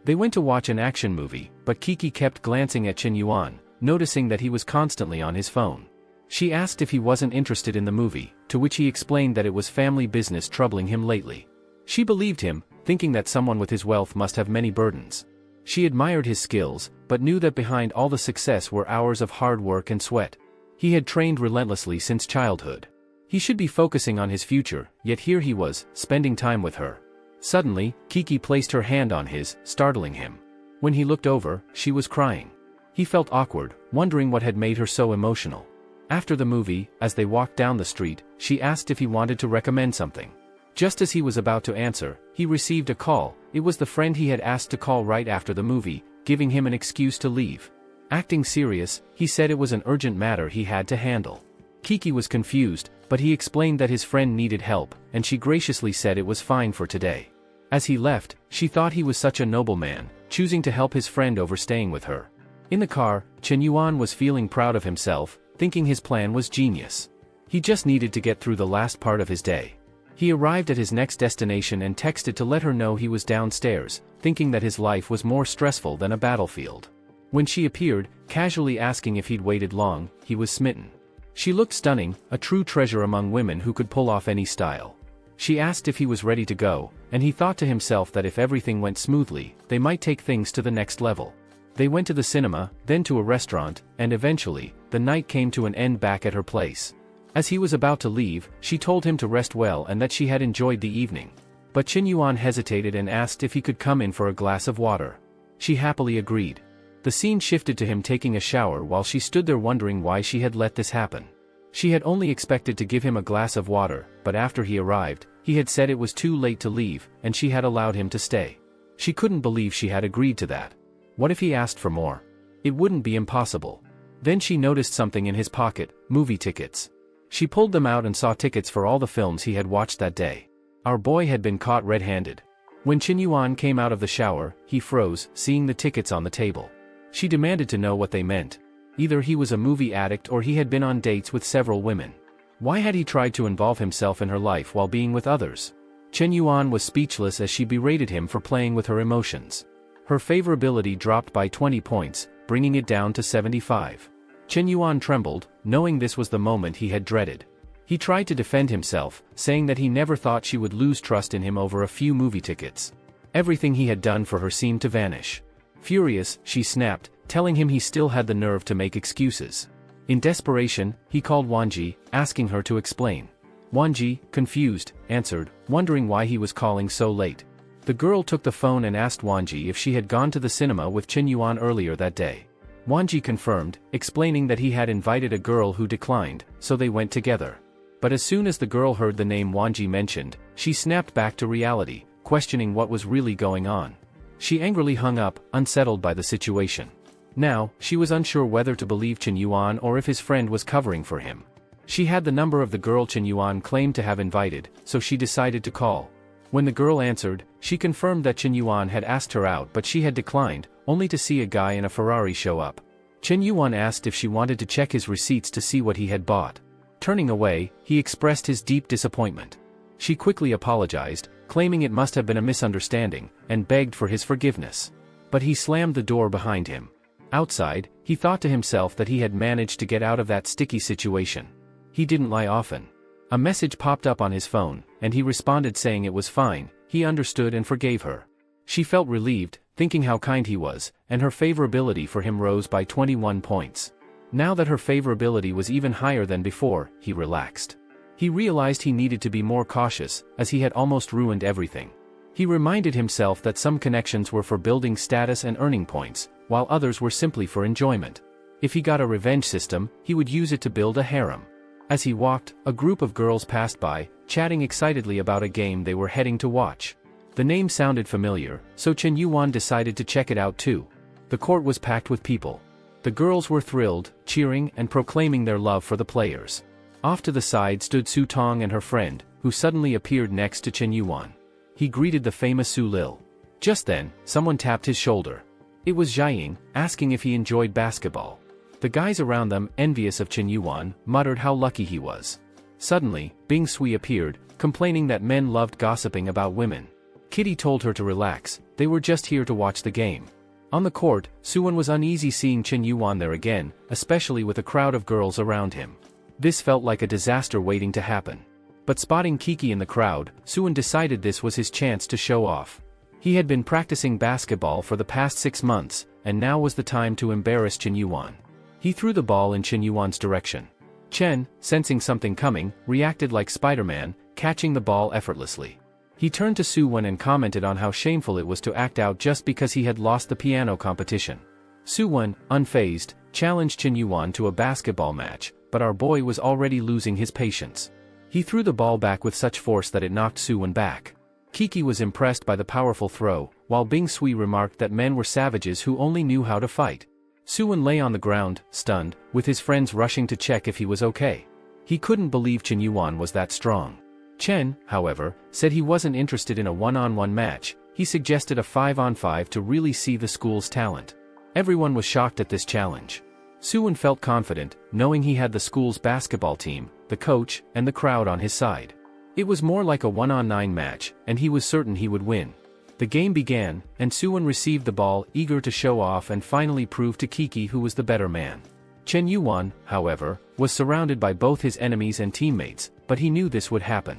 They went to watch an action movie, but Kiki kept glancing at Chen Yuan, noticing that he was constantly on his phone. She asked if he wasn't interested in the movie, to which he explained that it was family business troubling him lately. She believed him, thinking that someone with his wealth must have many burdens. She admired his skills, but knew that behind all the success were hours of hard work and sweat. He had trained relentlessly since childhood. He should be focusing on his future, yet here he was, spending time with her. Suddenly, Kiki placed her hand on his, startling him. When he looked over, she was crying. He felt awkward, wondering what had made her so emotional. After the movie, as they walked down the street, she asked if he wanted to recommend something. Just as he was about to answer, he received a call. It was the friend he had asked to call right after the movie, giving him an excuse to leave. Acting serious, he said it was an urgent matter he had to handle. Kiki was confused, but he explained that his friend needed help, and she graciously said it was fine for today. As he left, she thought he was such a noble man, choosing to help his friend over staying with her. In the car, Chen Yuan was feeling proud of himself, thinking his plan was genius. He just needed to get through the last part of his day. He arrived at his next destination and texted to let her know he was downstairs, thinking that his life was more stressful than a battlefield. When she appeared, casually asking if he'd waited long, he was smitten. She looked stunning, a true treasure among women who could pull off any style. She asked if he was ready to go, and he thought to himself that if everything went smoothly, they might take things to the next level. They went to the cinema, then to a restaurant, and eventually, the night came to an end back at her place. As he was about to leave, she told him to rest well and that she had enjoyed the evening. But Chen Yuan hesitated and asked if he could come in for a glass of water. She happily agreed. The scene shifted to him taking a shower while she stood there wondering why she had let this happen. She had only expected to give him a glass of water, but after he arrived, he had said it was too late to leave, and she had allowed him to stay. She couldn't believe she had agreed to that. What if he asked for more? It wouldn't be impossible. Then she noticed something in his pocket, movie tickets. She pulled them out and saw tickets for all the films he had watched that day. Our boy had been caught red-handed. When Chen Yuan came out of the shower, he froze, seeing the tickets on the table. She demanded to know what they meant. Either he was a movie addict or he had been on dates with several women. Why had he tried to involve himself in her life while being with others? Chen Yuan was speechless as she berated him for playing with her emotions. Her favorability dropped by 20 points, bringing it down to 75. Chen Yuan trembled, knowing this was the moment he had dreaded. He tried to defend himself, saying that he never thought she would lose trust in him over a few movie tickets. Everything he had done for her seemed to vanish. Furious, she snapped, telling him he still had the nerve to make excuses. In desperation, he called Wanji, asking her to explain. Wanji, confused, answered, wondering why he was calling so late. The girl took the phone and asked Wanji if she had gone to the cinema with Chen Yuan earlier that day. Wanji confirmed, explaining that he had invited a girl who declined, so they went together. But as soon as the girl heard the name Wanji mentioned, she snapped back to reality, questioning what was really going on. She angrily hung up, unsettled by the situation. Now, she was unsure whether to believe Chen Yuan or if his friend was covering for him. She had the number of the girl Chen Yuan claimed to have invited, so she decided to call. When the girl answered, she confirmed that Chen Yuan had asked her out but she had declined, only to see a guy in a Ferrari show up. Chen Yuan asked if she wanted to check his receipts to see what he had bought. Turning away, he expressed his deep disappointment. She quickly apologized, claiming it must have been a misunderstanding, and begged for his forgiveness. But he slammed the door behind him. Outside, he thought to himself that he had managed to get out of that sticky situation. He didn't lie often. A message popped up on his phone, and he responded saying it was fine. He understood and forgave her. She felt relieved, thinking how kind he was, and her favorability for him rose by 21 points. Now that her favorability was even higher than before, he relaxed. He realized he needed to be more cautious, as he had almost ruined everything. He reminded himself that some connections were for building status and earning points, while others were simply for enjoyment. If he got a revenge system, he would use it to build a harem. As he walked, a group of girls passed by, chatting excitedly about a game they were heading to watch. The name sounded familiar, so Chen Yuan decided to check it out too. The court was packed with people. The girls were thrilled, cheering and proclaiming their love for the players. Off to the side stood Su Tong and her friend, who suddenly appeared next to Chen Yuan. He greeted the famous Su Lil. Just then, someone tapped his shoulder. It was Jiaying, asking if he enjoyed basketball. The guys around them, envious of Chen Yuan, muttered how lucky he was. Suddenly, Bing Sui appeared, complaining that men loved gossiping about women. Kitty told her to relax, they were just here to watch the game. On the court, Suwon was uneasy seeing Chen Yuan there again, especially with a crowd of girls around him. This felt like a disaster waiting to happen. But spotting Kiki in the crowd, Suwon decided this was his chance to show off. He had been practicing basketball for the past 6 months, and now was the time to embarrass Chen Yuan. He threw the ball in Chen Yuan's direction. Chen, sensing something coming, reacted like Spider-Man, catching the ball effortlessly. He turned to Suwon and commented on how shameful it was to act out just because he had lost the piano competition. Suwon, unfazed, challenged Chen Yuan to a basketball match, but our boy was already losing his patience. He threw the ball back with such force that it knocked Su-won back. Kiki was impressed by the powerful throw, while Bing Sui remarked that men were savages who only knew how to fight. Su-won lay on the ground, stunned, with his friends rushing to check if he was okay. He couldn't believe Chen Yuan was that strong. Chen, however, said he wasn't interested in a one-on-one match. He suggested a 5-on-5 to really see the school's talent. Everyone was shocked at this challenge. Su-won felt confident, knowing he had the school's basketball team, the coach, and the crowd on his side. It was more like a 1-on-9 match, and he was certain he would win. The game began, and Su-won received the ball, eager to show off and finally prove to Kiki who was the better man. Chen Yuan, however, was surrounded by both his enemies and teammates, but he knew this would happen.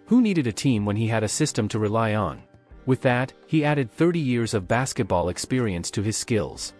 Who needed a team when he had a system to rely on? With that, he added 30 years of basketball experience to his skills.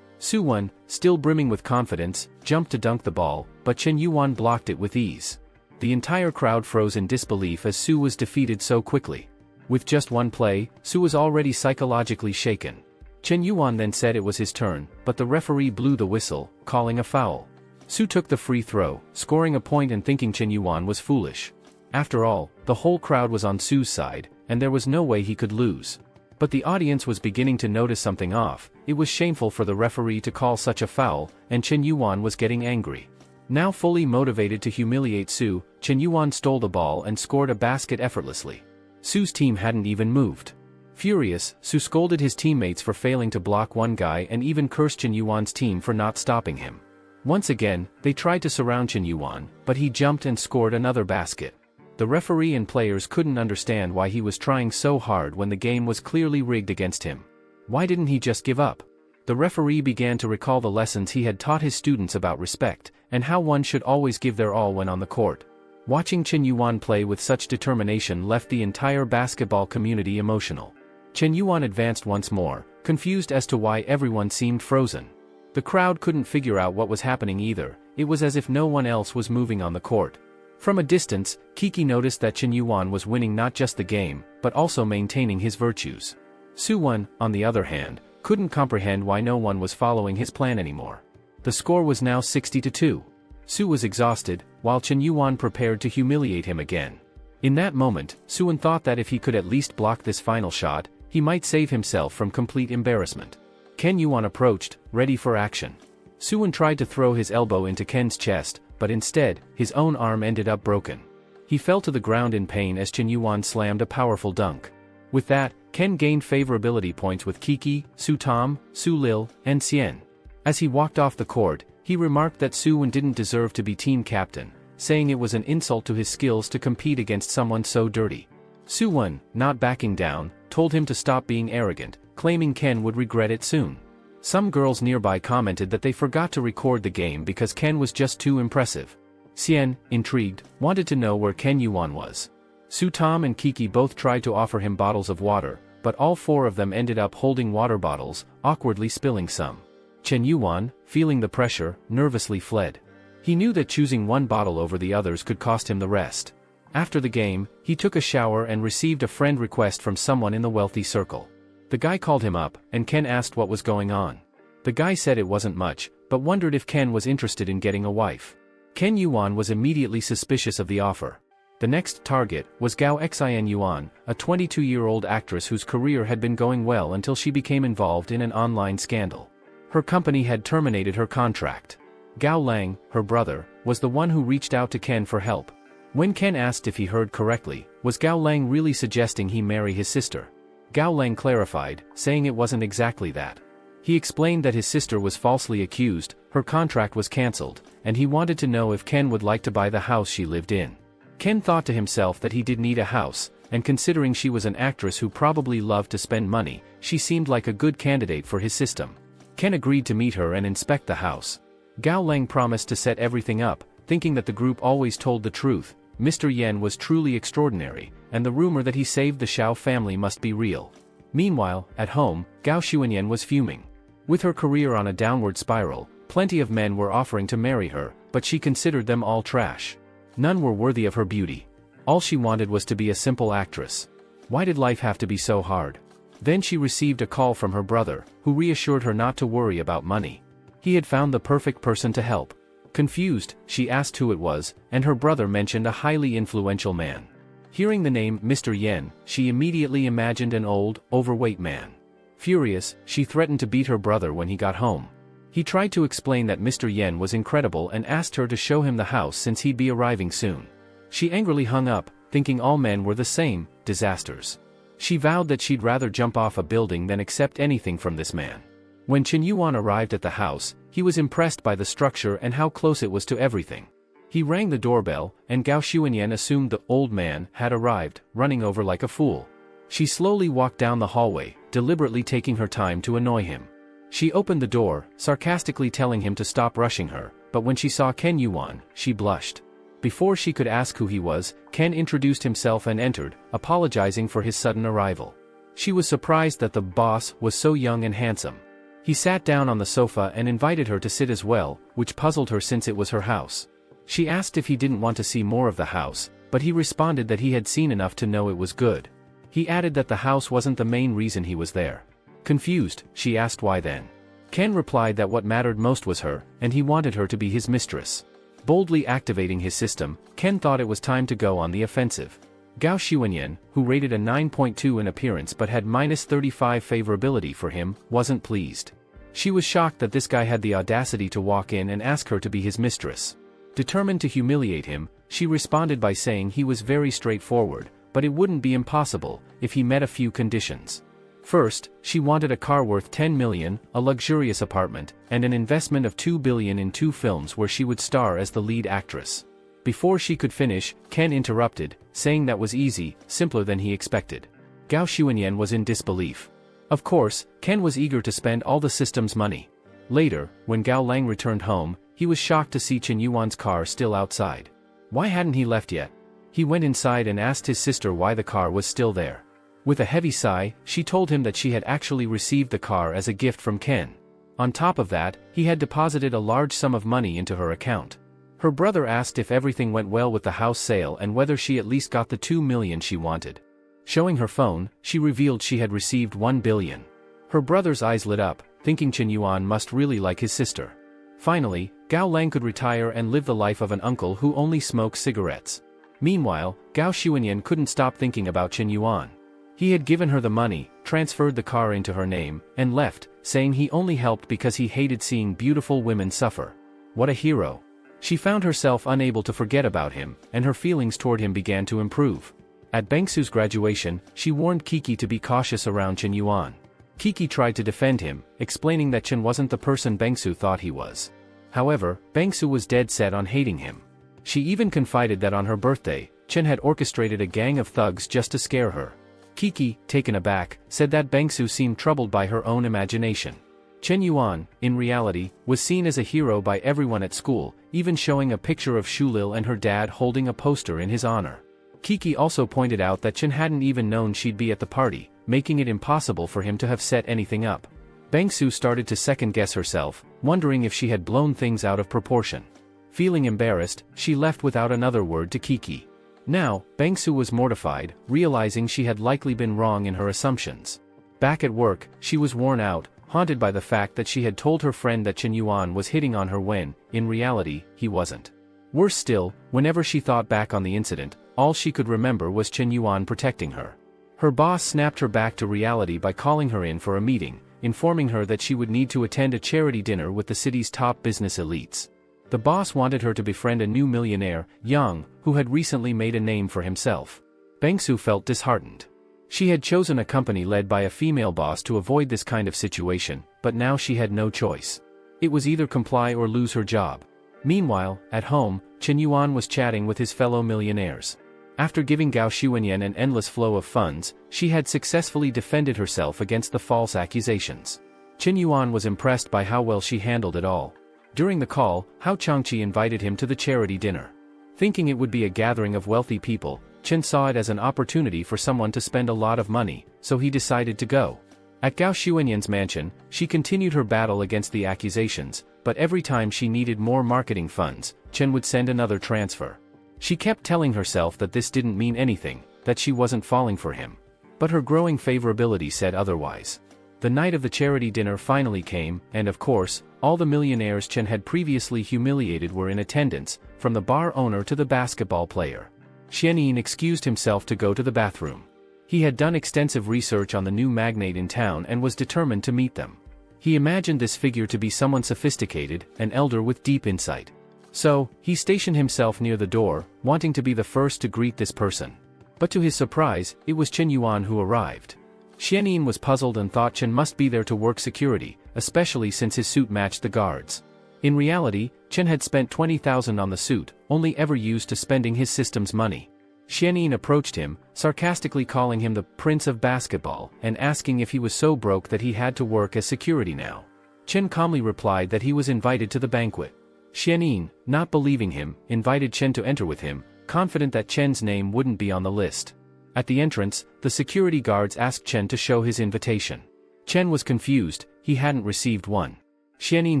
Su-won, still brimming with confidence, jumped to dunk the ball, but Chen Yuan blocked it with ease. The entire crowd froze in disbelief as Su was defeated so quickly. With just one play, Su was already psychologically shaken. Chen Yuan then said it was his turn, but the referee blew the whistle, calling a foul. Su took the free throw, scoring a point and thinking Chen Yuan was foolish. After all, the whole crowd was on Su's side, and there was no way he could lose. But the audience was beginning to notice something off. It was shameful for the referee to call such a foul, and Chen Yuan was getting angry. Now fully motivated to humiliate Su, Chen Yuan stole the ball and scored a basket effortlessly. Su's team hadn't even moved. Furious, Su scolded his teammates for failing to block one guy and even cursed Chen Yuan's team for not stopping him. Once again, they tried to surround Chen Yuan, but he jumped and scored another basket. The referee and players couldn't understand why he was trying so hard when the game was clearly rigged against him. Why didn't he just give up? The referee began to recall the lessons he had taught his students about respect, and how one should always give their all when on the court. Watching Chen Yuan play with such determination left the entire basketball community emotional. Chen Yuan advanced once more, confused as to why everyone seemed frozen. The crowd couldn't figure out what was happening either. It was as if no one else was moving on the court. From a distance, Kiki noticed that Chen Yuan was winning not just the game, but also maintaining his virtues. Su-won, on the other hand, couldn't comprehend why no one was following his plan anymore. The score was now 60-2. Su was exhausted, while Chen Yuan prepared to humiliate him again. In that moment, Su-won thought that if he could at least block this final shot, he might save himself from complete embarrassment. Chen Yuan approached, ready for action. Su-won tried to throw his elbow into Ken's chest, but instead, his own arm ended up broken. He fell to the ground in pain as Chen Yuan slammed a powerful dunk. With that, Ken gained favorability points with Kiki, Su-tom, Su-lil, and Xian. As he walked off the court, he remarked that Su-won didn't deserve to be team captain, saying it was an insult to his skills to compete against someone so dirty. Su-won, not backing down, told him to stop being arrogant, claiming Ken would regret it soon. Some girls nearby commented that they forgot to record the game because Ken was just too impressive. Xian, intrigued, wanted to know where Chen Yuan was. Su-tom and Kiki both tried to offer him bottles of water, but all four of them ended up holding water bottles, awkwardly spilling some. Chen Yuan, feeling the pressure, nervously fled. He knew that choosing one bottle over the others could cost him the rest. After the game, he took a shower and received a friend request from someone in the wealthy circle. The guy called him up, and Ken asked what was going on. The guy said it wasn't much, but wondered if Ken was interested in getting a wife. Chen Yuan was immediately suspicious of the offer. The next target was Gao Xin Yuan, a 22-year-old actress whose career had been going well until she became involved in an online scandal. Her company had terminated her contract. Gao Lang, her brother, was the one who reached out to Ken for help. When Ken asked if he heard correctly, was Gao Lang really suggesting he marry his sister? Gao Lang clarified, saying it wasn't exactly that. He explained that his sister was falsely accused, her contract was cancelled, and he wanted to know if Ken would like to buy the house she lived in. Ken thought to himself that he did need a house, and considering she was an actress who probably loved to spend money, she seemed like a good candidate for his system. Ken agreed to meet her and inspect the house. Gao Lang promised to set everything up, thinking that the group always told the truth. Mr. Yen was truly extraordinary, and the rumor that he saved the Xiao family must be real. Meanwhile, at home, Gao Xuanyan was fuming. With her career on a downward spiral, plenty of men were offering to marry her, but she considered them all trash. None were worthy of her beauty. All she wanted was to be a simple actress. Why did life have to be so hard? Then she received a call from her brother, who reassured her not to worry about money. He had found the perfect person to help. Confused, she asked who it was, and her brother mentioned a highly influential man. Hearing the name Mr. Yen, she immediately imagined an old, overweight man. Furious, she threatened to beat her brother when he got home. He tried to explain that Mr. Yen was incredible and asked her to show him the house since he'd be arriving soon. She angrily hung up, thinking all men were the same, disasters. She vowed that she'd rather jump off a building than accept anything from this man. When Chen Yuan arrived at the house, he was impressed by the structure and how close it was to everything. He rang the doorbell, and Gao Xuanyan assumed the old man had arrived, running over like a fool. She slowly walked down the hallway, deliberately taking her time to annoy him. She opened the door, sarcastically telling him to stop rushing her, but when she saw Chen Yuan, she blushed. Before she could ask who he was, Ken introduced himself and entered, apologizing for his sudden arrival. She was surprised that the boss was so young and handsome. He sat down on the sofa and invited her to sit as well, which puzzled her since it was her house. She asked if he didn't want to see more of the house, but he responded that he had seen enough to know it was good. He added that the house wasn't the main reason he was there. Confused, she asked why then. Ken replied that what mattered most was her, and he wanted her to be his mistress. Boldly activating his system, Ken thought it was time to go on the offensive. Gao Xuanyan, who rated a 9.2 in appearance but had -35 favorability for him, wasn't pleased. She was shocked that this guy had the audacity to walk in and ask her to be his mistress. Determined to humiliate him, she responded by saying he was very straightforward, but it wouldn't be impossible if he met a few conditions. First, she wanted a car worth 10 million, a luxurious apartment, and an investment of 2 billion in 2 films where she would star as the lead actress. Before she could finish, Ken interrupted, saying that was easy, simpler than he expected. Gao Xuanyan was in disbelief. Of course, Ken was eager to spend all the system's money. Later, when Gao Lang returned home, he was shocked to see Chen Yuan's car still outside. Why hadn't he left yet? He went inside and asked his sister why the car was still there. With a heavy sigh, she told him that she had actually received the car as a gift from Ken. On top of that, he had deposited a large sum of money into her account. Her brother asked if everything went well with the house sale and whether she at least got the 2 million she wanted. Showing her phone, she revealed she had received 1 billion. Her brother's eyes lit up, thinking Chen Yuan must really like his sister. Finally, Gao Lang could retire and live the life of an uncle who only smokes cigarettes. Meanwhile, Gao Xuanyan couldn't stop thinking about Chen Yuan. He had given her the money, transferred the car into her name, and left, saying he only helped because he hated seeing beautiful women suffer. What a hero. She found herself unable to forget about him, and her feelings toward him began to improve. At Bengsu's graduation, she warned Kiki to be cautious around Chen Yuan. Kiki tried to defend him, explaining that Chen wasn't the person Bengsu thought he was. However, Bengsu was dead set on hating him. She even confided that on her birthday, Chen had orchestrated a gang of thugs just to scare her. Kiki, taken aback, said that Bengsu seemed troubled by her own imagination. Chen Yuan, in reality, was seen as a hero by everyone at school, even showing a picture of Shulil and her dad holding a poster in his honor. Kiki also pointed out that Chen hadn't even known she'd be at the party, making it impossible for him to have set anything up. Bengsu started to second-guess herself, wondering if she had blown things out of proportion. Feeling embarrassed, she left without another word to Kiki. Now, Bengsu was mortified, realizing she had likely been wrong in her assumptions. Back at work, she was worn out, haunted by the fact that she had told her friend that Chen Yuan was hitting on her when, in reality, he wasn't. Worse still, whenever she thought back on the incident, all she could remember was Chen Yuan protecting her. Her boss snapped her back to reality by calling her in for a meeting, informing her that she would need to attend a charity dinner with the city's top business elites. The boss wanted her to befriend a new millionaire, Yang, who had recently made a name for himself. Bengsu felt disheartened. She had chosen a company led by a female boss to avoid this kind of situation, but now she had no choice. It was either comply or lose her job. Meanwhile, at home, Chen Yuan was chatting with his fellow millionaires. After giving Gao Xuanyan an endless flow of funds, she had successfully defended herself against the false accusations. Chen Yuan was impressed by how well she handled it all. During the call, Hao Changqi invited him to the charity dinner. Thinking it would be a gathering of wealthy people, Chen saw it as an opportunity for someone to spend a lot of money, so he decided to go. At Gao Xuanyan's mansion, she continued her battle against the accusations, but every time she needed more marketing funds, Chen would send another transfer. She kept telling herself that this didn't mean anything, that she wasn't falling for him. But her growing favorability said otherwise. The night of the charity dinner finally came, and of course, all the millionaires Chen had previously humiliated were in attendance, from the bar owner to the basketball player. Chen Yuan excused himself to go to the bathroom. He had done extensive research on the new magnate in town and was determined to meet them. He imagined this figure to be someone sophisticated, an elder with deep insight. So, he stationed himself near the door, wanting to be the first to greet this person. But to his surprise, it was Chen Yuan who arrived. Chen Yuan was puzzled and thought Chen must be there to work security, especially since his suit matched the guards. In reality, Chen had spent 20,000 on the suit, only ever used to spending his system's money. Chen Yuan approached him, sarcastically calling him the Prince of Basketball, and asking if he was so broke that he had to work as security now. Chen calmly replied that he was invited to the banquet. Chen Yuan, not believing him, invited Chen to enter with him, confident that Chen's name wouldn't be on the list. At the entrance, the security guards asked Chen to show his invitation. Chen was confused, he hadn't received one. Chen Yuan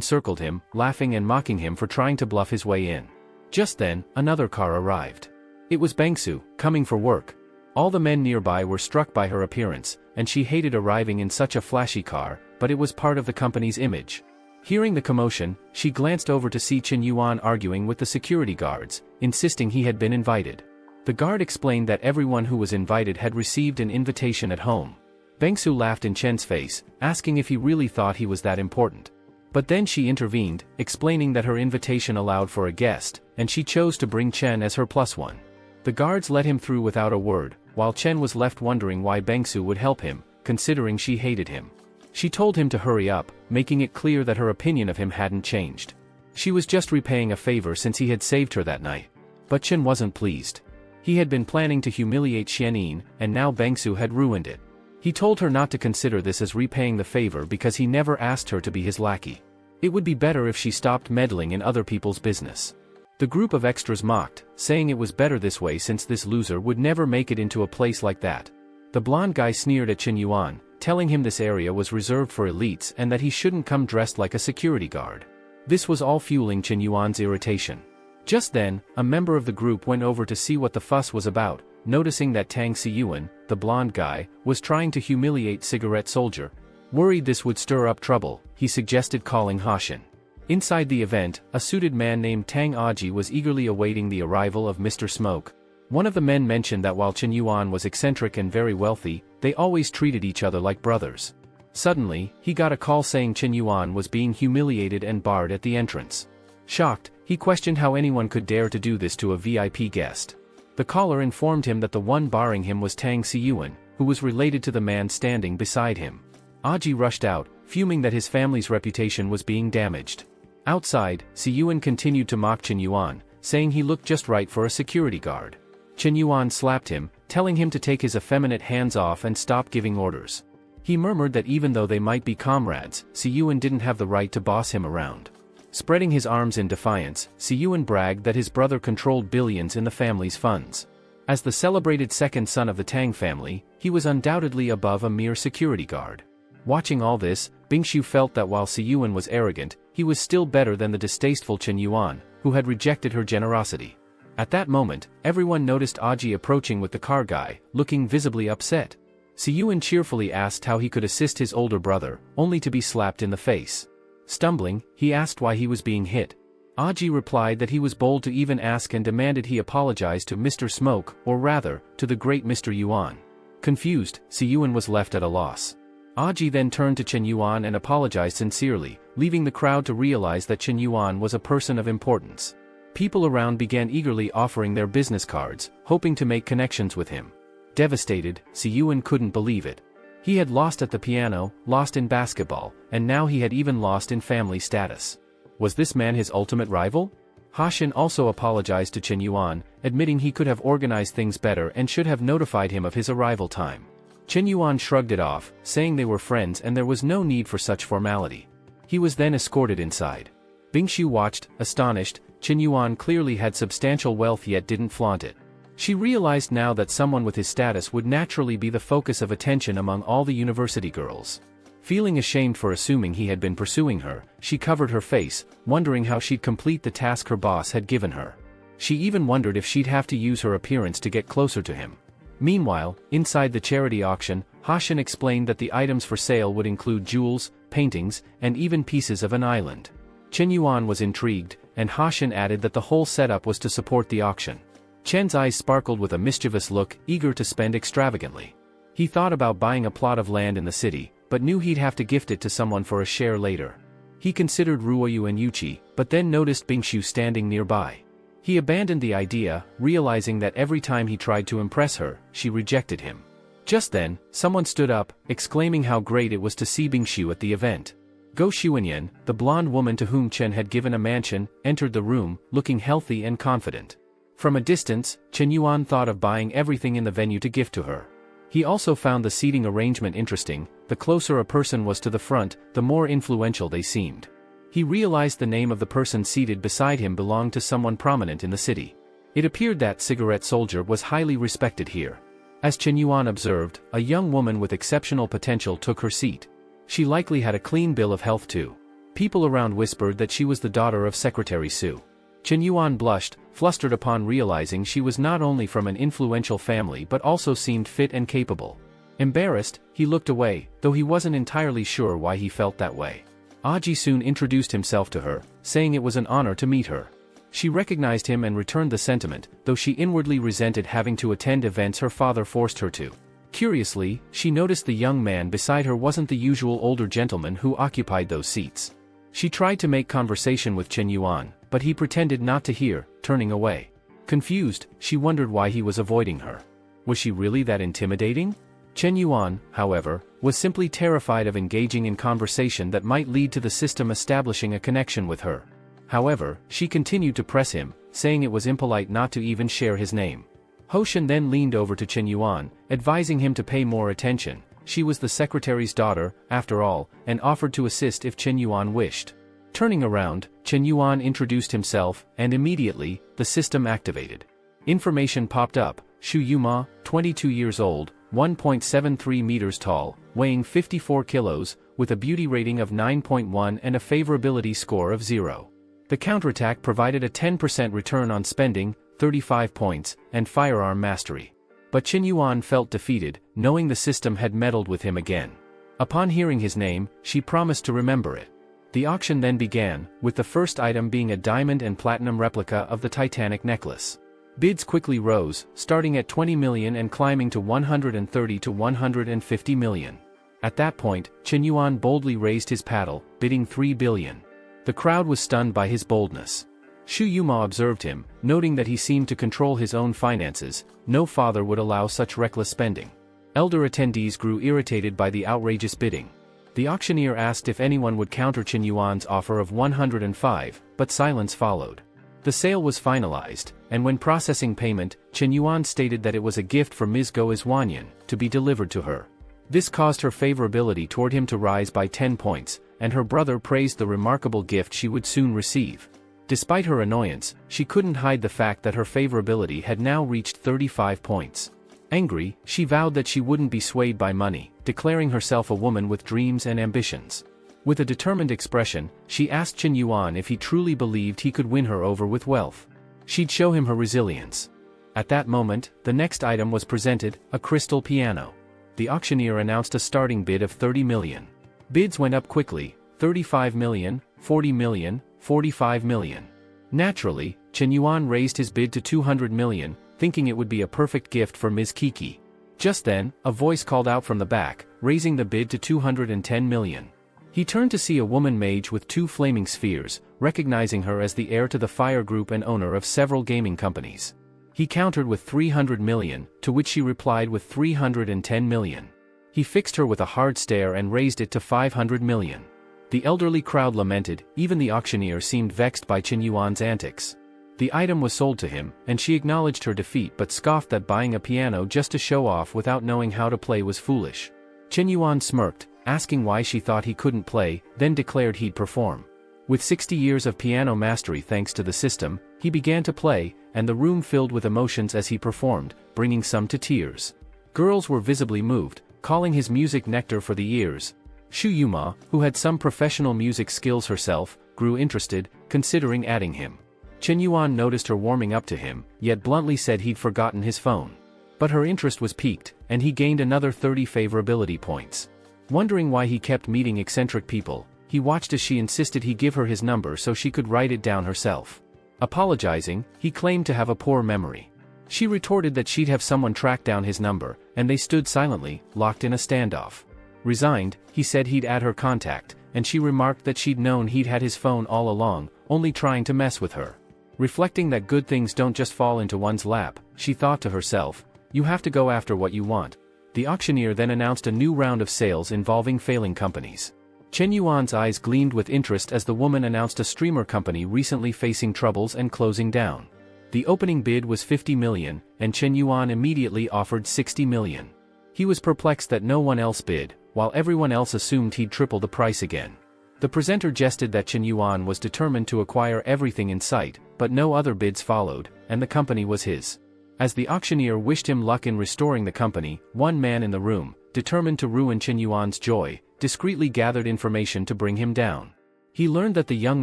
circled him, laughing and mocking him for trying to bluff his way in. Just then, another car arrived. It was Bangsu, coming for work. All the men nearby were struck by her appearance, and she hated arriving in such a flashy car, but it was part of the company's image. Hearing the commotion, she glanced over to see Chen Yuan arguing with the security guards, insisting he had been invited. The guard explained that everyone who was invited had received an invitation at home. Bangsu laughed in Chen's face, asking if he really thought he was that important. But then she intervened, explaining that her invitation allowed for a guest, and she chose to bring Chen as her plus one. The guards let him through without a word, while Chen was left wondering why Bangsu would help him, considering she hated him. She told him to hurry up, making it clear that her opinion of him hadn't changed. She was just repaying a favor since he had saved her that night. But Chen wasn't pleased. He had been planning to humiliate Chen Yuan, and now Bangsu had ruined it. He told her not to consider this as repaying the favor because he never asked her to be his lackey. It would be better if she stopped meddling in other people's business. The group of extras mocked, saying it was better this way since this loser would never make it into a place like that. The blonde guy sneered at Chen Yuan, telling him this area was reserved for elites and that he shouldn't come dressed like a security guard. This was all fueling Chen Yuan's irritation. Just then, a member of the group went over to see what the fuss was about, noticing that Tang Siyuan, the blonde guy, was trying to humiliate Cigarette Soldier. Worried this would stir up trouble, he suggested calling Hashin. Inside the event, a suited man named Tang Aji was eagerly awaiting the arrival of Mr. Smoke. One of the men mentioned that while Chen Yuan was eccentric and very wealthy, they always treated each other like brothers. Suddenly, he got a call saying Chen Yuan was being humiliated and barred at the entrance. Shocked, he questioned how anyone could dare to do this to a VIP guest. The caller informed him that the one barring him was Tang Siyuan, who was related to the man standing beside him. Aji rushed out, fuming that his family's reputation was being damaged. Outside, Siyuan continued to mock Chen Yuan, saying he looked just right for a security guard. Chen Yuan slapped him, telling him to take his effeminate hands off and stop giving orders. He murmured that even though they might be comrades, Siyuan didn't have the right to boss him around. Spreading his arms in defiance, Siyuan bragged that his brother controlled billions in the family's funds. As the celebrated second son of the Tang family, he was undoubtedly above a mere security guard. Watching all this, Bingshu felt that while Siyuan was arrogant, he was still better than the distasteful Chen Yuan, who had rejected her generosity. At that moment, everyone noticed Aji approaching with the car guy, looking visibly upset. Siyuan cheerfully asked how he could assist his older brother, only to be slapped in the face. Stumbling, he asked why he was being hit. Aji replied that he was bold to even ask and demanded he apologize to Mr. Smoke, or rather, to the great Mr. Yuan. Confused, Siyuan was left at a loss. Aji then turned to Chen Yuan and apologized sincerely, leaving the crowd to realize that Chen Yuan was a person of importance. People around began eagerly offering their business cards, hoping to make connections with him. Devastated, Siyuan couldn't believe it. He had lost at the piano, lost in basketball, and now he had even lost in family status. Was this man his ultimate rival? Hashin also apologized to Chen Yuan, admitting he could have organized things better and should have notified him of his arrival time. Chen Yuan shrugged it off, saying they were friends and there was no need for such formality. He was then escorted inside. Bingshu watched, astonished. Chen Yuan clearly had substantial wealth yet didn't flaunt it. She realized now that someone with his status would naturally be the focus of attention among all the university girls. Feeling ashamed for assuming he had been pursuing her, she covered her face, wondering how she'd complete the task her boss had given her. She even wondered if she'd have to use her appearance to get closer to him. Meanwhile, inside the charity auction, Hashan explained that the items for sale would include jewels, paintings, and even pieces of an island. Chen Yuan was intrigued, and Hashan added that the whole setup was to support the auction. Chen's eyes sparkled with a mischievous look, eager to spend extravagantly. He thought about buying a plot of land in the city, but knew he'd have to gift it to someone for a share later. He considered Ruoyu and Yuchi, but then noticed Bingshu standing nearby. He abandoned the idea, realizing that every time he tried to impress her, she rejected him. Just then, someone stood up, exclaiming how great it was to see Bingshu at the event. Go Xuanyan, the blonde woman to whom Chen had given a mansion, entered the room, looking healthy and confident. From a distance, Chen Yuan thought of buying everything in the venue to gift to her. He also found the seating arrangement interesting. The closer a person was to the front, the more influential they seemed. He realized the name of the person seated beside him belonged to someone prominent in the city. It appeared that Cigarette Soldier was highly respected here. As Chen Yuan observed, a young woman with exceptional potential took her seat. She likely had a clean bill of health too. People around whispered that she was the daughter of Secretary Su. Chen Yuan blushed, flustered upon realizing she was not only from an influential family but also seemed fit and capable. Embarrassed, he looked away, though he wasn't entirely sure why he felt that way. Aji soon introduced himself to her, saying it was an honor to meet her. She recognized him and returned the sentiment, though she inwardly resented having to attend events her father forced her to. Curiously, she noticed the young man beside her wasn't the usual older gentleman who occupied those seats. She tried to make conversation with Chen Yuan, but he pretended not to hear, turning away. Confused, she wondered why he was avoiding her. Was she really that intimidating? Chen Yuan, however, was simply terrified of engaging in conversation that might lead to the system establishing a connection with her. However, she continued to press him, saying it was impolite not to even share his name. Hoshan then leaned over to Chen Yuan, advising him to pay more attention. She was the secretary's daughter, after all, and offered to assist if Chen Yuan wished. Turning around, Chen Yuan introduced himself, and immediately, the system activated. Information popped up: Shu Yuma, 22 years old, 1.73 meters tall, weighing 54 kilos, with a beauty rating of 9.1 and a favorability score of 0. The counterattack provided a 10% return on spending, 35 points, and firearm mastery. But Chen Yuan felt defeated, knowing the system had meddled with him again. Upon hearing his name, she promised to remember it. The auction then began, with the first item being a diamond and platinum replica of the Titanic necklace. Bids quickly rose, starting at 20 million and climbing to 130 to 150 million. At that point, Chen Yuan boldly raised his paddle, bidding 3 billion. The crowd was stunned by his boldness. Shu Yuma observed him, noting that he seemed to control his own finances. No father would allow such reckless spending. Elder attendees grew irritated by the outrageous bidding. The auctioneer asked if anyone would counter Chen Yuan's offer of 105, but silence followed. The sale was finalized, and when processing payment, Chen Yuan stated that it was a gift from Ms. Go Wanyan, to be delivered to her. This caused her favorability toward him to rise by 10 points, and her brother praised the remarkable gift she would soon receive. Despite her annoyance, she couldn't hide the fact that her favorability had now reached 35 points. Angry, she vowed that she wouldn't be swayed by money, declaring herself a woman with dreams and ambitions. With a determined expression, she asked Chen Yuan if he truly believed he could win her over with wealth. She'd show him her resilience. At that moment, the next item was presented, a crystal piano. The auctioneer announced a starting bid of 30 million. Bids went up quickly: 35 million, 40 million, 45 million. Naturally, Chen Yuan raised his bid to 200 million, thinking it would be a perfect gift for Ms. Kiki. Just then, a voice called out from the back, raising the bid to 210 million. He turned to see a woman mage with 2 flaming spheres, recognizing her as the heir to the Fire Group and owner of several gaming companies. He countered with 300 million, to which she replied with 310 million. He fixed her with a hard stare and raised it to 500 million. The elderly crowd lamented. Even the auctioneer seemed vexed by Chen Yuan's antics. The item was sold to him, and she acknowledged her defeat but scoffed that buying a piano just to show off without knowing how to play was foolish. Chen Yuan smirked, asking why she thought he couldn't play, then declared he'd perform. With 60 years of piano mastery thanks to the system, he began to play, and the room filled with emotions as he performed, bringing some to tears. Girls were visibly moved, calling his music nectar for the ears. Shu Yuma, who had some professional music skills herself, grew interested, considering adding him. Chen Yuan noticed her warming up to him, yet bluntly said he'd forgotten his phone. But her interest was piqued, and he gained another 30 favorability points. Wondering why he kept meeting eccentric people, he watched as she insisted he give her his number so she could write it down herself. Apologizing, he claimed to have a poor memory. She retorted that she'd have someone track down his number, and they stood silently, locked in a standoff. Resigned, he said he'd add her contact, and she remarked that she'd known he'd had his phone all along, only trying to mess with her. Reflecting that good things don't just fall into one's lap, she thought to herself, "You have to go after what you want." The auctioneer then announced a new round of sales involving failing companies. Chen Yuan's eyes gleamed with interest as the woman announced a streamer company recently facing troubles and closing down. The opening bid was 50 million, and Chen Yuan immediately offered 60 million. He was perplexed that no one else bid, while everyone else assumed he'd triple the price again. The presenter jested that Chen Yuan was determined to acquire everything in sight, but no other bids followed, and the company was his. As the auctioneer wished him luck in restoring the company, one man in the room, determined to ruin Chen Yuan's joy, discreetly gathered information to bring him down. He learned that the young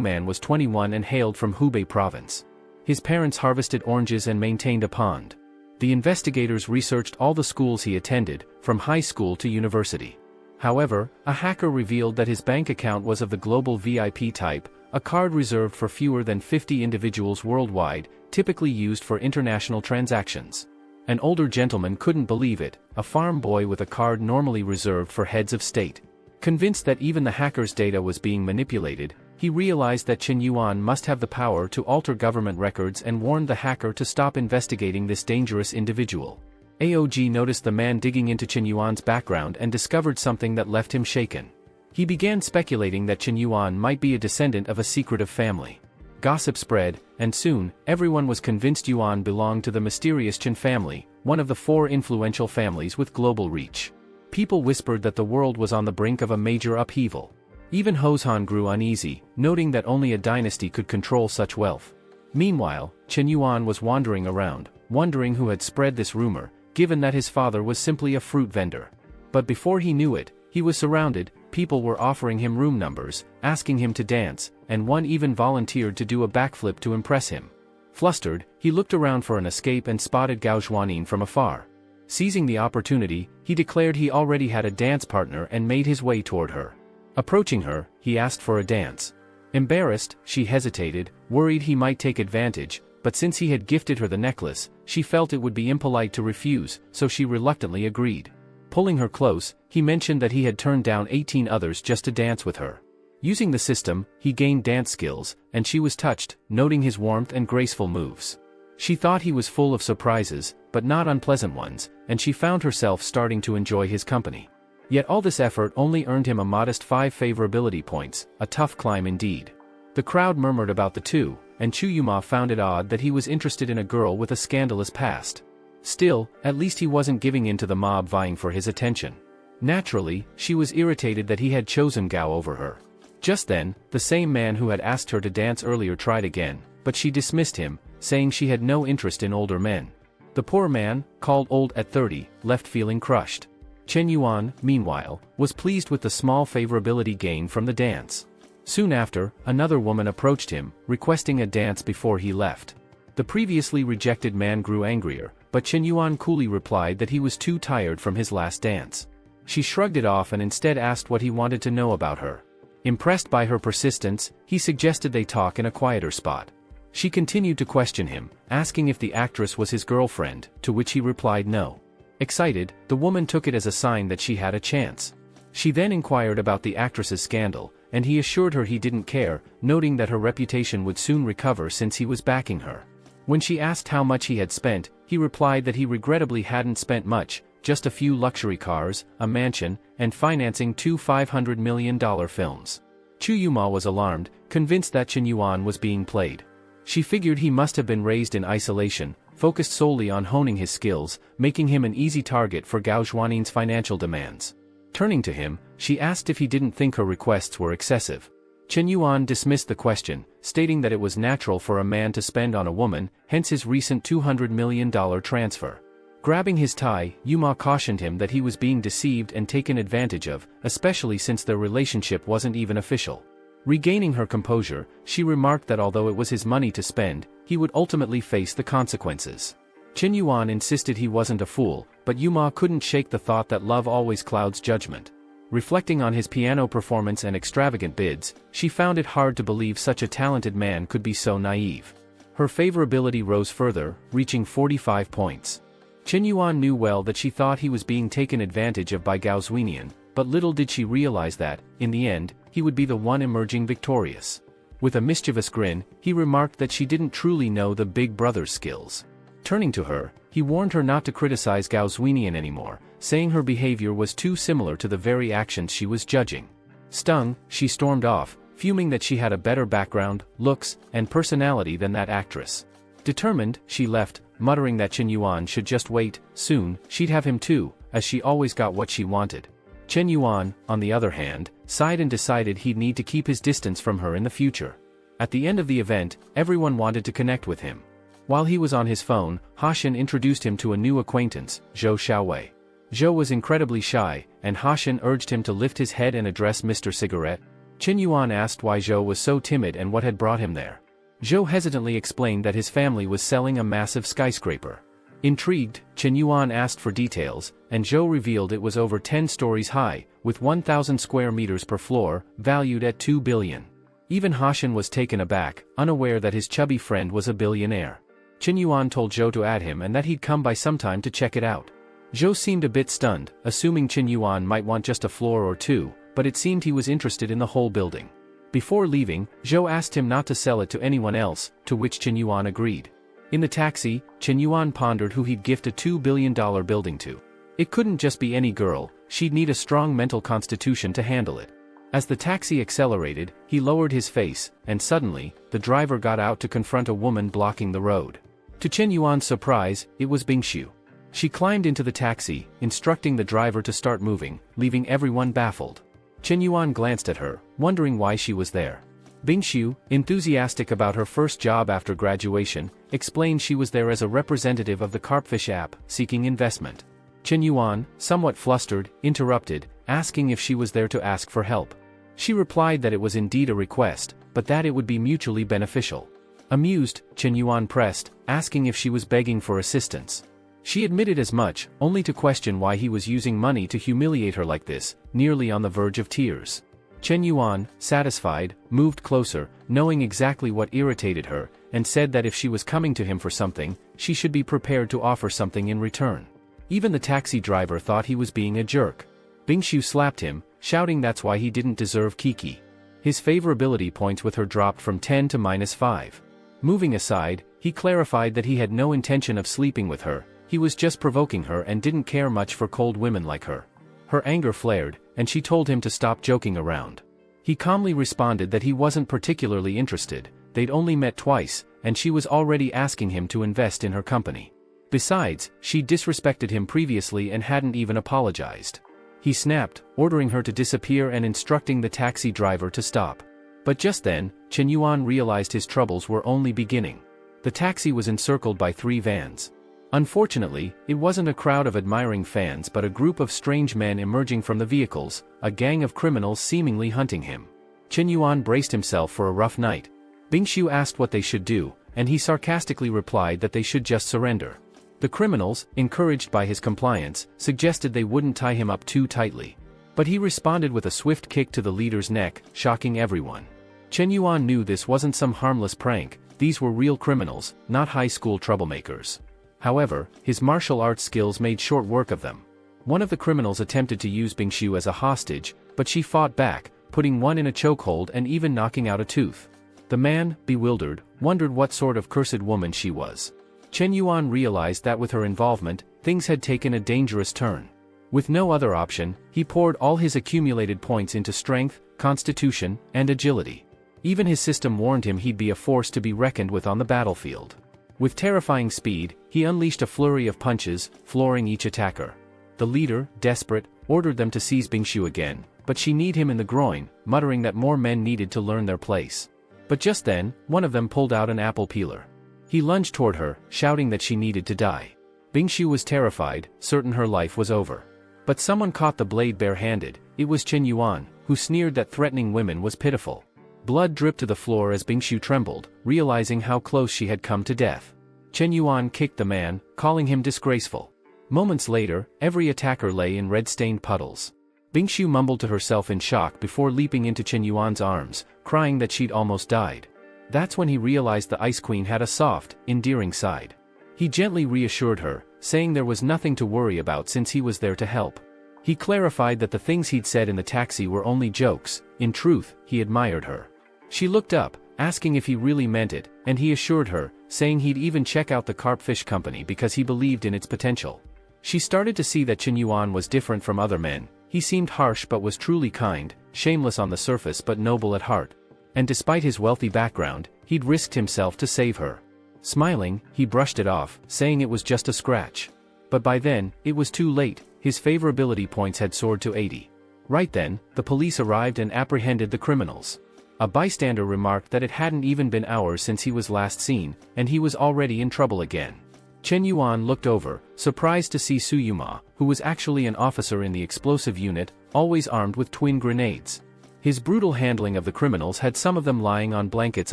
man was 21 and hailed from Hubei province. His parents harvested oranges and maintained a pond. The investigators researched all the schools he attended, from high school to university. However, a hacker revealed that his bank account was of the global VIP type, a card reserved for fewer than 50 individuals worldwide, typically used for international transactions. An older gentleman couldn't believe it, a farm boy with a card normally reserved for heads of state. Convinced that even the hacker's data was being manipulated, he realized that Chen Yuan must have the power to alter government records and warned the hacker to stop investigating this dangerous individual. AOG noticed the man digging into Chen Yuan's background and discovered something that left him shaken. He began speculating that Chen Yuan might be a descendant of a secretive family. Gossip spread, and soon, everyone was convinced Yuan belonged to the mysterious Chen family, one of the 4 influential families with global reach. People whispered that the world was on the brink of a major upheaval. Even Hozhan grew uneasy, noting that only a dynasty could control such wealth. Meanwhile, Chen Yuan was wandering around, wondering who had spread this rumor, given that his father was simply a fruit vendor. But before he knew it, he was surrounded. People were offering him room numbers, asking him to dance, and one even volunteered to do a backflip to impress him. Flustered, he looked around for an escape and spotted Gao Zhuanin from afar. Seizing the opportunity, he declared he already had a dance partner and made his way toward her. Approaching her, he asked for a dance. Embarrassed, she hesitated, worried he might take advantage, but since he had gifted her the necklace, she felt it would be impolite to refuse, so she reluctantly agreed. Pulling her close, he mentioned that he had turned down 18 others just to dance with her. Using the system, he gained dance skills, and she was touched, noting his warmth and graceful moves. She thought he was full of surprises, but not unpleasant ones, and she found herself starting to enjoy his company. Yet all this effort only earned him a modest 5 favorability points, a tough climb indeed. The crowd murmured about the two, and Chu Yuma found it odd that he was interested in a girl with a scandalous past. Still, at least he wasn't giving in to the mob vying for his attention. Naturally, she was irritated that he had chosen Gao over her. Just then, the same man who had asked her to dance earlier tried again, but she dismissed him, saying she had no interest in older men. The poor man, called old at 30, left feeling crushed. Chen Yuan, meanwhile, was pleased with the small favorability gain from the dance. Soon after, another woman approached him, requesting a dance before he left. The previously rejected man grew angrier, but Chen Yuan coolly replied that he was too tired from his last dance. She shrugged it off and instead asked what he wanted to know about her. Impressed by her persistence, he suggested they talk in a quieter spot. She continued to question him, asking if the actress was his girlfriend, to which he replied no. Excited, the woman took it as a sign that she had a chance. She then inquired about the actress's scandal, and he assured her he didn't care, noting that her reputation would soon recover since he was backing her. When she asked how much he had spent, he replied that he regrettably hadn't spent much, just a few luxury cars, a mansion, and financing 2 $500 million films. Chu Yuma was alarmed, convinced that Chen Yuan was being played. She figured he must have been raised in isolation, focused solely on honing his skills, making him an easy target for Gao Zhuanin's financial demands. Turning to him, she asked if he didn't think her requests were excessive. Chen Yuan dismissed the question, stating that it was natural for a man to spend on a woman, hence his recent $200 million transfer. Grabbing his tie, Yuma cautioned him that he was being deceived and taken advantage of, especially since their relationship wasn't even official. Regaining her composure, she remarked that although it was his money to spend, he would ultimately face the consequences. Chen Yuan insisted he wasn't a fool, but Yuma couldn't shake the thought that love always clouds judgment. Reflecting on his piano performance and extravagant bids, she found it hard to believe such a talented man could be so naive. Her favorability rose further, reaching 45 points. Chen Yuan knew well that she thought he was being taken advantage of by Gao Zuinian, but little did she realize that, in the end, he would be the one emerging victorious. With a mischievous grin, he remarked that she didn't truly know the big brother's skills. Turning to her, he warned her not to criticize Gao Zuinian anymore, saying her behavior was too similar to the very actions she was judging. Stung, she stormed off, fuming that she had a better background, looks, and personality than that actress. Determined, she left, muttering that Chen Yuan should just wait, soon, she'd have him too, as she always got what she wanted. Chen Yuan, on the other hand, sighed and decided he'd need to keep his distance from her in the future. At the end of the event, everyone wanted to connect with him. While he was on his phone, Hashan introduced him to a new acquaintance, Zhou Xiaowei. Zhou was incredibly shy, and Hashan urged him to lift his head and address Mr. Cigarette. Chen Yuan asked why Zhou was so timid and what had brought him there. Zhou hesitantly explained that his family was selling a massive skyscraper. Intrigued, Chen Yuan asked for details, and Zhou revealed it was over 10 stories high, with 1,000 square meters per floor, valued at 2 billion. Even Hashan was taken aback, unaware that his chubby friend was a billionaire. Chen Yuan told Zhou to add him and that he'd come by sometime to check it out. Zhou seemed a bit stunned, assuming Chen Yuan might want just a floor or two, but it seemed he was interested in the whole building. Before leaving, Zhou asked him not to sell it to anyone else, to which Chen Yuan agreed. In the taxi, Chen Yuan pondered who he'd gift a $2 billion building to. It couldn't just be any girl, she'd need a strong mental constitution to handle it. As the taxi accelerated, he lowered his face, and suddenly, the driver got out to confront a woman blocking the road. To Chen Yuan's surprise, it was Bingshu. She climbed into the taxi, instructing the driver to start moving, leaving everyone baffled. Chen Yuan glanced at her, wondering why she was there. Bingshu, enthusiastic about her first job after graduation, explained she was there as a representative of the Carpfish app, seeking investment. Chen Yuan, somewhat flustered, interrupted, asking if she was there to ask for help. She replied that it was indeed a request, but that it would be mutually beneficial. Amused, Chen Yuan pressed, asking if she was begging for assistance. She admitted as much, only to question why he was using money to humiliate her like this, nearly on the verge of tears. Chen Yuan, satisfied, moved closer, knowing exactly what irritated her, and said that if she was coming to him for something, she should be prepared to offer something in return. Even the taxi driver thought he was being a jerk. Bingshu slapped him, shouting that's why he didn't deserve Kiki. His favorability points with her dropped from 10 to -5. Moving aside, he clarified that he had no intention of sleeping with her, he was just provoking her and didn't care much for cold women like her. Her anger flared, and she told him to stop joking around. He calmly responded that he wasn't particularly interested, they'd only met twice, and she was already asking him to invest in her company. Besides, she disrespected him previously and hadn't even apologized. He snapped, ordering her to disappear and instructing the taxi driver to stop. But just then, Chen Yuan realized his troubles were only beginning. The taxi was encircled by 3 vans. Unfortunately, it wasn't a crowd of admiring fans but a group of strange men emerging from the vehicles, a gang of criminals seemingly hunting him. Chen Yuan braced himself for a rough night. Bingshu asked what they should do, and he sarcastically replied that they should just surrender. The criminals, encouraged by his compliance, suggested they wouldn't tie him up too tightly. But he responded with a swift kick to the leader's neck, shocking everyone. Chen Yuan knew this wasn't some harmless prank, these were real criminals, not high school troublemakers. However, his martial arts skills made short work of them. One of the criminals attempted to use Bingshu as a hostage, but she fought back, putting one in a chokehold and even knocking out a tooth. The man, bewildered, wondered what sort of cursed woman she was. Chen Yuan realized that with her involvement, things had taken a dangerous turn. With no other option, he poured all his accumulated points into strength, constitution, and agility. Even his system warned him he'd be a force to be reckoned with on the battlefield. With terrifying speed, he unleashed a flurry of punches, flooring each attacker. The leader, desperate, ordered them to seize Bingshu again, but she kneed him in the groin, muttering that more men needed to learn their place. But just then, one of them pulled out an apple peeler. He lunged toward her, shouting that she needed to die. Bingshu was terrified, certain her life was over. But someone caught the blade bare-handed. It was Chen Yuan, who sneered that threatening women was pitiful. Blood dripped to the floor as Bingshu trembled, realizing how close she had come to death. Chen Yuan kicked the man, calling him disgraceful. Moments later, every attacker lay in red-stained puddles. Bingshu mumbled to herself in shock before leaping into Chen Yuan's arms, crying that she'd almost died. That's when he realized the Ice Queen had a soft, endearing side. He gently reassured her, saying there was nothing to worry about since he was there to help. He clarified that the things he'd said in the taxi were only jokes. In truth, he admired her. She looked up, asking if he really meant it, and he assured her, saying he'd even check out the carp fish company because he believed in its potential. She started to see that Chen Yuan was different from other men. He seemed harsh but was truly kind, shameless on the surface but noble at heart. And despite his wealthy background, he'd risked himself to save her. Smiling, he brushed it off, saying it was just a scratch. But by then, it was too late. His favorability points had soared to 80. Right then, the police arrived and apprehended the criminals. A bystander remarked that it hadn't even been hours since he was last seen, and he was already in trouble again. Chen Yuan looked over, surprised to see Suyuma, who was actually an officer in the explosive unit, always armed with twin grenades. His brutal handling of the criminals had some of them lying on blankets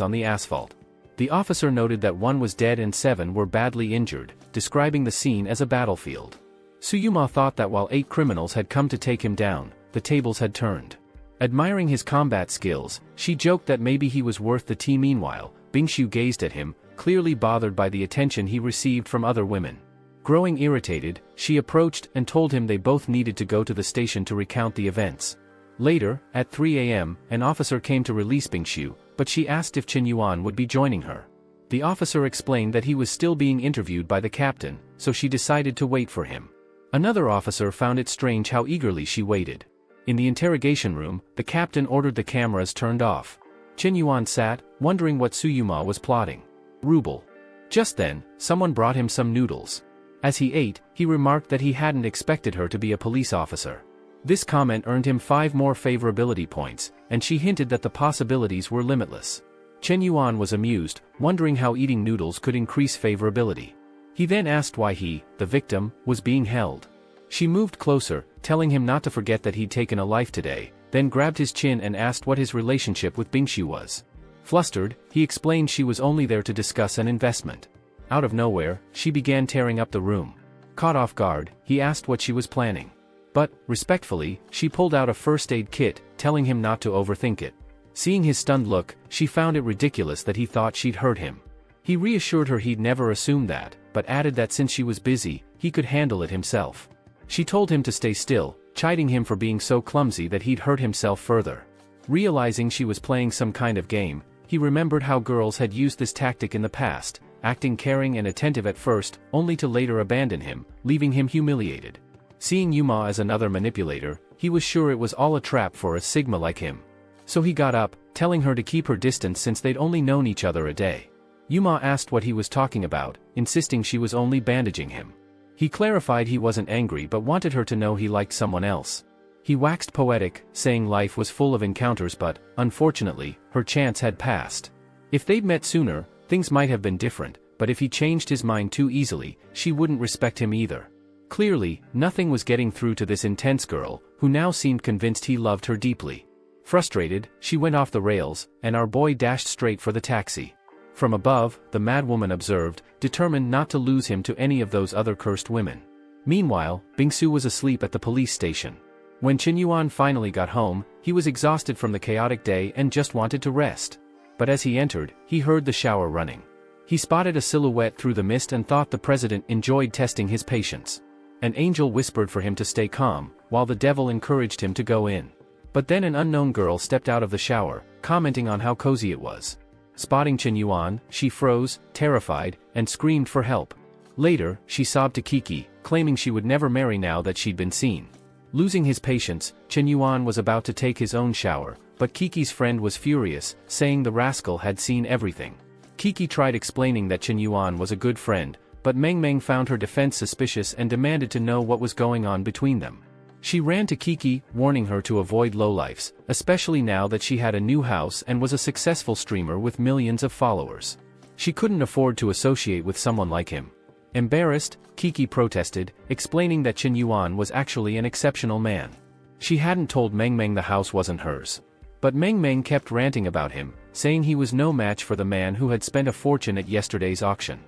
on the asphalt. The officer noted that one was dead and 7 were badly injured, describing the scene as a battlefield. Suyuma thought that while 8 criminals had come to take him down, the tables had turned. Admiring his combat skills, she joked that maybe he was worth the tea. Meanwhile, Bingshu gazed at him, clearly bothered by the attention he received from other women. Growing irritated, she approached and told him they both needed to go to the station to recount the events. Later, at 3 a.m., an officer came to release Bingshu, but she asked if Chen Yuan would be joining her. The officer explained that he was still being interviewed by the captain, so she decided to wait for him. Another officer found it strange how eagerly she waited. In the interrogation room, the captain ordered the cameras turned off. Chen Yuan sat, wondering what Suyuma was plotting. Ruble. Just then, someone brought him some noodles. As he ate, he remarked that he hadn't expected her to be a police officer. This comment earned him 5 more favorability points, and she hinted that the possibilities were limitless. Chen Yuan was amused, wondering how eating noodles could increase favorability. He then asked why he, the victim, was being held. She moved closer, telling him not to forget that he'd taken a life today, then grabbed his chin and asked what his relationship with Bingshu was. Flustered, he explained she was only there to discuss an investment. Out of nowhere, she began tearing up the room. Caught off guard, he asked what she was planning. But, respectfully, she pulled out a first aid kit, telling him not to overthink it. Seeing his stunned look, she found it ridiculous that he thought she'd hurt him. He reassured her he'd never assumed that, but added that since she was busy, he could handle it himself. She told him to stay still, chiding him for being so clumsy that he'd hurt himself further. Realizing she was playing some kind of game, he remembered how girls had used this tactic in the past, acting caring and attentive at first, only to later abandon him, leaving him humiliated. Seeing Yuma as another manipulator, he was sure it was all a trap for a Sigma like him. So he got up, telling her to keep her distance since they'd only known each other a day. Yuma asked what he was talking about, insisting she was only bandaging him. He clarified he wasn't angry but wanted her to know he liked someone else. He waxed poetic, saying life was full of encounters but, unfortunately, her chance had passed. If they'd met sooner, things might have been different, but if he changed his mind too easily, she wouldn't respect him either. Clearly, nothing was getting through to this intense girl, who now seemed convinced he loved her deeply. Frustrated, she went off the rails, and our boy dashed straight for the taxi. From above, the madwoman observed, determined not to lose him to any of those other cursed women. Meanwhile, Bingsu was asleep at the police station. When Chen Yuan finally got home, he was exhausted from the chaotic day and just wanted to rest. But as he entered, he heard the shower running. He spotted a silhouette through the mist and thought the president enjoyed testing his patience. An angel whispered for him to stay calm, while the devil encouraged him to go in. But then an unknown girl stepped out of the shower, commenting on how cozy it was. Spotting Chen Yuan, she froze, terrified, and screamed for help. Later, she sobbed to Kiki, claiming she would never marry now that she'd been seen. Losing his patience, Chen Yuan was about to take his own shower, but Kiki's friend was furious, saying the rascal had seen everything. Kiki tried explaining that Chen Yuan was a good friend, but Meng Meng found her defense suspicious and demanded to know what was going on between them. She ran to Kiki, warning her to avoid lowlifes, especially now that she had a new house and was a successful streamer with millions of followers. She couldn't afford to associate with someone like him. Embarrassed, Kiki protested, explaining that Chen Yuan was actually an exceptional man. She hadn't told Meng Meng the house wasn't hers. But Meng Meng kept ranting about him, saying he was no match for the man who had spent a fortune at yesterday's auction.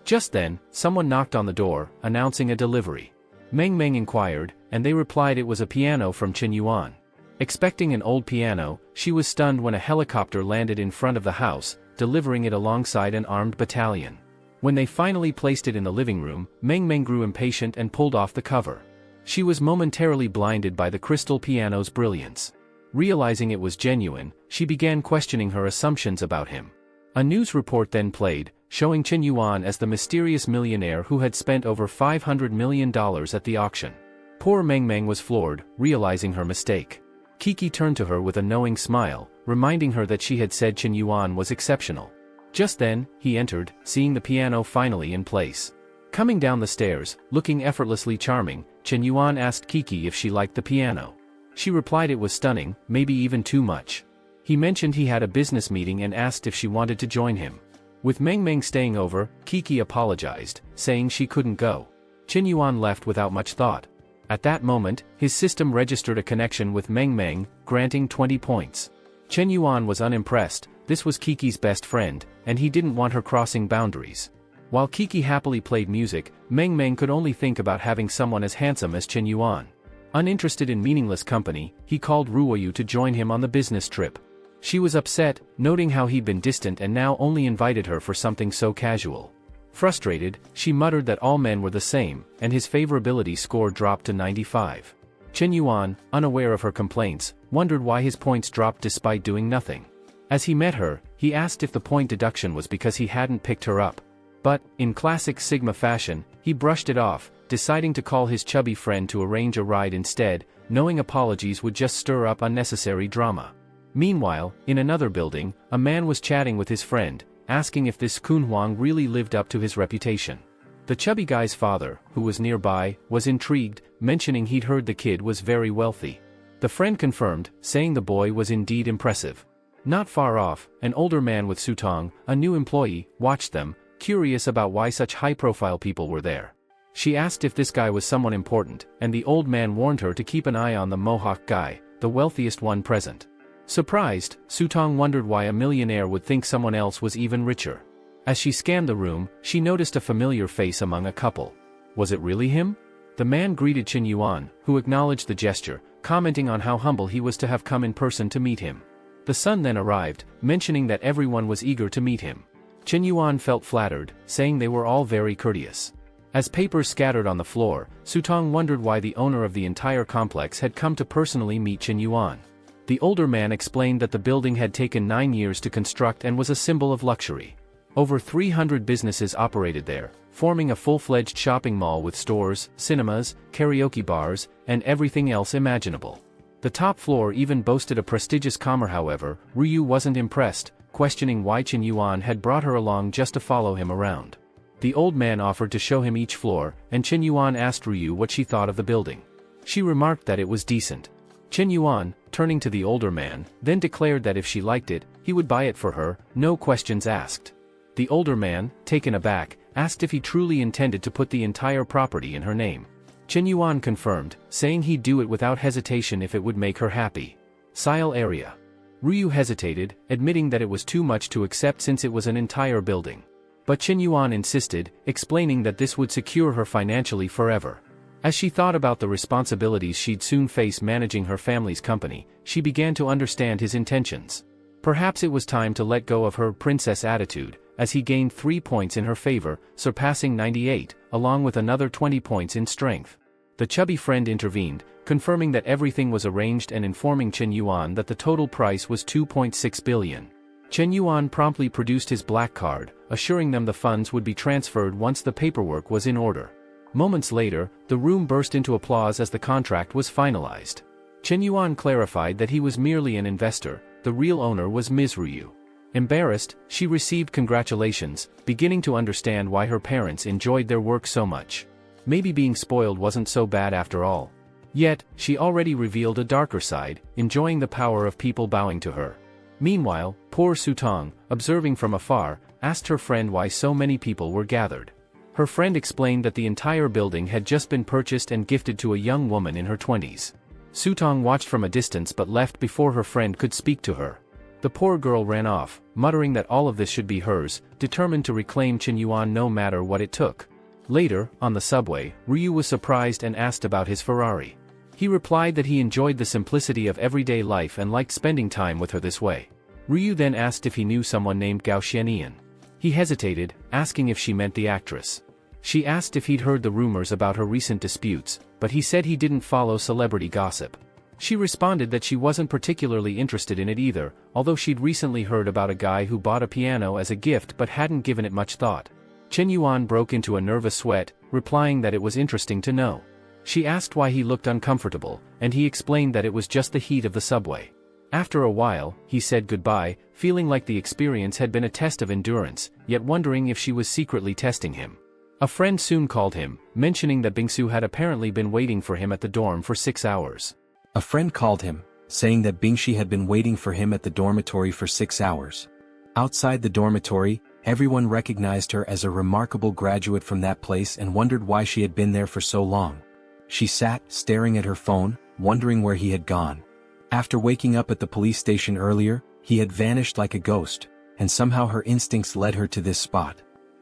Just then, someone knocked on the door, announcing a delivery. Meng Meng inquired, and they replied it was a piano from Chen Yuan. Expecting an old piano, she was stunned when a helicopter landed in front of the house, delivering it alongside an armed battalion. When they finally placed it in the living room, Meng Meng grew impatient and pulled off the cover. She was momentarily blinded by the crystal piano's brilliance. Realizing it was genuine, she began questioning her assumptions about him. A news report then played, showing Chen Yuan as the mysterious millionaire who had spent over $500 million at the auction. Poor Meng Meng was floored, realizing her mistake. Kiki turned to her with a knowing smile, reminding her that she had said Chen Yuan was exceptional. Just then, he entered, seeing the piano finally in place. Coming down the stairs, looking effortlessly charming, Chen Yuan asked Kiki if she liked the piano. She replied it was stunning, maybe even too much. He mentioned he had a business meeting and asked if she wanted to join him. With Meng Meng staying over, Kiki apologized, saying she couldn't go. Chen Yuan left without much thought. At that moment, his system registered a connection with Meng Meng, granting 20 points. Chen Yuan was unimpressed. This was Kiki's best friend, and he didn't want her crossing boundaries. While Kiki happily played music, Meng Meng could only think about having someone as handsome as Chen Yuan. Uninterested in meaningless company, he called Ruoyu to join him on the business trip. She was upset, noting how he'd been distant and now only invited her for something so casual. Frustrated, she muttered that all men were the same, and his favorability score dropped to 95. Chen Yuan, unaware of her complaints, wondered why his points dropped despite doing nothing. As he met her, he asked if the point deduction was because he hadn't picked her up. But, in classic Sigma fashion, he brushed it off, deciding to call his chubby friend to arrange a ride instead, knowing apologies would just stir up unnecessary drama. Meanwhile, in another building, a man was chatting with his friend, asking if this Kun Huang really lived up to his reputation. The chubby guy's father, who was nearby, was intrigued, mentioning he'd heard the kid was very wealthy. The friend confirmed, saying the boy was indeed impressive. Not far off, an older man with Shutong, a new employee, watched them, curious about why such high-profile people were there. She asked if this guy was someone important, and the old man warned her to keep an eye on the Mohawk guy, the wealthiest one present. Surprised, Shutong wondered why a millionaire would think someone else was even richer. As she scanned the room, she noticed a familiar face among a couple. Was it really him? The man greeted Chen Yuan, who acknowledged the gesture, commenting on how humble he was to have come in person to meet him. The son then arrived, mentioning that everyone was eager to meet him. Chen Yuan felt flattered, saying they were all very courteous. As papers scattered on the floor, Shutong wondered why the owner of the entire complex had come to personally meet Chen Yuan. The older man explained that the building had taken 9 years to construct and was a symbol of luxury. Over 300 businesses operated there, forming a full-fledged shopping mall with stores, cinemas, karaoke bars, and everything else imaginable. The top floor even boasted a prestigious commer. However, Ryu wasn't impressed, questioning why Chen Yuan had brought her along just to follow him around. The old man offered to show him each floor, and Chen Yuan asked Ryu what she thought of the building. She remarked that it was decent. Chen Yuan, turning to the older man, then declared that if she liked it, he would buy it for her, no questions asked. The older man, taken aback, asked if he truly intended to put the entire property in her name. Chen Yuan confirmed, saying he'd do it without hesitation if it would make her happy. Sile area. Ryu hesitated, admitting that it was too much to accept since it was an entire building. But Chen Yuan insisted, explaining that this would secure her financially forever. As she thought about the responsibilities she'd soon face managing her family's company, she began to understand his intentions. Perhaps it was time to let go of her princess attitude, as he gained 3 points in her favor, surpassing 98, along with another 20 points in strength. The chubby friend intervened, confirming that everything was arranged and informing Chen Yuan that the total price was 2.6 billion. Chen Yuan promptly produced his black card, assuring them the funds would be transferred once the paperwork was in order. Moments later, the room burst into applause as the contract was finalized. Chen Yuan clarified that he was merely an investor, the real owner was Ms. Ryu. Embarrassed, she received congratulations, beginning to understand why her parents enjoyed their work so much. Maybe being spoiled wasn't so bad after all. Yet, she already revealed a darker side, enjoying the power of people bowing to her. Meanwhile, poor Shutong, observing from afar, asked her friend why so many people were gathered. Her friend explained that the entire building had just been purchased and gifted to a young woman in her 20s. Shutong watched from a distance but left before her friend could speak to her. The poor girl ran off, muttering that all of this should be hers, determined to reclaim Chen Yuan no matter what it took. Later, on the subway, Ryu was surprised and asked about his Ferrari. He replied that he enjoyed the simplicity of everyday life and liked spending time with her this way. Ryu then asked if he knew someone named Gao Xianian. He hesitated, asking if she meant the actress. She asked if he'd heard the rumors about her recent disputes, but he said he didn't follow celebrity gossip. She responded that she wasn't particularly interested in it either, although she'd recently heard about a guy who bought a piano as a gift but hadn't given it much thought. Chen Yuan broke into a nervous sweat, replying that it was interesting to know. She asked why he looked uncomfortable, and he explained that it was just the heat of the subway. After a while, he said goodbye, feeling like the experience had been a test of endurance, yet wondering if she was secretly testing him. A friend soon called him, mentioning that Bingsu had apparently been waiting for him at the dorm for 6 hours. A friend called him, saying that Bingshi had been waiting for him at the dormitory for 6 hours. Outside the dormitory, everyone recognized her as a remarkable graduate from that place and wondered why she had been there for so long. She sat, staring at her phone, wondering where he had gone. After waking up at the police station earlier, he had vanished like a ghost, and somehow her instincts led her to this spot.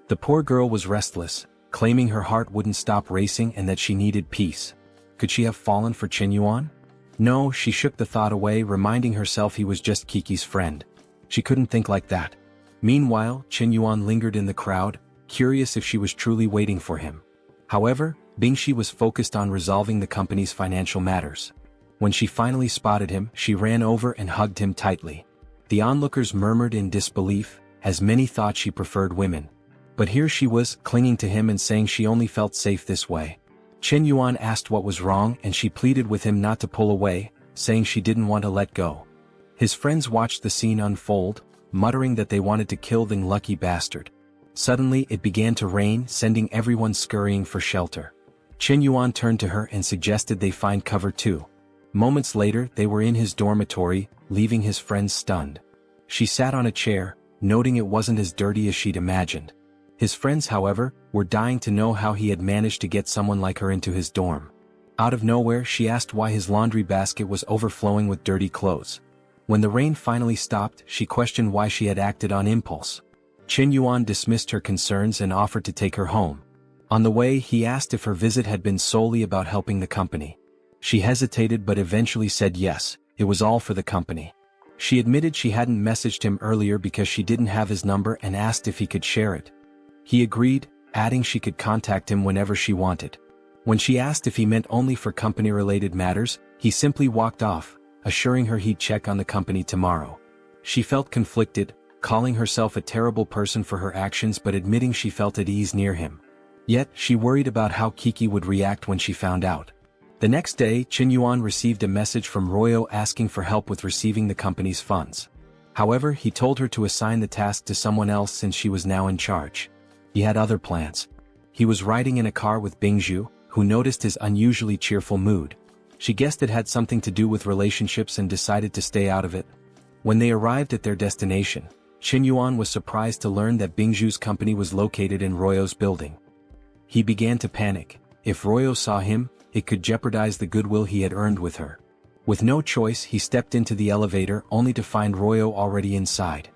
The poor girl was restless, claiming her heart wouldn't stop racing and that she needed peace. Could she have fallen for Chen Yuan? No, she shook the thought away, reminding herself he was just Kiki's friend. She couldn't think like that. Meanwhile, Chen Yuan lingered in the crowd, curious if she was truly waiting for him. However, Bingshi was focused on resolving the company's financial matters. When she finally spotted him, she ran over and hugged him tightly. The onlookers murmured in disbelief, as many thought she preferred women. But here she was, clinging to him and saying she only felt safe this way. Chen Yuan asked what was wrong and she pleaded with him not to pull away, saying she didn't want to let go. His friends watched the scene unfold, muttering that they wanted to kill the unlucky bastard. Suddenly it began to rain, sending everyone scurrying for shelter. Chen Yuan turned to her and suggested they find cover too. Moments later they were in his dormitory, leaving his friends stunned. She sat on a chair, noting it wasn't as dirty as she'd imagined. His friends, however, were dying to know how he had managed to get someone like her into his dorm. Out of nowhere she asked why his laundry basket was overflowing with dirty clothes. When the rain finally stopped, she questioned why she had acted on impulse. Chen Yuan dismissed her concerns and offered to take her home. On the way he asked if her visit had been solely about helping the company. She hesitated but eventually said yes, it was all for the company. She admitted she hadn't messaged him earlier because she didn't have his number and asked if he could share it. He agreed, adding she could contact him whenever she wanted. When she asked if he meant only for company-related matters, he simply walked off, assuring her he'd check on the company tomorrow. She felt conflicted, calling herself a terrible person for her actions but admitting she felt at ease near him. Yet, she worried about how Kiki would react when she found out. The next day, Chen Yuan received a message from Royo asking for help with receiving the company's funds. However, he told her to assign the task to someone else since she was now in charge. He had other plans. He was riding in a car with Bingzhu, who noticed his unusually cheerful mood. She guessed it had something to do with relationships and decided to stay out of it. When they arrived at their destination, Chen Yuan was surprised to learn that Bingzhu's company was located in Royo's building. He began to panic. If Royo saw him, it could jeopardize the goodwill he had earned with her. With no choice, he stepped into the elevator only to find Royo already inside.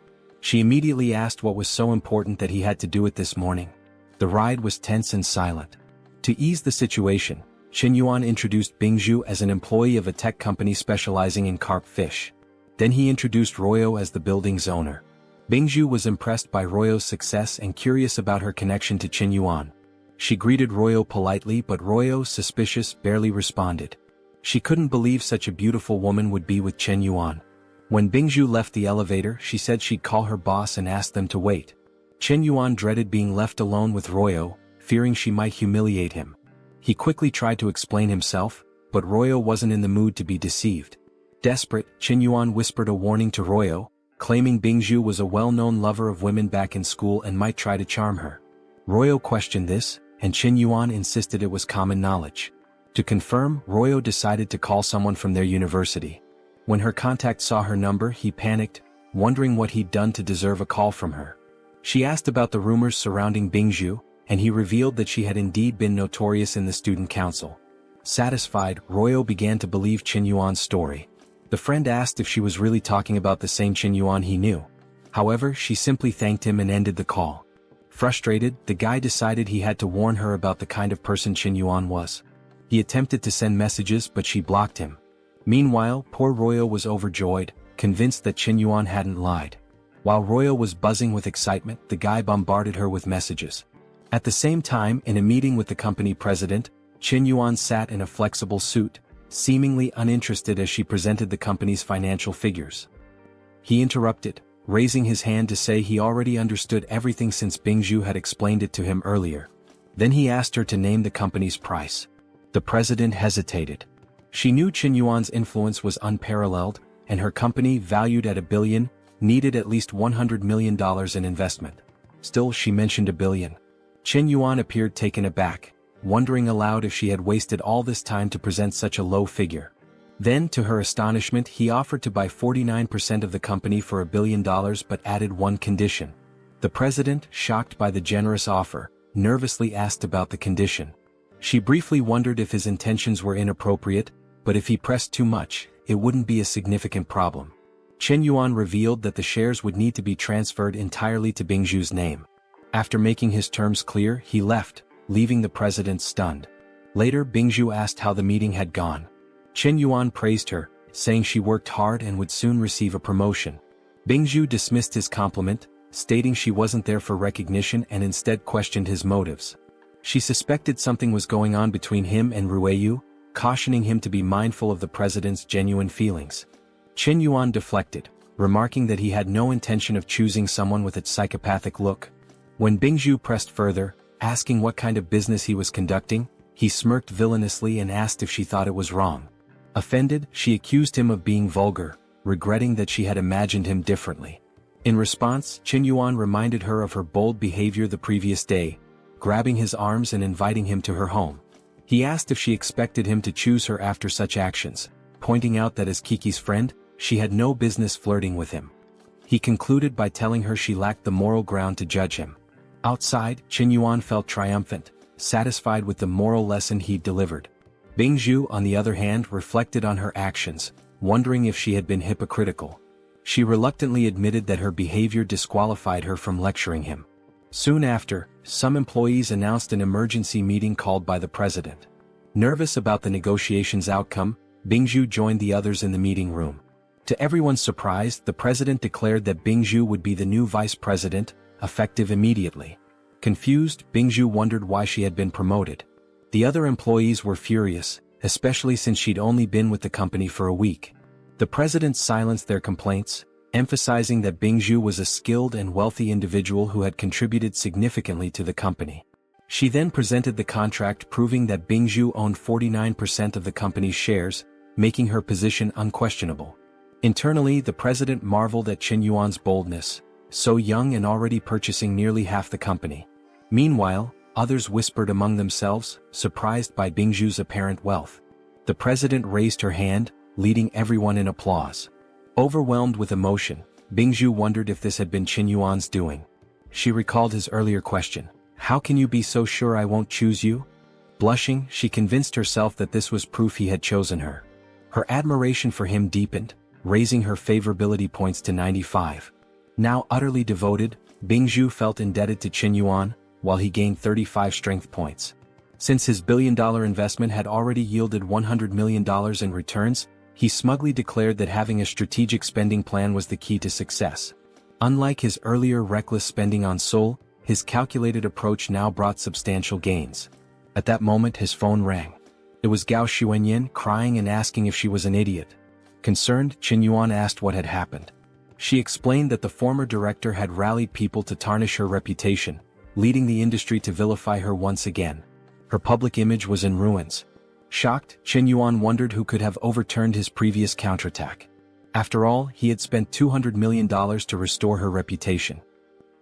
She immediately asked what was so important that he had to do it this morning. The ride was tense and silent. To ease the situation, Chen Yuan introduced Bingzhu as an employee of a tech company specializing in carp fish. Then he introduced Royo as the building's owner. Bingzhu was impressed by Royo's success and curious about her connection to Chen Yuan. She greeted Royo politely but Royo, suspicious, barely responded. She couldn't believe such a beautiful woman would be with Chen Yuan. When Bingzhu left the elevator, she said she'd call her boss and ask them to wait. Chen Yuan dreaded being left alone with Royo, fearing she might humiliate him. He quickly tried to explain himself, but Royo wasn't in the mood to be deceived. Desperate, Chen Yuan whispered a warning to Royo, claiming Bingzhu was a well-known lover of women back in school and might try to charm her. Royo questioned this, and Chen Yuan insisted it was common knowledge. To confirm, Royo decided to call someone from their university. When her contact saw her number, he panicked, wondering what he'd done to deserve a call from her. She asked about the rumors surrounding Bingzhu, and he revealed that she had indeed been notorious in the student council. Satisfied, Royo began to believe Chen Yuan's story. The friend asked if she was really talking about the same Chen Yuan he knew. However, she simply thanked him and ended the call. Frustrated, the guy decided he had to warn her about the kind of person Chen Yuan was. He attempted to send messages but she blocked him. Meanwhile, poor Royal was overjoyed, convinced that Chen Yuan hadn't lied. While Royal was buzzing with excitement, the guy bombarded her with messages. At the same time, in a meeting with the company president, Chen Yuan sat in a flexible suit, seemingly uninterested as she presented the company's financial figures. He interrupted, raising his hand to say he already understood everything since Bingzhu had explained it to him earlier. Then he asked her to name the company's price. The president hesitated. She knew Chen Yuan's influence was unparalleled, and her company, valued at $1 billion, needed at least $100 million in investment. Still, she mentioned $1 billion. Chen Yuan appeared taken aback, wondering aloud if she had wasted all this time to present such a low figure. Then, to her astonishment, he offered to buy 49% of the company for $1 billion but added one condition. The president, shocked by the generous offer, nervously asked about the condition. She briefly wondered if his intentions were inappropriate, but if he pressed too much, it wouldn't be a significant problem. Chen Yuan revealed that the shares would need to be transferred entirely to Bingzhu's name. After making his terms clear, he left, leaving the president stunned. Later, Bingzhu asked how the meeting had gone. Chen Yuan praised her, saying she worked hard and would soon receive a promotion. Bingzhu dismissed his compliment, stating she wasn't there for recognition and instead questioned his motives. She suspected something was going on between him and Ruiyu, cautioning him to be mindful of the president's genuine feelings. Chen Yuan deflected, remarking that he had no intention of choosing someone with its psychopathic look. When Bingzhu pressed further, asking what kind of business he was conducting, he smirked villainously and asked if she thought it was wrong. Offended, she accused him of being vulgar, regretting that she had imagined him differently. In response, Chen Yuan reminded her of her bold behavior the previous day, grabbing his arms and inviting him to her home. He asked if she expected him to choose her after such actions, pointing out that as Kiki's friend, she had no business flirting with him. He concluded by telling her she lacked the moral ground to judge him. Outside, Chen Yuan felt triumphant, satisfied with the moral lesson he'd delivered. Bingzhu, on the other hand, reflected on her actions, wondering if she had been hypocritical. She reluctantly admitted that her behavior disqualified her from lecturing him. Soon after, some employees announced an emergency meeting called by the president. Nervous about the negotiations' outcome, Bingzhu joined the others in the meeting room. To everyone's surprise, the president declared that Bingzhu would be the new vice president, effective immediately. Confused, Bingzhu wondered why she had been promoted. The other employees were furious, especially since she'd only been with the company for a week. The president silenced their complaints, emphasizing that Bingzhu was a skilled and wealthy individual who had contributed significantly to the company. She then presented the contract proving that Bingzhu owned 49% of the company's shares, making her position unquestionable. Internally, the president marveled at Chen Yuan's boldness, so young and already purchasing nearly half the company. Meanwhile, others whispered among themselves, surprised by Bingzhu's apparent wealth. The president raised her hand, leading everyone in applause. Overwhelmed with emotion, Bingzhu wondered if this had been Chen Yuan's doing. She recalled his earlier question, "How can you be so sure I won't choose you?" Blushing, she convinced herself that this was proof he had chosen her. Her admiration for him deepened, raising her favorability points to 95. Now utterly devoted, Bingzhu felt indebted to Chen Yuan, while he gained 35 strength points. Since his billion-dollar investment had already yielded $100 million in returns, he smugly declared that having a strategic spending plan was the key to success. Unlike his earlier reckless spending on Seoul, his calculated approach now brought substantial gains. At that moment his phone rang. It was Gao Xuanyan crying and asking if she was an idiot. Concerned, Chen Yuan asked what had happened. She explained that the former director had rallied people to tarnish her reputation, leading the industry to vilify her once again. Her public image was in ruins. Shocked, Chen Yuan wondered who could have overturned his previous counterattack. After all, he had spent $200 million to restore her reputation.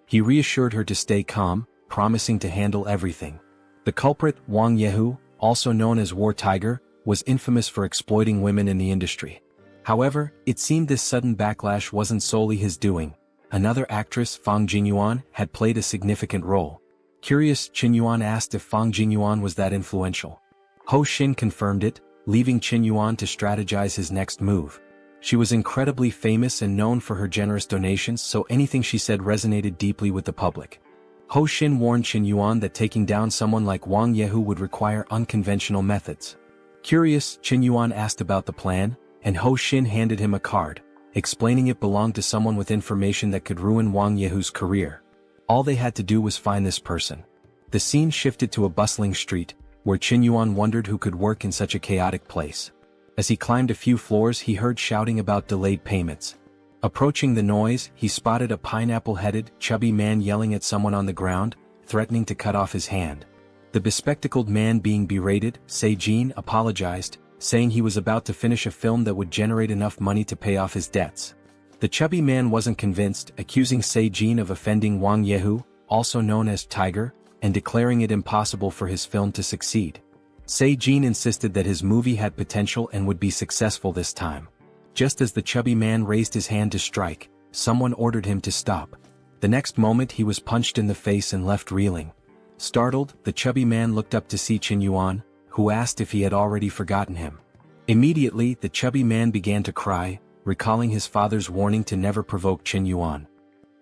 He reassured her to stay calm, promising to handle everything. The culprit, Wang Yehu, also known as War Tiger, was infamous for exploiting women in the industry. However, it seemed this sudden backlash wasn't solely his doing. Another actress, Fang Jinyuan, had played a significant role. Curious, Chen Yuan asked if Fang Jinyuan was that influential. Ho Xin confirmed it, leaving Chen Yuan to strategize his next move. She was incredibly famous and known for her generous donations, so anything she said resonated deeply with the public. Ho Xin warned Chen Yuan that taking down someone like Wang Yehu would require unconventional methods. Curious, Chen Yuan asked about the plan, and Ho Xin handed him a card, explaining it belonged to someone with information that could ruin Wang Yehu's career. All they had to do was find this person. The scene shifted to a bustling street, where Chen Yuan wondered who could work in such a chaotic place. As he climbed a few floors, he heard shouting about delayed payments. Approaching the noise, he spotted a pineapple-headed, chubby man yelling at someone on the ground, threatening to cut off his hand. The bespectacled man being berated, Se-jin apologized, saying he was about to finish a film that would generate enough money to pay off his debts. The chubby man wasn't convinced, accusing Se-jin of offending Wang Yehu, also known as Tiger, and declaring it impossible for his film to succeed. Se-jin insisted that his movie had potential and would be successful this time. Just as the chubby man raised his hand to strike, someone ordered him to stop. The next moment he was punched in the face and left reeling. Startled, the chubby man looked up to see Chen Yuan, who asked if he had already forgotten him. Immediately, the chubby man began to cry, recalling his father's warning to never provoke Chen Yuan.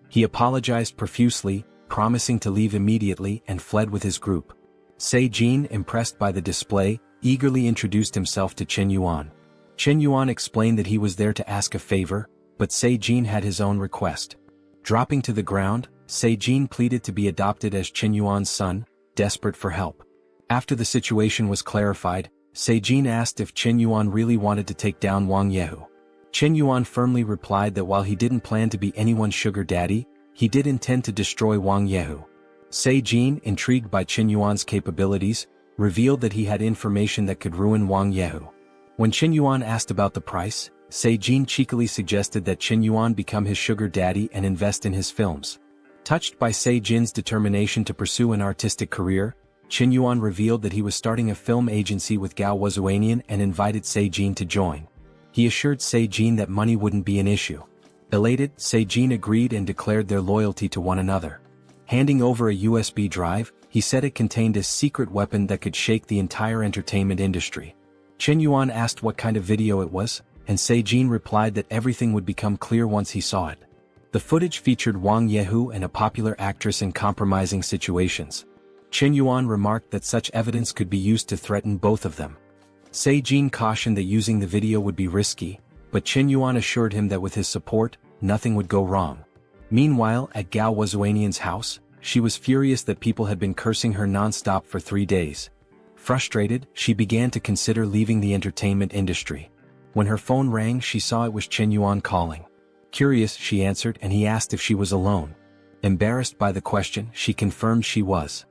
He apologized profusely, promising to leave immediately, and fled with his group. Se-jin, impressed by the display, eagerly introduced himself to Chen Yuan. Chen Yuan explained that he was there to ask a favor, but Se-jin had his own request. Dropping to the ground, Se-jin pleaded to be adopted as Chen Yuan's son, desperate for help. After the situation was clarified, Se-jin asked if Chen Yuan really wanted to take down Wang Yehu. Chen Yuan firmly replied that while he didn't plan to be anyone's sugar daddy, he did intend to destroy Wang Yehu. Se-jin, intrigued by Chen Yuan's capabilities, revealed that he had information that could ruin Wang Yehu. When Chen Yuan asked about the price, Se-jin cheekily suggested that Chen Yuan become his sugar daddy and invest in his films. Touched by Se-jin's determination to pursue an artistic career, Chen Yuan revealed that he was starting a film agency with Gao Wazuanian and invited Se-jin to join. He assured Se-jin that money wouldn't be an issue. Elated, Se-jin agreed and declared their loyalty to one another. Handing over a USB drive, he said it contained a secret weapon that could shake the entire entertainment industry. Chen Yuan asked what kind of video it was, and Se-jin replied that everything would become clear once he saw it. The footage featured Wang Yehu and a popular actress in compromising situations. Chen Yuan remarked that such evidence could be used to threaten both of them. Se-jin cautioned that using the video would be risky, but Chen Yuan assured him that with his support, nothing would go wrong. Meanwhile, at Gao Wazuanian's house, she was furious that people had been cursing her non-stop for 3 days. Frustrated, she began to consider leaving the entertainment industry. When her phone rang, she saw it was Chen Yuan calling. Curious, she answered, and he asked if she was alone. Embarrassed by the question, she confirmed she was.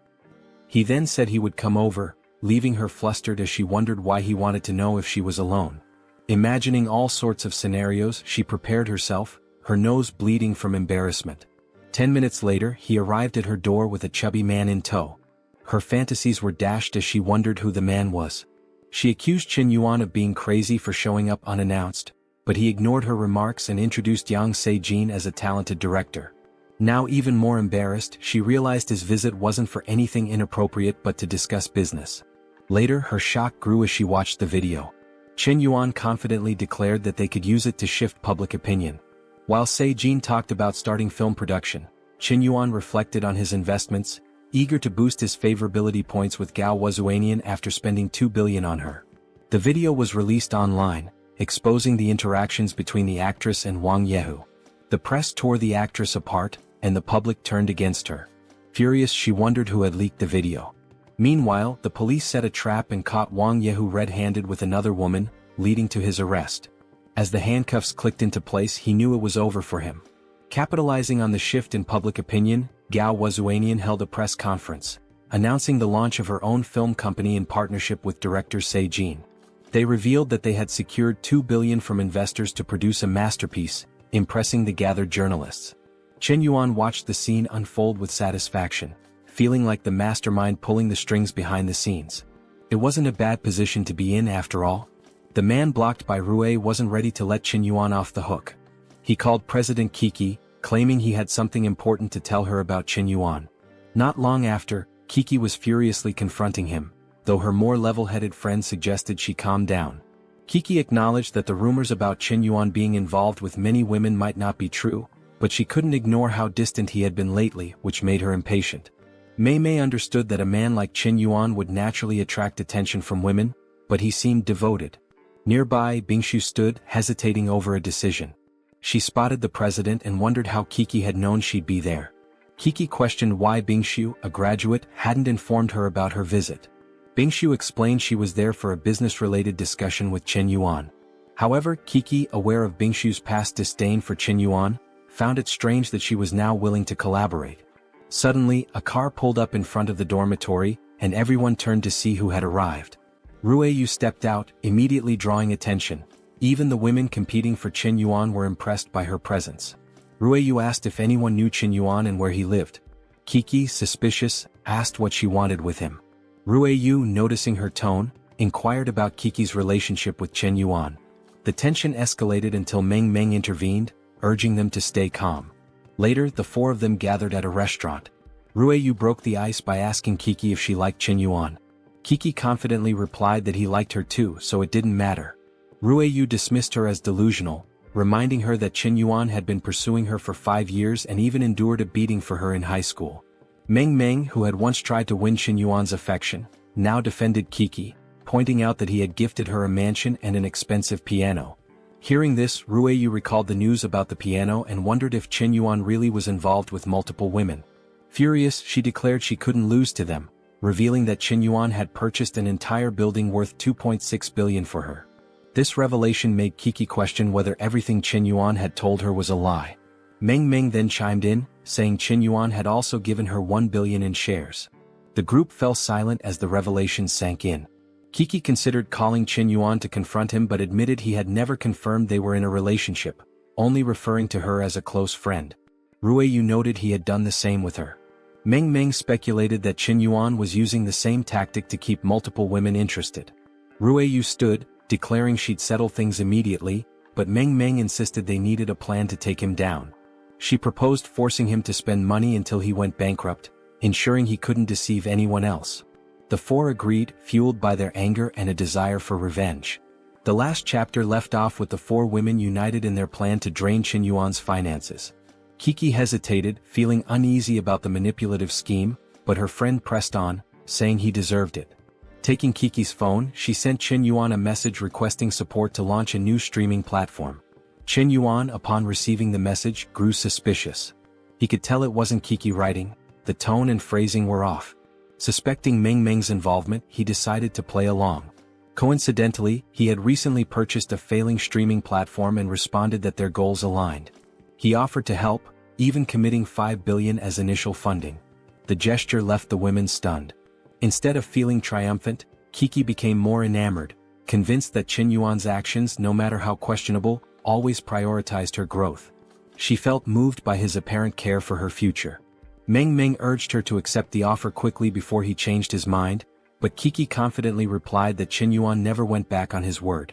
He then said he would come over, leaving her flustered as she wondered why he wanted to know if she was alone. Imagining all sorts of scenarios, she prepared herself, her nose bleeding from embarrassment. 10 minutes later, he arrived at her door with a chubby man in tow. Her fantasies were dashed as she wondered who the man was. She accused Chen Yuan of being crazy for showing up unannounced, but he ignored her remarks and introduced Yang Se-jin as a talented director. Now even more embarrassed, she realized his visit wasn't for anything inappropriate but to discuss business. Later, her shock grew as she watched the video. Chen Yuan confidently declared that they could use it to shift public opinion. While Se-jin talked about starting film production, Chen Yuan reflected on his investments, eager to boost his favorability points with Gao Wazuanian after spending 2 billion on her. The video was released online, exposing the interactions between the actress and Wang Yehu. The press tore the actress apart, and the public turned against her. Furious, she wondered who had leaked the video. Meanwhile, the police set a trap and caught Wang Yehu red-handed with another woman, leading to his arrest. As the handcuffs clicked into place, he knew it was over for him. Capitalizing on the shift in public opinion, Gao Wazuanian held a press conference, announcing the launch of her own film company in partnership with director Se-jin. They revealed that they had secured 2 billion from investors to produce a masterpiece, impressing the gathered journalists. Chen Yuan watched the scene unfold with satisfaction, feeling like the mastermind pulling the strings behind the scenes. It wasn't a bad position to be in after all. The man blocked by Rue wasn't ready to let Chen Yuan off the hook. He called President Kiki, claiming he had something important to tell her about Chen Yuan. Not long after, Kiki was furiously confronting him, though her more level-headed friend suggested she calm down. Kiki acknowledged that the rumors about Chen Yuan being involved with many women might not be true, but she couldn't ignore how distant he had been lately, which made her impatient. Mei Mei understood that a man like Chen Yuan would naturally attract attention from women, but he seemed devoted. Nearby, Bingshu stood, hesitating over a decision. She spotted the president and wondered how Kiki had known she'd be there. Kiki questioned why Bingshu, a graduate, hadn't informed her about her visit. Bingshu explained she was there for a business-related discussion with Chen Yuan. However, Kiki, aware of Bingshu's past disdain for Chen Yuan, found it strange that she was now willing to collaborate. Suddenly, a car pulled up in front of the dormitory, and everyone turned to see who had arrived. Rueyu stepped out, immediately drawing attention. Even the women competing for Chen Yuan were impressed by her presence. Rueyu asked if anyone knew Chen Yuan and where he lived. Kiki, suspicious, asked what she wanted with him. Rueyu, noticing her tone, inquired about Kiki's relationship with Chen Yuan. The tension escalated until Meng Meng intervened, urging them to stay calm. Later, the four of them gathered at a restaurant. Rueyu broke the ice by asking Kiki if she liked Chen Yuan. Kiki confidently replied that he liked her too, so it didn't matter. Rueyu dismissed her as delusional, reminding her that Chen Yuan had been pursuing her for 5 years and even endured a beating for her in high school. Meng Meng, who had once tried to win Chen Yuan's affection, now defended Kiki, pointing out that he had gifted her a mansion and an expensive piano. Hearing this, Rueyu recalled the news about the piano and wondered if Chen Yuan really was involved with multiple women. Furious, she declared she couldn't lose to them, revealing that Chen Yuan had purchased an entire building worth 2.6 billion for her. This revelation made Kiki question whether everything Chen Yuan had told her was a lie. Meng Meng then chimed in, saying Chen Yuan had also given her 1 billion in shares. The group fell silent as the revelation sank in. Kiki considered calling Chen Yuan to confront him but admitted he had never confirmed they were in a relationship, only referring to her as a close friend. Rueyu noted he had done the same with her. Meng Meng speculated that Chen Yuan was using the same tactic to keep multiple women interested. Rueyu stood, declaring she'd settle things immediately, but Meng Meng insisted they needed a plan to take him down. She proposed forcing him to spend money until he went bankrupt, ensuring he couldn't deceive anyone else. The four agreed, fueled by their anger and a desire for revenge. The last chapter left off with the four women united in their plan to drain Chen Yuan's finances. Kiki hesitated, feeling uneasy about the manipulative scheme, but her friend pressed on, saying he deserved it. Taking Kiki's phone, she sent Chen Yuan a message requesting support to launch a new streaming platform. Chen Yuan, upon receiving the message, grew suspicious. He could tell it wasn't Kiki writing, the tone and phrasing were off. Suspecting Meng Meng's involvement, he decided to play along. Coincidentally, he had recently purchased a failing streaming platform and responded that their goals aligned. He offered to help, even committing 5 billion as initial funding. The gesture left the women stunned. Instead of feeling triumphant, Kiki became more enamored, convinced that Chen Yuan's actions, no matter how questionable, always prioritized her growth. She felt moved by his apparent care for her future. Meng Meng urged her to accept the offer quickly before he changed his mind, but Kiki confidently replied that Chen Yuan never went back on his word.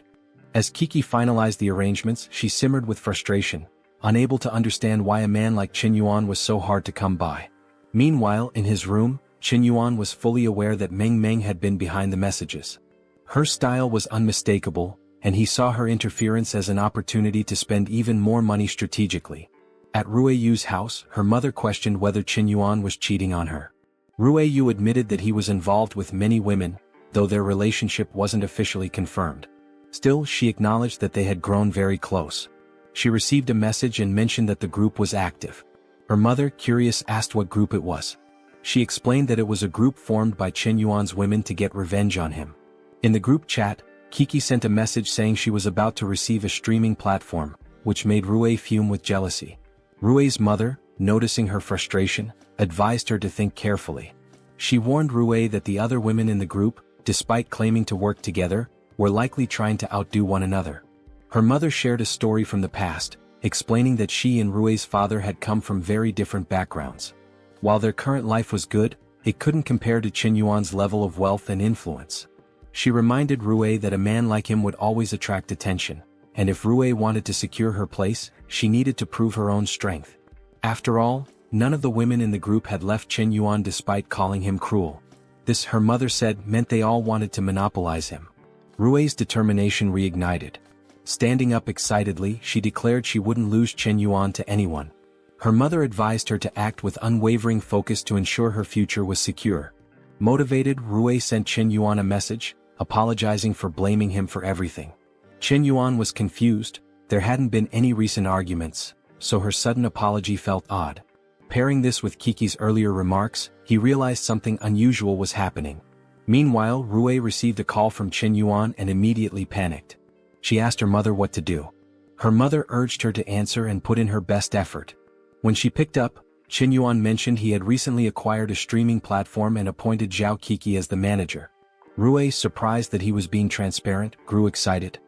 As Kiki finalized the arrangements, she simmered with frustration, unable to understand why a man like Chen Yuan was so hard to come by. Meanwhile, in his room, Chen Yuan was fully aware that Meng Meng had been behind the messages. Her style was unmistakable, and he saw her interference as an opportunity to spend even more money strategically. At Rueyu's house, her mother questioned whether Chen Yuan was cheating on her. Rueyu admitted that he was involved with many women, though their relationship wasn't officially confirmed. Still, she acknowledged that they had grown very close. She received a message and mentioned that the group was active. Her mother, curious, asked what group it was. She explained that it was a group formed by Chen Yuan's women to get revenge on him. In the group chat, Kiki sent a message saying she was about to receive a streaming platform, which made Rue fume with jealousy. Rue's mother, noticing her frustration, advised her to think carefully. She warned Rue that the other women in the group, despite claiming to work together, were likely trying to outdo one another. Her mother shared a story from the past, explaining that she and Rue's father had come from very different backgrounds. While their current life was good, it couldn't compare to Chen Yuan's level of wealth and influence. She reminded Rue that a man like him would always attract attention, and if Rue wanted to secure her place, she needed to prove her own strength. After all, none of the women in the group had left Chen Yuan despite calling him cruel. This, her mother said, meant they all wanted to monopolize him. Rui's determination reignited. Standing up excitedly, she declared she wouldn't lose Chen Yuan to anyone. Her mother advised her to act with unwavering focus to ensure her future was secure. Motivated, Rui sent Chen Yuan a message, apologizing for blaming him for everything. Chen Yuan was confused. There hadn't been any recent arguments, so her sudden apology felt odd. Pairing this with Kiki's earlier remarks, he realized something unusual was happening. Meanwhile, Rui received a call from Chen Yuan and immediately panicked. She asked her mother what to do. Her mother urged her to answer and put in her best effort. When she picked up, Chen Yuan mentioned he had recently acquired a streaming platform and appointed Zhao Kiki as the manager. Rui, surprised that he was being transparent, grew excited.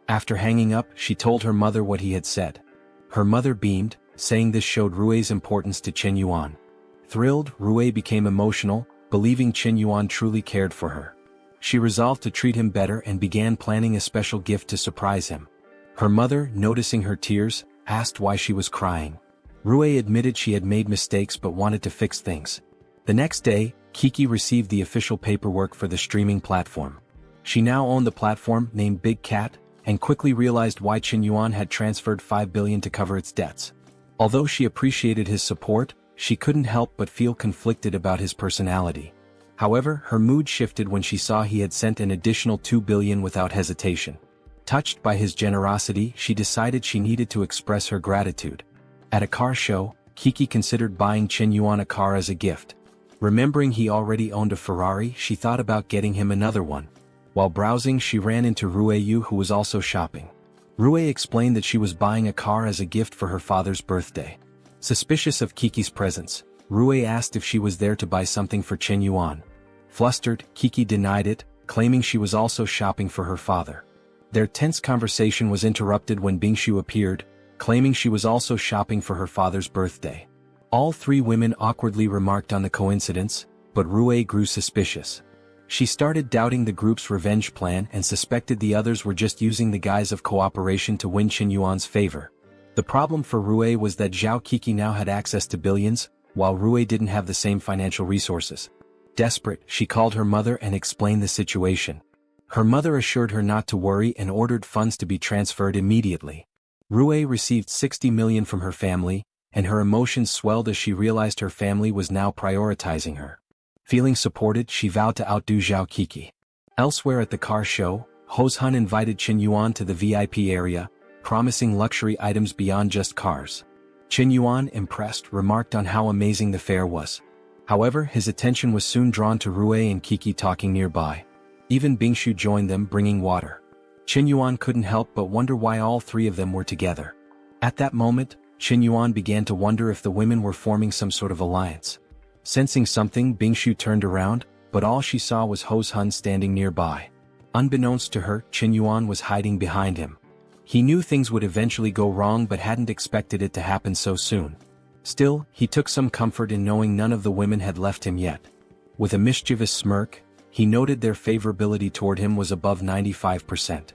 After hanging up, she told her mother what he had said. Her mother beamed, saying this showed Rui's importance to Chen Yuan. Thrilled, Rui became emotional, believing Chen Yuan truly cared for her. She resolved to treat him better and began planning a special gift to surprise him. Her mother, noticing her tears, asked why she was crying. Rui admitted she had made mistakes but wanted to fix things. The next day, Kiki received the official paperwork for the streaming platform. She now owned the platform, named Big Cat, and quickly realized why Chen Yuan had transferred 5 billion to cover its debts. Although she appreciated his support, she couldn't help but feel conflicted about his personality. However, her mood shifted when she saw he had sent an additional 2 billion without hesitation. Touched by his generosity, she decided she needed to express her gratitude. At a car show, Kiki considered buying Chen Yuan a car as a gift. Remembering he already owned a Ferrari, she thought about getting him another one. While browsing, she ran into Rui, who was also shopping. Rui explained that she was buying a car as a gift for her father's birthday. Suspicious of Kiki's presence, Rui asked if she was there to buy something for Chen Yuan. Flustered, Kiki denied it, claiming she was also shopping for her father. Their tense conversation was interrupted when Bingshu appeared, claiming she was also shopping for her father's birthday. All three women awkwardly remarked on the coincidence, but Rui grew suspicious. She started doubting the group's revenge plan and suspected the others were just using the guise of cooperation to win Chen Yuan's favor. The problem for Rui was that Zhao Kiki now had access to billions, while Rui didn't have the same financial resources. Desperate, she called her mother and explained the situation. Her mother assured her not to worry and ordered funds to be transferred immediately. Rui received 60 million from her family, and her emotions swelled as she realized her family was now prioritizing her. Feeling supported, she vowed to outdo Zhao Kiki. Elsewhere at the car show, Hun invited Chen Yuan to the VIP area, promising luxury items beyond just cars. Chen Yuan, impressed, remarked on how amazing the fair was. However, his attention was soon drawn to Rui and Kiki talking nearby. Even Bingshu joined them, bringing water. Chen Yuan couldn't help but wonder why all three of them were together. At that moment, Chen Yuan began to wonder if the women were forming some sort of alliance. Sensing something, Bingshu turned around, but all she saw was Hun standing nearby. Unbeknownst to her, Chen Yuan was hiding behind him. He knew things would eventually go wrong but hadn't expected it to happen so soon. Still, he took some comfort in knowing none of the women had left him yet. With a mischievous smirk, he noted their favorability toward him was above 95%.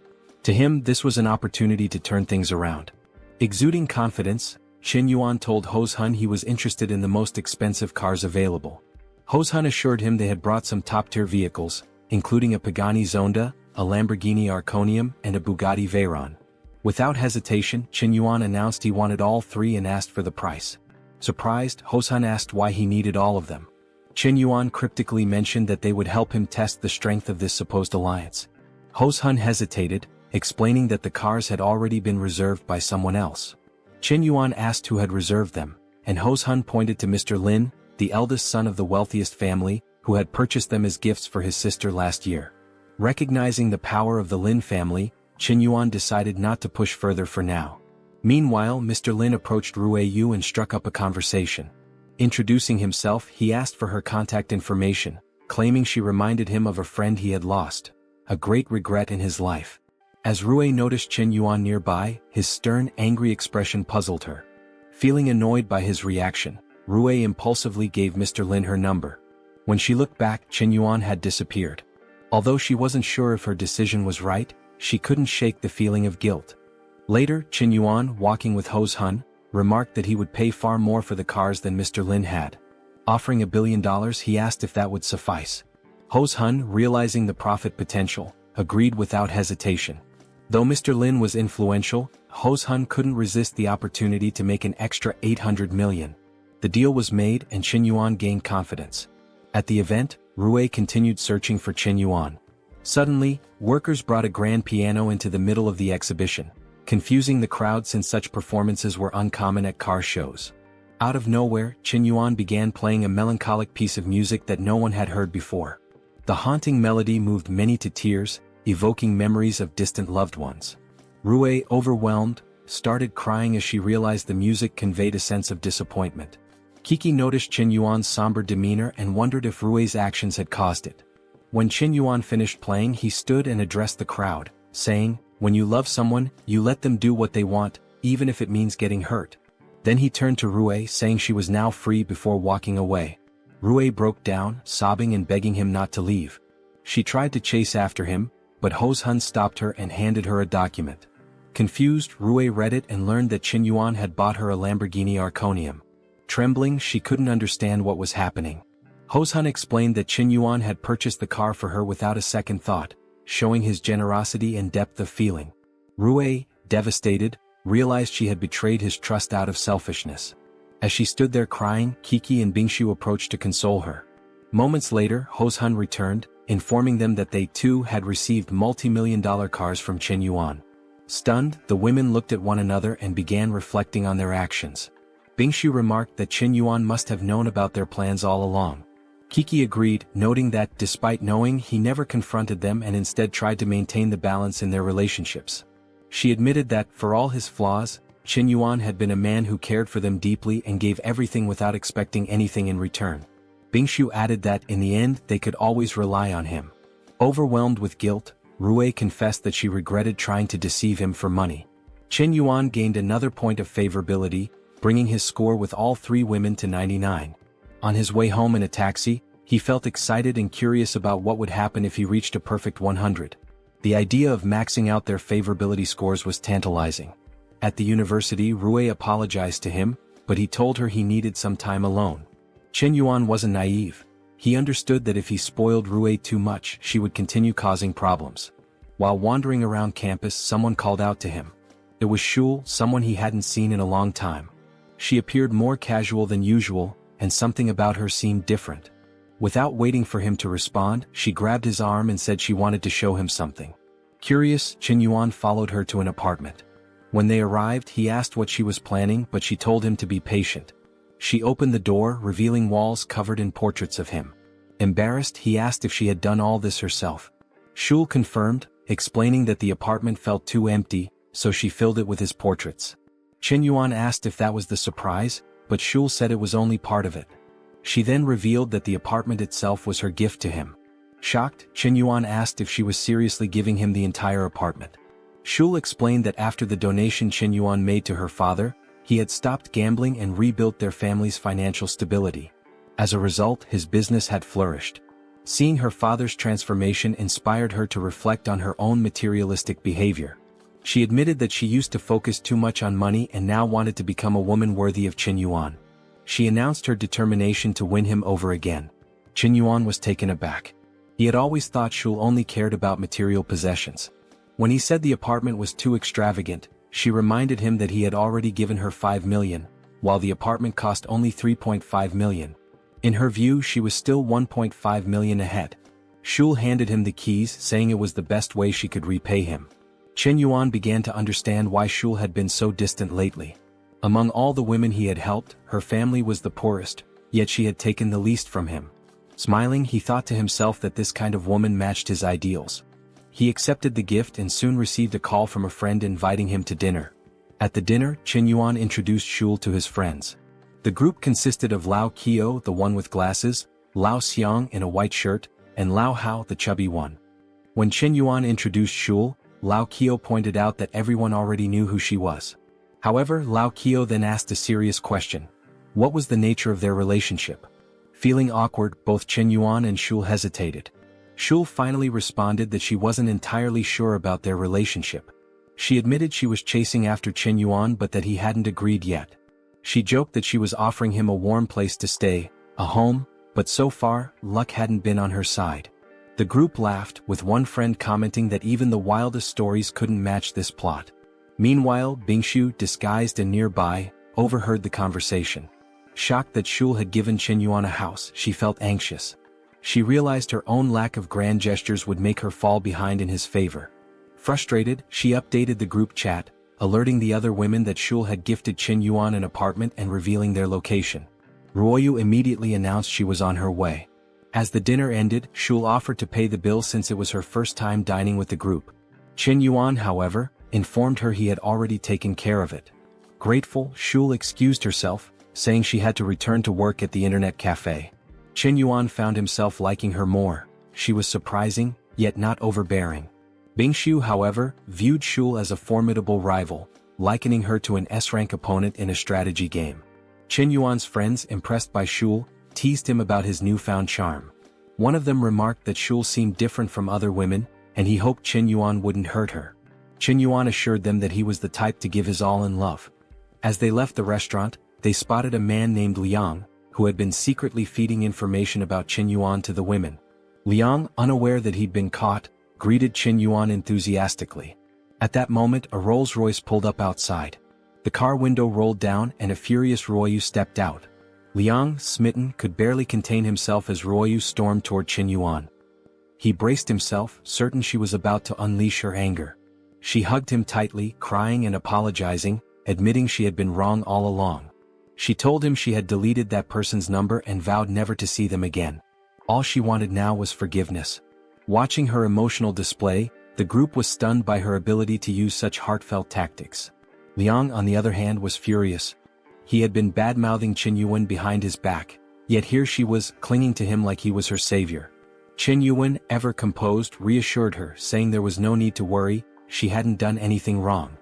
To him, this was an opportunity to turn things around. Exuding confidence, Chen Yuan told Hun he was interested in the most expensive cars available. Hun assured him they had brought some top-tier vehicles, including a Pagani Zonda, a Lamborghini Arconium, and a Bugatti Veyron. Without hesitation, Chen Yuan announced he wanted all three and asked for the price. Surprised, Hun asked why he needed all of them. Chen Yuan cryptically mentioned that they would help him test the strength of this supposed alliance. Hun hesitated, explaining that the cars had already been reserved by someone else. Chen Yuan asked who had reserved them, and Hun pointed to Mr. Lin, the eldest son of the wealthiest family, who had purchased them as gifts for his sister last year. Recognizing the power of the Lin family, Chen Yuan decided not to push further for now. Meanwhile, Mr. Lin approached Rui and struck up a conversation. Introducing himself, he asked for her contact information, claiming she reminded him of a friend he had lost, a great regret in his life. As Rui noticed Chen Yuan nearby, his stern, angry expression puzzled her. Feeling annoyed by his reaction, Rui impulsively gave Mr. Lin her number. When she looked back, Chen Yuan had disappeared. Although she wasn't sure if her decision was right, she couldn't shake the feeling of guilt. Later, Chen Yuan, walking with Hun, remarked that he would pay far more for the cars than Mr. Lin had. Offering $1 billion, he asked if that would suffice. Hun, realizing the profit potential, agreed without hesitation. Though Mr. Lin was influential, Hun couldn't resist the opportunity to make an extra 800 million. The deal was made and Chen Yuan gained confidence. At the event, Rui continued searching for Chen Yuan. Suddenly, workers brought a grand piano into the middle of the exhibition, confusing the crowd since such performances were uncommon at car shows. Out of nowhere, Chen Yuan began playing a melancholic piece of music that no one had heard before. The haunting melody moved many to tears, evoking memories of distant loved ones. Rui, overwhelmed, started crying as she realized the music conveyed a sense of disappointment. Kiki noticed Chen Yuan's somber demeanor and wondered if Rui's actions had caused it. When Chen Yuan finished playing, he stood and addressed the crowd, saying, "When you love someone, you let them do what they want, even if it means getting hurt." Then he turned to Rui, saying she was now free before walking away. Rui broke down, sobbing and begging him not to leave. She tried to chase after him, but Hun stopped her and handed her a document. Confused, Rui read it and learned that Chen Yuan had bought her a Lamborghini Arconium. Trembling, she couldn't understand what was happening. Hun explained that Chen Yuan had purchased the car for her without a second thought, showing his generosity and depth of feeling. Rui, devastated, realized she had betrayed his trust out of selfishness. As she stood there crying, Kiki and Bingshu approached to console her. Moments later, Hun returned, informing them that they too had received multi-million-dollar cars from Chen Yuan. Stunned, the women looked at one another and began reflecting on their actions. Bingshu remarked that Chen Yuan must have known about their plans all along. Kiki agreed, noting that, despite knowing, he never confronted them and instead tried to maintain the balance in their relationships. She admitted that, for all his flaws, Chen Yuan had been a man who cared for them deeply and gave everything without expecting anything in return. Bingshu added that, in the end, they could always rely on him. Overwhelmed with guilt, Rui confessed that she regretted trying to deceive him for money. Chen Yuan gained another point of favorability, bringing his score with all three women to 99. On his way home in a taxi, he felt excited and curious about what would happen if he reached a perfect 100. The idea of maxing out their favorability scores was tantalizing. At the university, Rui apologized to him, but he told her he needed some time alone. Chen Yuan wasn't naive. He understood that if he spoiled Rui too much, she would continue causing problems. While wandering around campus, someone called out to him. It was Shul, someone he hadn't seen in a long time. She appeared more casual than usual, and something about her seemed different. Without waiting for him to respond, she grabbed his arm and said she wanted to show him something. Curious, Chen Yuan followed her to an apartment. When they arrived, he asked what she was planning, but she told him to be patient. She opened the door, revealing walls covered in portraits of him. Embarrassed, he asked if she had done all this herself. Shul confirmed, explaining that the apartment felt too empty, so she filled it with his portraits. Chen Yuan asked if that was the surprise, but Shul said it was only part of it. She then revealed that the apartment itself was her gift to him. Shocked, Chen Yuan asked if she was seriously giving him the entire apartment. Shul explained that after the donation Chen Yuan made to her father, he had stopped gambling and rebuilt their family's financial stability. As a result, his business had flourished. Seeing her father's transformation inspired her to reflect on her own materialistic behavior. She admitted that she used to focus too much on money and now wanted to become a woman worthy of Chen Yuan. She announced her determination to win him over again. Chen Yuan was taken aback. He had always thought Shul only cared about material possessions. When he said the apartment was too extravagant, she reminded him that he had already given her 5 million, while the apartment cost only 3.5 million. In her view, she was still 1.5 million ahead. Shul handed him the keys, saying it was the best way she could repay him. Chen Yuan began to understand why Shul had been so distant lately. Among all the women he had helped, her family was the poorest, yet she had taken the least from him. Smiling, he thought to himself that this kind of woman matched his ideals. He accepted the gift and soon received a call from a friend inviting him to dinner. At the dinner, Chen Yuan introduced Shul to his friends. The group consisted of Lao Qiu, the one with glasses, Lao Xiang in a white shirt, and Lao Hao, the chubby one. When Chen Yuan introduced Shul, Lao Qiu pointed out that everyone already knew who she was. However, Lao Qiu then asked a serious question. What was the nature of their relationship? Feeling awkward, both Chen Yuan and Shul hesitated. Shul finally responded that she wasn't entirely sure about their relationship. She admitted she was chasing after Chen Yuan but that he hadn't agreed yet. She joked that she was offering him a warm place to stay, a home, but so far, luck hadn't been on her side. The group laughed, with one friend commenting that even the wildest stories couldn't match this plot. Meanwhile, Bingshu, disguised and nearby, overheard the conversation. Shocked that Shul had given Chen Yuan a house, she felt anxious. She realized her own lack of grand gestures would make her fall behind in his favor. Frustrated, she updated the group chat, alerting the other women that Shul had gifted Chen Yuan an apartment and revealing their location. Ruoyu immediately announced she was on her way. As the dinner ended, Shul offered to pay the bill since it was her first time dining with the group. Chen Yuan, however, informed her he had already taken care of it. Grateful, Shul excused herself, saying she had to return to work at the internet cafe. Chen Yuan found himself liking her more. She was surprising, yet not overbearing. Bingshu, however, viewed Shul as a formidable rival, likening her to an S-rank opponent in a strategy game. Chen Yuan's friends, impressed by Shul, teased him about his newfound charm. One of them remarked that Shul seemed different from other women, and he hoped Chen Yuan wouldn't hurt her. Chen Yuan assured them that he was the type to give his all in love. As they left the restaurant, they spotted a man named Liang, who had been secretly feeding information about Chen Yuan to the women. Liang, unaware that he'd been caught, greeted Chen Yuan enthusiastically. At that moment, a Rolls-Royce pulled up outside. The car window rolled down and a furious Ruoyu stepped out. Liang, smitten, could barely contain himself as Ruoyu stormed toward Chen Yuan. He braced himself, certain she was about to unleash her anger. She hugged him tightly, crying and apologizing, admitting she had been wrong all along. She told him she had deleted that person's number and vowed never to see them again. All she wanted now was forgiveness. Watching her emotional display, the group was stunned by her ability to use such heartfelt tactics. Liang, on the other hand, was furious. He had been bad-mouthing Chen Yuan behind his back, yet here she was, clinging to him like he was her savior. Chen Yuan, ever composed, reassured her, saying there was no need to worry, she hadn't done anything wrong.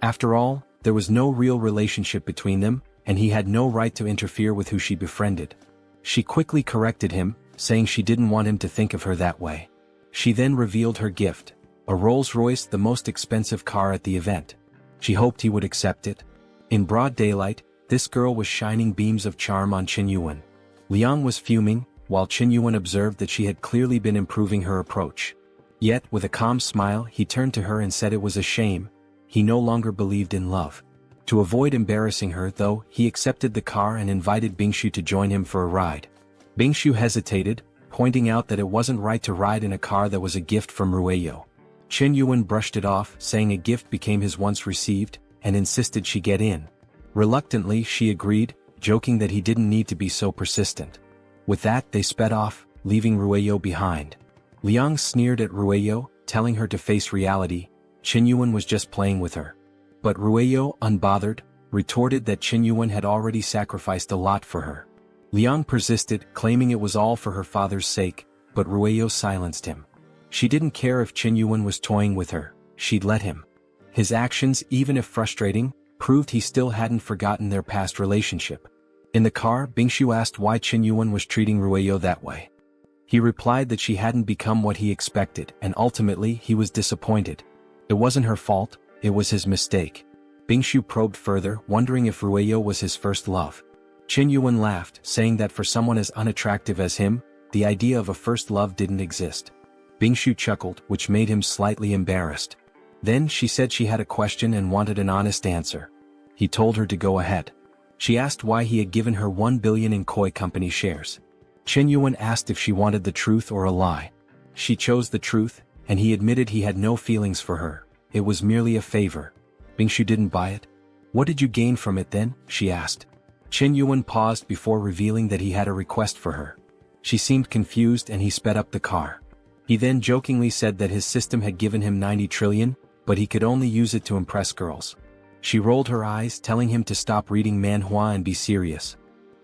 After all, there was no real relationship between them, and he had no right to interfere with who she befriended. She quickly corrected him, saying she didn't want him to think of her that way. She then revealed her gift, a Rolls-Royce, the most expensive car at the event. She hoped he would accept it. In broad daylight, this girl was shining beams of charm on Chen Yuan. Liang was fuming, while Chen Yuan observed that she had clearly been improving her approach. Yet, with a calm smile, he turned to her and said it was a shame. He no longer believed in love. To avoid embarrassing her, though, he accepted the car and invited Bingshu to join him for a ride. Bingshu hesitated, pointing out that it wasn't right to ride in a car that was a gift from Rueyo. Chen Yuan brushed it off, saying a gift became his once received, and insisted she get in. Reluctantly, she agreed, joking that he didn't need to be so persistent. With that, they sped off, leaving Rueyo behind. Liang sneered at Rueyo, telling her to face reality. Chen Yuan was just playing with her. But Rueyo, unbothered, retorted that Chen Yuan had already sacrificed a lot for her. Liang persisted, claiming it was all for her father's sake, but Rueyo silenced him. She didn't care if Chen Yuan was toying with her, she'd let him. His actions, even if frustrating, proved he still hadn't forgotten their past relationship. In the car, Bingshu asked why Chen Yuan was treating Rueyo that way. He replied that she hadn't become what he expected, and ultimately he was disappointed. It wasn't her fault, it was his mistake. Bingshu probed further, wondering if Rueyo was his first love. Chen Yuan laughed, saying that for someone as unattractive as him, the idea of a first love didn't exist. Bingshu chuckled, which made him slightly embarrassed. Then she said she had a question and wanted an honest answer. He told her to go ahead. She asked why he had given her 1 billion in Koi company shares. Chen Yuan asked if she wanted the truth or a lie. She chose the truth, and he admitted he had no feelings for her. It was merely a favor. Bingshu didn't buy it. What did you gain from it then? She asked. Chen Yuan paused before revealing that he had a request for her. She seemed confused and he sped up the car. He then jokingly said that his system had given him 90 trillion, but he could only use it to impress girls. She rolled her eyes, telling him to stop reading manhua and be serious.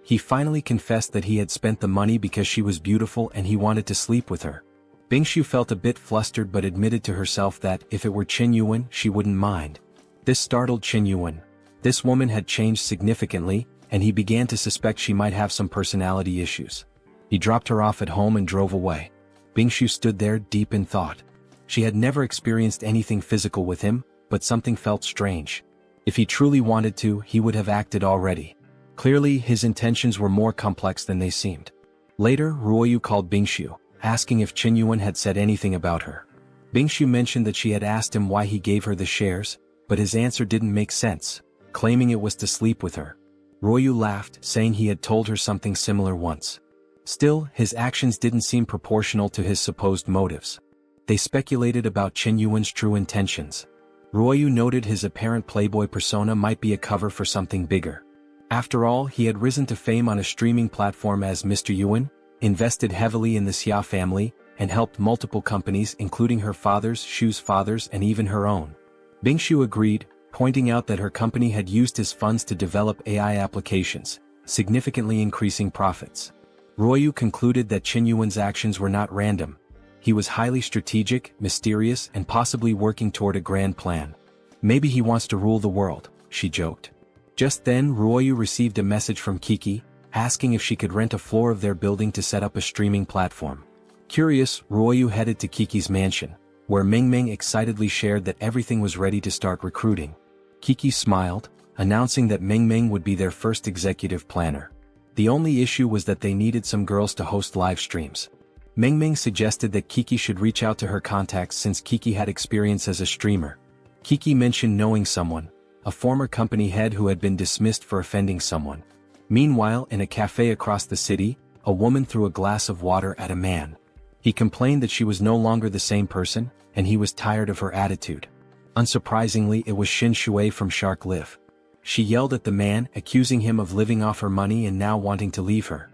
He finally confessed that he had spent the money because she was beautiful and he wanted to sleep with her. Bingshu felt a bit flustered but admitted to herself that, if it were Chen Yuan, she wouldn't mind. This startled Chen Yuan. This woman had changed significantly, and he began to suspect she might have some personality issues. He dropped her off at home and drove away. Bingshu stood there, deep in thought. She had never experienced anything physical with him, but something felt strange. If he truly wanted to, he would have acted already. Clearly, his intentions were more complex than they seemed. Later, Ruoyu called Bingshu, asking if Chen Yuan had said anything about her. Bing Shu mentioned that she had asked him why he gave her the shares, but his answer didn't make sense, claiming it was to sleep with her. Ruoyu laughed, saying he had told her something similar once. Still, his actions didn't seem proportional to his supposed motives. They speculated about Chen Yuan's true intentions. Ruoyu noted his apparent playboy persona might be a cover for something bigger. After all, he had risen to fame on a streaming platform as Mr. Yuan, invested heavily in the Xia family, and helped multiple companies including her father's, Shu's father's, and even her own. Bing Shu agreed, pointing out that her company had used his funds to develop AI applications, significantly increasing profits. Ruoyu concluded that Chen Yuan's actions were not random. He was highly strategic, mysterious, and possibly working toward a grand plan. Maybe he wants to rule the world, she joked. Just then Ruoyu received a message from Kiki, asking if she could rent a floor of their building to set up a streaming platform. Curious, Ruoyu headed to Kiki's mansion, where Meng excitedly shared that everything was ready to start recruiting. Kiki smiled, announcing that Meng would be their first executive planner. The only issue was that they needed some girls to host live streams. Meng suggested that Kiki should reach out to her contacts since Kiki had experience as a streamer. Kiki mentioned knowing someone, a former company head who had been dismissed for offending someone. Meanwhile, in a cafe across the city, a woman threw a glass of water at a man. He complained that she was no longer the same person, and he was tired of her attitude. Unsurprisingly, it was Xin Shui from Shark Live. She yelled at the man, accusing him of living off her money and now wanting to leave her.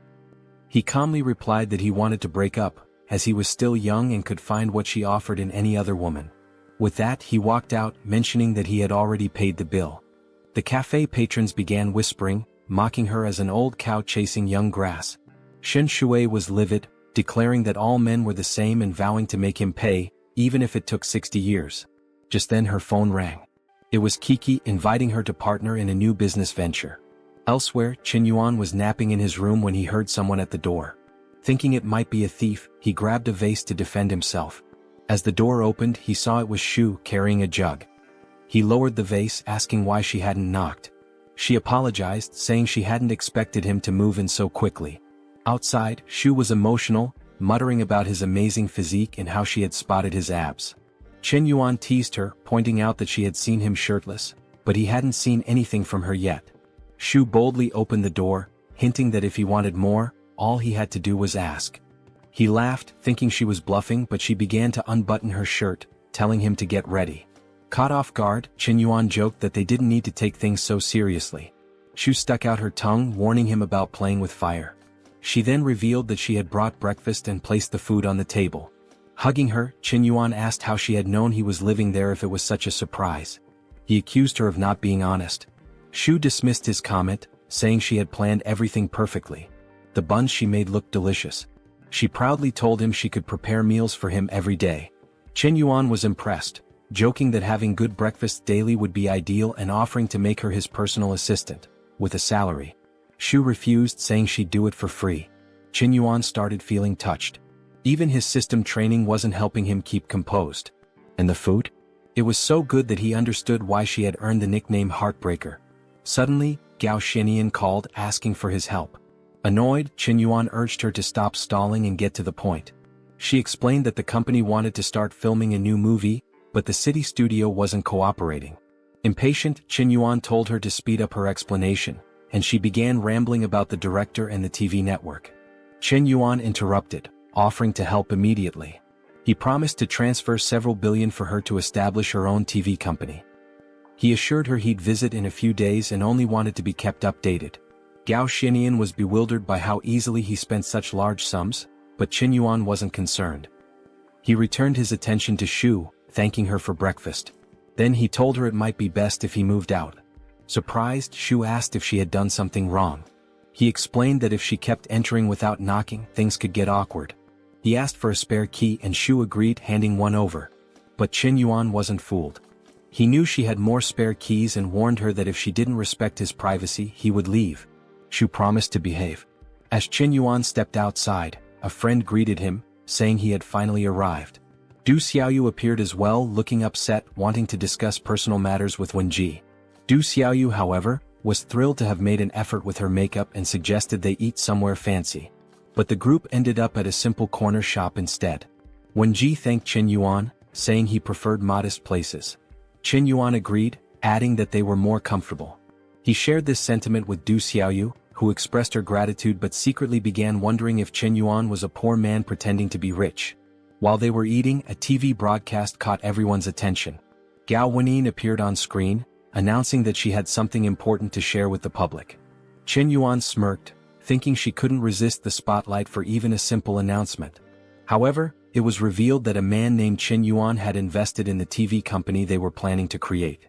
He calmly replied that he wanted to break up, as he was still young and could find what she offered in any other woman. With that, he walked out, mentioning that he had already paid the bill. The cafe patrons began whispering, mocking her as an old cow chasing young grass. Shen Shui was livid, declaring that all men were the same and vowing to make him pay, even if it took 60 years. Just then her phone rang. It was Kiki, inviting her to partner in a new business venture. Elsewhere, Chen Yuan was napping in his room when he heard someone at the door. Thinking it might be a thief, he grabbed a vase to defend himself. As the door opened, he saw it was Shu carrying a jug. He lowered the vase, asking why she hadn't knocked. She apologized, saying she hadn't expected him to move in so quickly. Outside, Shu was emotional, muttering about his amazing physique and how she had spotted his abs. Chen Yuan teased her, pointing out that she had seen him shirtless, but he hadn't seen anything from her yet. Shu boldly opened the door, hinting that if he wanted more, all he had to do was ask. He laughed, thinking she was bluffing, but she began to unbutton her shirt, telling him to get ready. Caught off guard, Chen Yuan joked that they didn't need to take things so seriously. Shu stuck out her tongue, warning him about playing with fire. She then revealed that she had brought breakfast and placed the food on the table. Hugging her, Chen Yuan asked how she had known he was living there if it was such a surprise. He accused her of not being honest. Shu dismissed his comment, saying she had planned everything perfectly. The buns she made looked delicious. She proudly told him she could prepare meals for him every day. Chen Yuan was impressed, joking that having good breakfast daily would be ideal and offering to make her his personal assistant, with a salary. Shu refused, saying she'd do it for free. Chen Yuan started feeling touched. Even his system training wasn't helping him keep composed. And the food? It was so good that he understood why she had earned the nickname Heartbreaker. Suddenly, Gao Xianian called, asking for his help. Annoyed, Chen Yuan urged her to stop stalling and get to the point. She explained that the company wanted to start filming a new movie, but the city studio wasn't cooperating. Impatient, Chen Yuan told her to speed up her explanation, and she began rambling about the director and the TV network. Chen Yuan interrupted, offering to help immediately. He promised to transfer several billion for her to establish her own TV company. He assured her he'd visit in a few days and only wanted to be kept updated. Gao Xianian was bewildered by how easily he spent such large sums, but Chen Yuan wasn't concerned. He returned his attention to Shu, thanking her for breakfast. Then he told her it might be best if he moved out. Surprised, Shu asked if she had done something wrong. He explained that if she kept entering without knocking, things could get awkward. He asked for a spare key and Shu agreed, handing one over. But Chen Yuan wasn't fooled. He knew she had more spare keys and warned her that if she didn't respect his privacy, he would leave. Shu promised to behave. As Chen Yuan stepped outside, a friend greeted him, saying he had finally arrived. Du Xiaoyu appeared as well, looking upset, wanting to discuss personal matters with Wenji. Du Xiaoyu, however, was thrilled to have made an effort with her makeup and suggested they eat somewhere fancy. but the group ended up at a simple corner shop instead. Wenji thanked Chen Yuan, saying he preferred modest places. Chen Yuan agreed, adding that they were more comfortable. He shared this sentiment with Du Xiaoyu, who expressed her gratitude but secretly began wondering if Chen Yuan was a poor man pretending to be rich. While they were eating, a TV broadcast caught everyone's attention. Gao Wenin appeared on screen, announcing that she had something important to share with the public. Chen Yuan smirked, thinking she couldn't resist the spotlight for even a simple announcement. However, it was revealed that a man named Chen Yuan had invested in the TV company they were planning to create.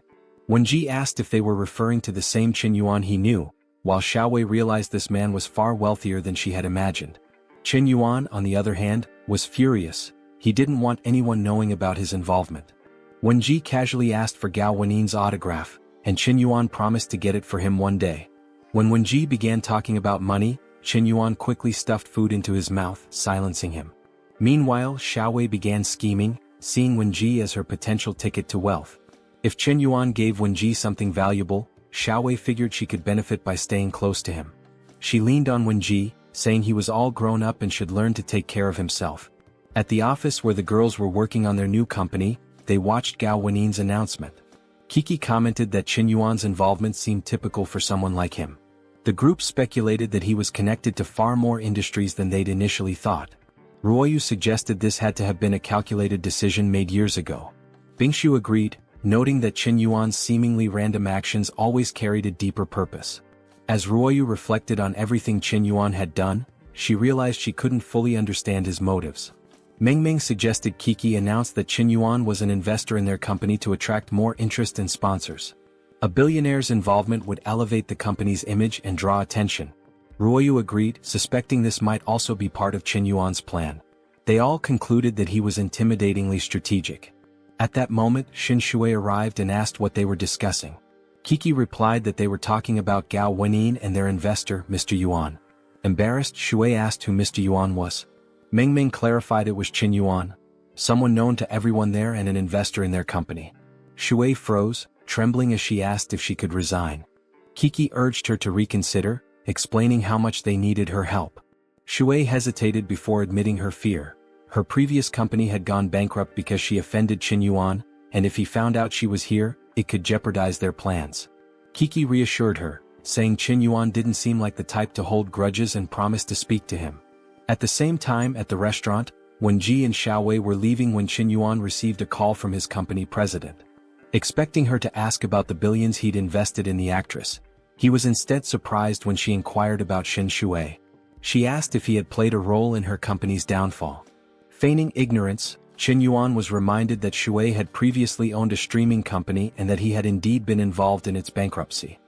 Wenji asked if they were referring to the same Chen Yuan he knew, while Xiaowei realized this man was far wealthier than she had imagined. Chen Yuan, on the other hand, was furious. He didn't want anyone knowing about his involvement. Wenji casually asked for Gao Wenin's autograph, and Chen Yuan promised to get it for him one day. When Wenji began talking about money, Chen Yuan quickly stuffed food into his mouth, silencing him. Meanwhile, Xiaowei began scheming, seeing Wenji as her potential ticket to wealth. If Chen Yuan gave Wenji something valuable, Xiaowei figured she could benefit by staying close to him. She leaned on Wenji, saying he was all grown up and should learn to take care of himself. At the office where the girls were working on their new company, they watched Gao Wenin's announcement. Kiki commented that Chen Yuan's involvement seemed typical for someone like him. The group speculated that he was connected to far more industries than they'd initially thought. Ruoyu suggested this had to have been a calculated decision made years ago. Bingshu agreed, noting that Chen Yuan's seemingly random actions always carried a deeper purpose. As Ruoyu reflected on everything Chen Yuan had done, she realized she couldn't fully understand his motives. Mengming suggested Kiki announce that Chen Yuan was an investor in their company to attract more interest and sponsors. A billionaire's involvement would elevate the company's image and draw attention. Ruoyu agreed, suspecting this might also be part of Chen Yuan's plan. They all concluded that he was intimidatingly strategic. At that moment, Xin Shui arrived and asked what they were discussing. Kiki replied that they were talking about Gao Wenin and their investor, Mr. Yuan. Embarrassed, Shui asked who Mr. Yuan was. Mengming clarified it was Chen Yuan, someone known to everyone there and an investor in their company. Shui froze, trembling as she asked if she could resign. Kiki urged her to reconsider, explaining how much they needed her help. Shui hesitated before admitting her fear. Her previous company had gone bankrupt because she offended Chen Yuan, and if he found out she was here, it could jeopardize their plans. Kiki reassured her, saying Chen Yuan didn't seem like the type to hold grudges and promised to speak to him. At the same time at the restaurant, Wenji and Xiaowei were leaving when Chen Yuan received a call from his company president. Expecting her to ask about the billions he'd invested in the actress, he was instead surprised when she inquired about Shen Shui. She asked if he had played a role in her company's downfall. Feigning ignorance, Chen Yuan was reminded that Shui had previously owned a streaming company and that he had indeed been involved in its bankruptcy.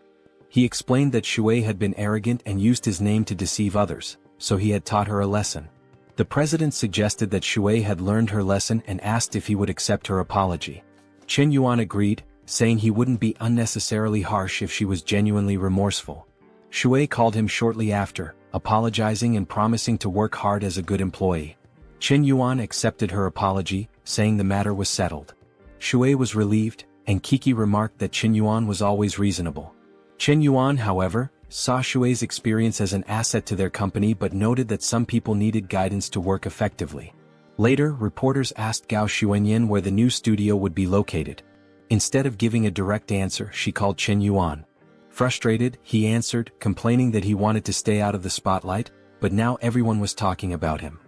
He explained that Shui had been arrogant and used his name to deceive others, so he had taught her a lesson. The president suggested that Shui had learned her lesson and asked if he would accept her apology. Chen Yuan agreed, saying he wouldn't be unnecessarily harsh if she was genuinely remorseful. Shui called him shortly after, apologizing and promising to work hard as a good employee. Chen Yuan accepted her apology, saying the matter was settled. Shui was relieved, and Kiki remarked that Chen Yuan was always reasonable. Chen Yuan, however, saw Shui's experience as an asset to their company but noted that some people needed guidance to work effectively. Later, reporters asked Gao Xuanyan where the new studio would be located. Instead of giving a direct answer, she called Chen Yuan. Frustrated, he answered, complaining that he wanted to stay out of the spotlight, but now everyone was talking about him.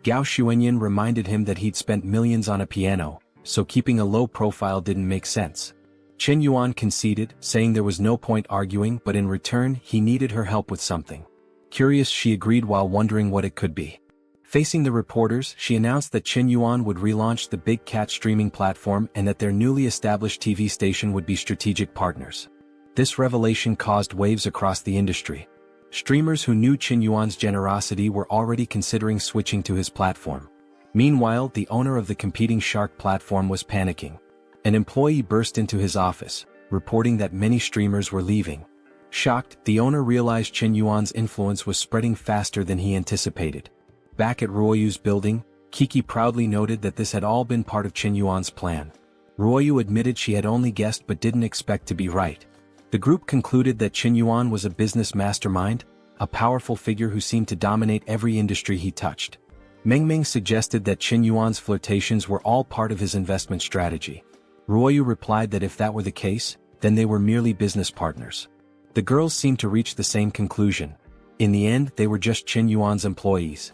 Gao Xuanyan reminded him that he'd spent millions on a piano, so keeping a low profile didn't make sense. Chen Yuan conceded, saying there was no point arguing, but in return, he needed her help with something. Curious, she agreed while wondering what it could be. Facing the reporters, she announced that Chen Yuan would relaunch the Big Cat streaming platform and that their newly established TV station would be strategic partners. This revelation caused waves across the industry. Streamers who knew Chen Yuan's generosity were already considering switching to his platform. Meanwhile, the owner of the competing Shark platform was panicking. An employee burst into his office, reporting that many streamers were leaving. Shocked, the owner realized Chen Yuan's influence was spreading faster than he anticipated. Back at Ruoyu's building, Kiki proudly noted that this had all been part of Chen Yuan's plan. Ruoyu admitted she had only guessed but didn't expect to be right. The group concluded that Chen Yuan was a business mastermind, a powerful figure who seemed to dominate every industry he touched. Meng suggested that Chen Yuan's flirtations were all part of his investment strategy. Ruoyu replied that if that were the case, then they were merely business partners. The girls seemed to reach the same conclusion. In the end, they were just Chen Yuan's employees.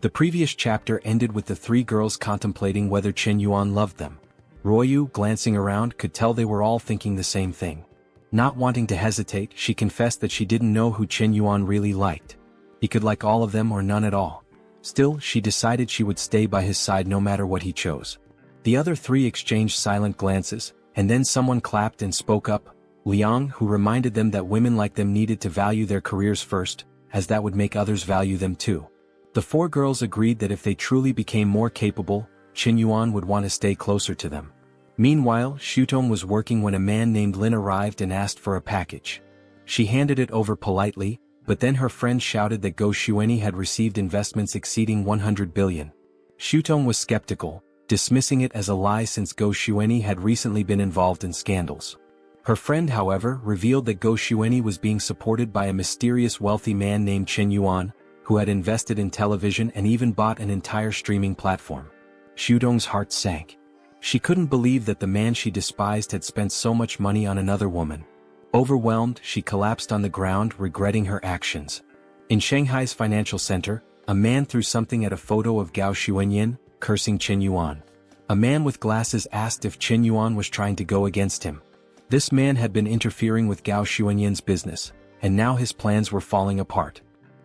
The previous chapter ended with the three girls contemplating whether Chen Yuan loved them. Ruoyu, glancing around, could tell they were all thinking the same thing. Not wanting to hesitate, she confessed that she didn't know who Chen Yuan really liked. He could like all of them or none at all. Still, she decided she would stay by his side no matter what he chose. The other three exchanged silent glances, and then someone clapped and spoke up, Liang, who reminded them that women like them needed to value their careers first, as that would make others value them too. The four girls agreed that if they truly became more capable, Chen Yuan would want to stay closer to them. Meanwhile, Shutong was working when a man named Lin arrived and asked for a package. She handed it over politely, but then her friend shouted that Go Xueni had received investments exceeding 100 billion. Shutong was skeptical, dismissing it as a lie since Go Xueni had recently been involved in scandals. Her friend, however, revealed that Go Xueni was being supported by a mysterious wealthy man named Chen Yuan, who had invested in television and even bought an entire streaming platform. Shutong's heart sank. She couldn't believe that the man she despised had spent so much money on another woman. Overwhelmed, she collapsed on the ground, regretting her actions. In Shanghai's financial center, a man threw something at a photo of Gao Xuanyan, cursing Chen Yuan. A man with glasses asked if Chen Yuan was trying to go against him. This man had been interfering with Gao Xuanyan's business, and now his plans were falling apart.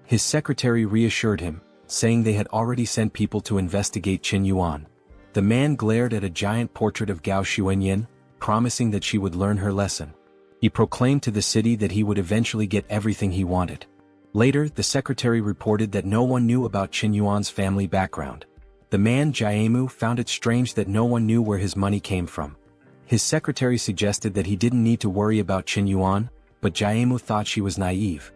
His secretary reassured him, saying they had already sent people to investigate Chen Yuan. The man glared at a giant portrait of Gao Xuanyan, promising that she would learn her lesson. He proclaimed to the city that he would eventually get everything he wanted. Later, the secretary reported that no one knew about Chen Yuan's family background. The man Jiaemu found it strange that no one knew where his money came from. His secretary suggested that he didn't need to worry about Chen Yuan, but Jiaemu thought she was naive.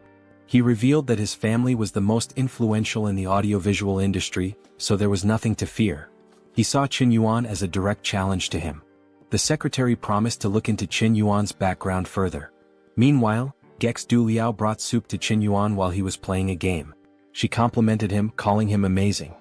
He revealed that his family was the most influential in the audiovisual industry, so there was nothing to fear. He saw Chen Yuan as a direct challenge to him. The secretary promised to look into Chen Yuan's background further. Meanwhile, Gex Du Liao brought soup to Chen Yuan while he was playing a game. She complimented him, calling him amazing.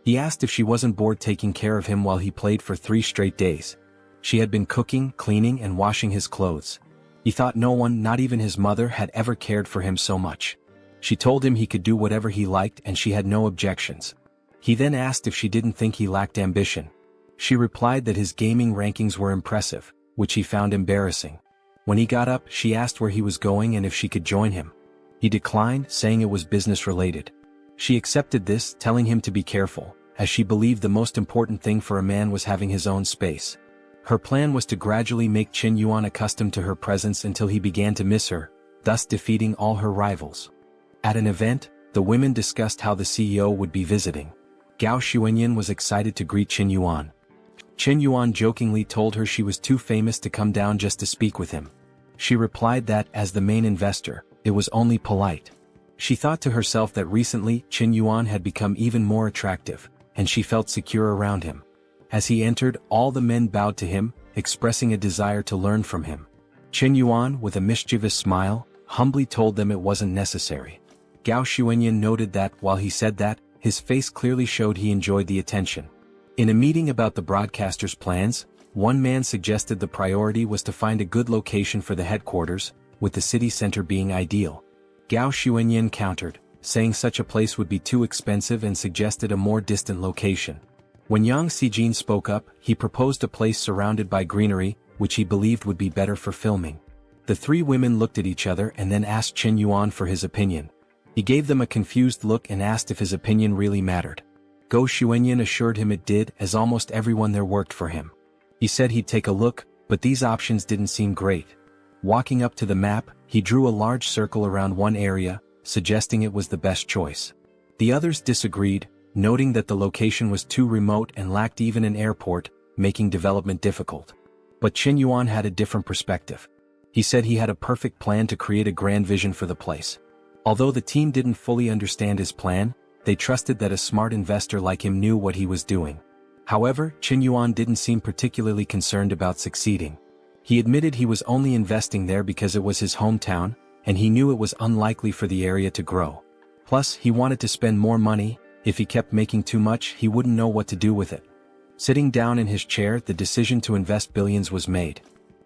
He asked if she wasn't bored taking care of him while he played for 3 straight days. She had been cooking, cleaning, and washing his clothes. He thought no one, not even his mother, had ever cared for him so much. She told him he could do whatever he liked and she had no objections. He then asked if she didn't think he lacked ambition. She replied that his gaming rankings were impressive, which he found embarrassing. When he got up, she asked where he was going and if she could join him. He declined, saying it was business-related. She accepted this, telling him to be careful, as she believed the most important thing for a man was having his own space. Her plan was to gradually make Chen Yuan accustomed to her presence until he began to miss her, thus defeating all her rivals. At an event, the women discussed how the CEO would be visiting. Gao Xuanyan was excited to greet Chen Yuan. Chen Yuan jokingly told her she was too famous to come down just to speak with him. She replied that, as the main investor, it was only polite. She thought to herself that recently Chen Yuan had become even more attractive, and she felt secure around him. As he entered, all the men bowed to him, expressing a desire to learn from him. Chen Yuan, with a mischievous smile, humbly told them it wasn't necessary. Gao Xuanyan noted that, while he said that, his face clearly showed he enjoyed the attention. In a meeting about the broadcaster's plans, one man suggested the priority was to find a good location for the headquarters, with the city center being ideal. Gao Xuanyan countered, saying such a place would be too expensive and suggested a more distant location. When Yang Xijin spoke up, he proposed a place surrounded by greenery, which he believed would be better for filming. The three women looked at each other and then asked Chen Yuan for his opinion. He gave them a confused look and asked if his opinion really mattered. Go Xuanyan assured him it did, as almost everyone there worked for him. He said he'd take a look, but these options didn't seem great. Walking up to the map, he drew a large circle around one area, suggesting it was the best choice. The others disagreed, noting that the location was too remote and lacked even an airport, making development difficult. But Chen Yuan had a different perspective. He said he had a perfect plan to create a grand vision for the place. Although the team didn't fully understand his plan, they trusted that a smart investor like him knew what he was doing. However, Chen Yuan didn't seem particularly concerned about succeeding. He admitted he was only investing there because it was his hometown, and he knew it was unlikely for the area to grow. Plus, he wanted to spend more money. If he kept making too much, he wouldn't know what to do with it. Sitting down in his chair, the decision to invest billions was made.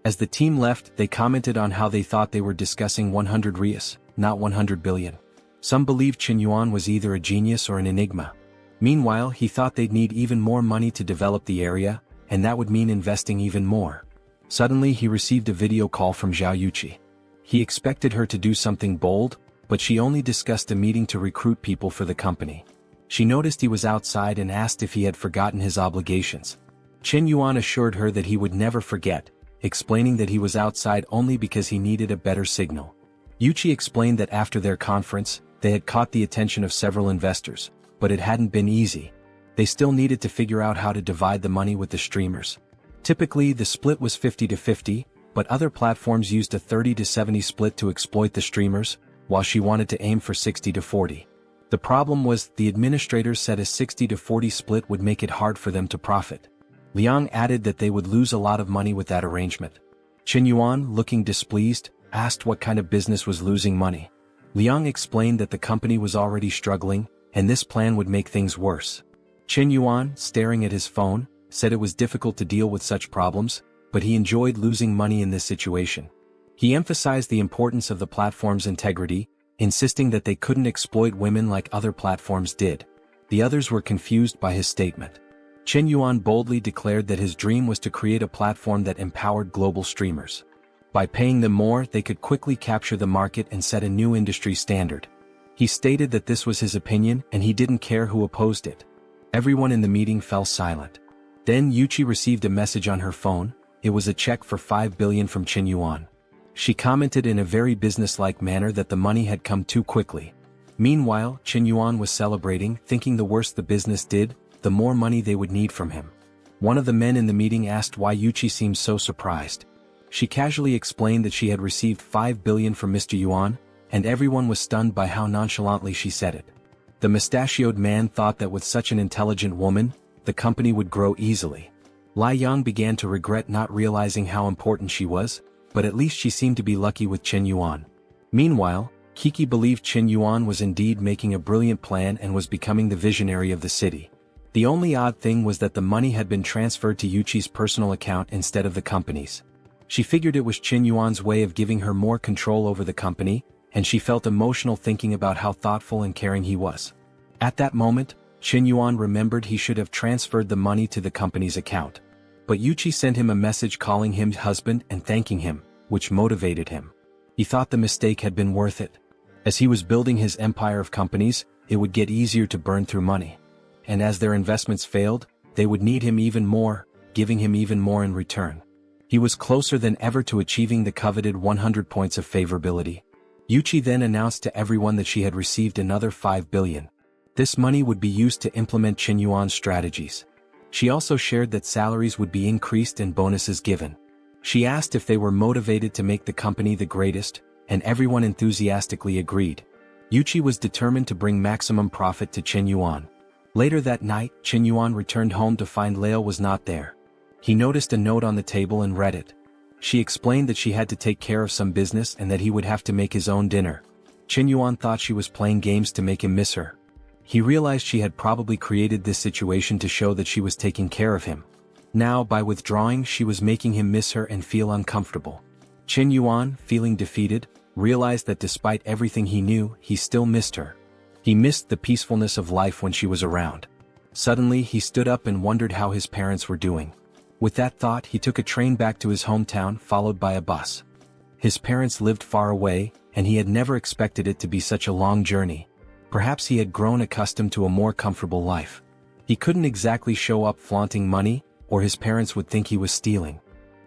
As the team left, they commented on how they thought they were discussing 100 Rias, not 100 billion. Some believed Chen Yuan was either a genius or an enigma. Meanwhile, he thought they'd need even more money to develop the area, and that would mean investing even more. Suddenly, he received a video call from Zhao Yuqi. He expected her to do something bold, but she only discussed a meeting to recruit people for the company. She noticed he was outside and asked if he had forgotten his obligations. Chen Yuan assured her that he would never forget, explaining that he was outside only because he needed a better signal. Yuqi explained that after their conference, they had caught the attention of several investors, but it hadn't been easy. They still needed to figure out how to divide the money with the streamers. Typically, the split was 50-50, but other platforms used a 30-70 split to exploit the streamers, while she wanted to aim for 60-40. The problem was, the administrators said a 60-40 split would make it hard for them to profit. Liang added that they would lose a lot of money with that arrangement. Chen Yuan, looking displeased, asked what kind of business was losing money. Liang explained that the company was already struggling, and this plan would make things worse. Chen Yuan, staring at his phone, said it was difficult to deal with such problems, but he enjoyed losing money in this situation. He emphasized the importance of the platform's integrity, insisting that they couldn't exploit women like other platforms did. The others were confused by his statement. Chen Yuan boldly declared that his dream was to create a platform that empowered global streamers. By paying them more, they could quickly capture the market and set a new industry standard. He stated that this was his opinion and he didn't care who opposed it. Everyone in the meeting fell silent. Then Yuqi received a message on her phone. It was a check for 5 billion from Chen Yuan. She commented in a very businesslike manner that the money had come too quickly. Meanwhile, Chen Yuan was celebrating, thinking the worse the business did, the more money they would need from him. One of the men in the meeting asked why Yuqi seemed so surprised. She casually explained that she had received 5 billion from Mr. Yuan, and everyone was stunned by how nonchalantly she said it. The mustachioed man thought that with such an intelligent woman, the company would grow easily. Lai Yang began to regret not realizing how important she was, but at least she seemed to be lucky with Chen Yuan. Meanwhile, Kiki believed Chen Yuan was indeed making a brilliant plan and was becoming the visionary of the city. The only odd thing was that the money had been transferred to Yuqi's personal account instead of the company's. She figured it was Chen Yuan's way of giving her more control over the company, and she felt emotional thinking about how thoughtful and caring he was. At that moment, Chen Yuan remembered he should have transferred the money to the company's account. But Yuqi sent him a message calling him husband and thanking him, which motivated him. He thought the mistake had been worth it. As he was building his empire of companies, it would get easier to burn through money. And as their investments failed, they would need him even more, giving him even more in return. He was closer than ever to achieving the coveted 100 points of favorability. Yuqi then announced to everyone that she had received another 5 billion. This money would be used to implement Chen Yuan's strategies. She also shared that salaries would be increased and bonuses given. She asked if they were motivated to make the company the greatest, and everyone enthusiastically agreed. Yuqi was determined to bring maximum profit to Chen Yuan. Later that night, Chen Yuan returned home to find Leo was not there. He noticed a note on the table and read it. She explained that she had to take care of some business and that he would have to make his own dinner. Chen Yuan thought she was playing games to make him miss her. He realized she had probably created this situation to show that she was taking care of him. Now, by withdrawing, she was making him miss her and feel uncomfortable. Chen Yuan, feeling defeated, realized that despite everything he knew, he still missed her. He missed the peacefulness of life when she was around. Suddenly, he stood up and wondered how his parents were doing. With that thought, he took a train back to his hometown, followed by a bus. His parents lived far away, and he had never expected it to be such a long journey. Perhaps he had grown accustomed to a more comfortable life. He couldn't exactly show up flaunting money, or his parents would think he was stealing.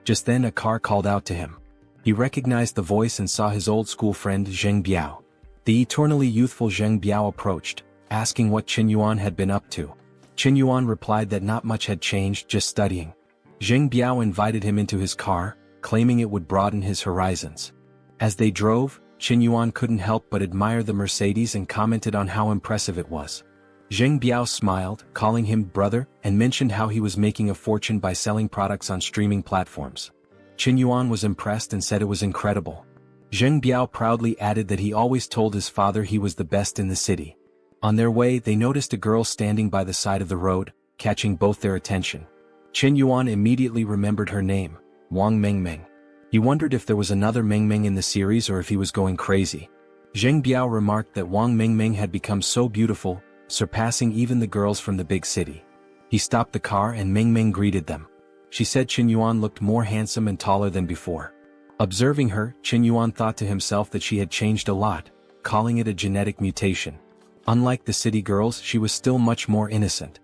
Just then a car called out to him. He recognized the voice and saw his old school friend Zheng Biao. The eternally youthful Zheng Biao approached, asking what Chen Yuan had been up to. Chen Yuan replied that not much had changed, just studying. Zheng Biao invited him into his car, claiming it would broaden his horizons. As they drove, Chen Yuan couldn't help but admire the Mercedes and commented on how impressive it was. Zheng Biao smiled, calling him brother, and mentioned how he was making a fortune by selling products on streaming platforms. Chen Yuan was impressed and said it was incredible. Zheng Biao proudly added that he always told his father he was the best in the city. On their way, they noticed a girl standing by the side of the road, catching both their attention. Chen Yuan immediately remembered her name, Wang Mengmeng. He wondered if there was another Mengmeng in the series or if he was going crazy. Zheng Biao remarked that Wang Mengmeng had become so beautiful, surpassing even the girls from the big city. He stopped the car and Mengmeng greeted them. She said Chen Yuan looked more handsome and taller than before. Observing her, Chen Yuan thought to himself that she had changed a lot, calling it a genetic mutation. Unlike the city girls, she was still much more innocent.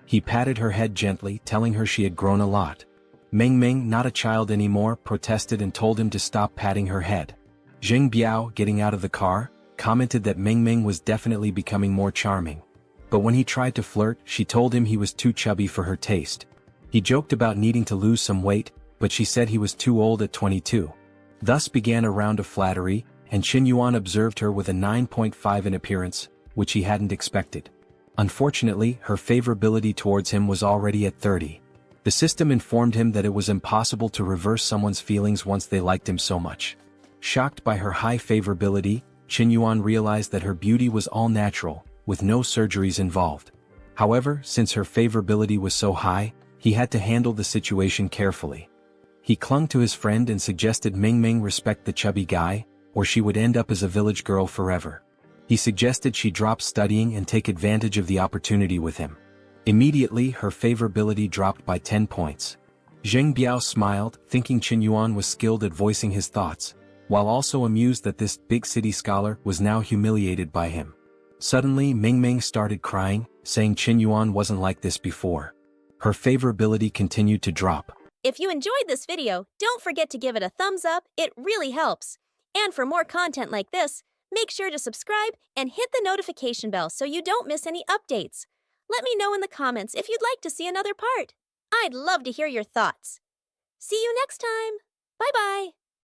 He patted her head gently, telling her she had grown a lot. Mengmeng, not a child anymore, protested and told him to stop patting her head. Zheng Biao, getting out of the car, commented that Mengmeng was definitely becoming more charming. But when he tried to flirt, she told him he was too chubby for her taste. He joked about needing to lose some weight, but she said he was too old at 22. Thus began a round of flattery, and Chen Yuan observed her with a 9.5 in appearance, which he hadn't expected. Unfortunately, her favorability towards him was already at 30. The system informed him that it was impossible to reverse someone's feelings once they liked him so much. Shocked by her high favorability, Chen Yuan realized that her beauty was all natural, with no surgeries involved. However, since her favorability was so high, he had to handle the situation carefully. He clung to his friend and suggested Mengmeng respect the chubby guy, or she would end up as a village girl forever. He suggested she drop studying and take advantage of the opportunity with him. Immediately, her favorability dropped by 10 points. Zheng Biao smiled, thinking Chen Yuan was skilled at voicing his thoughts, while also amused that this big city scholar was now humiliated by him. Suddenly, Mengmeng started crying, saying Chen Yuan wasn't like this before. Her favorability continued to drop. If you enjoyed this video, don't forget to give it a thumbs up, it really helps. And for more content like this, make sure to subscribe and hit the notification bell so you don't miss any updates. Let me know in the comments if you'd like to see another part. I'd love to hear your thoughts. See you next time. Bye-bye.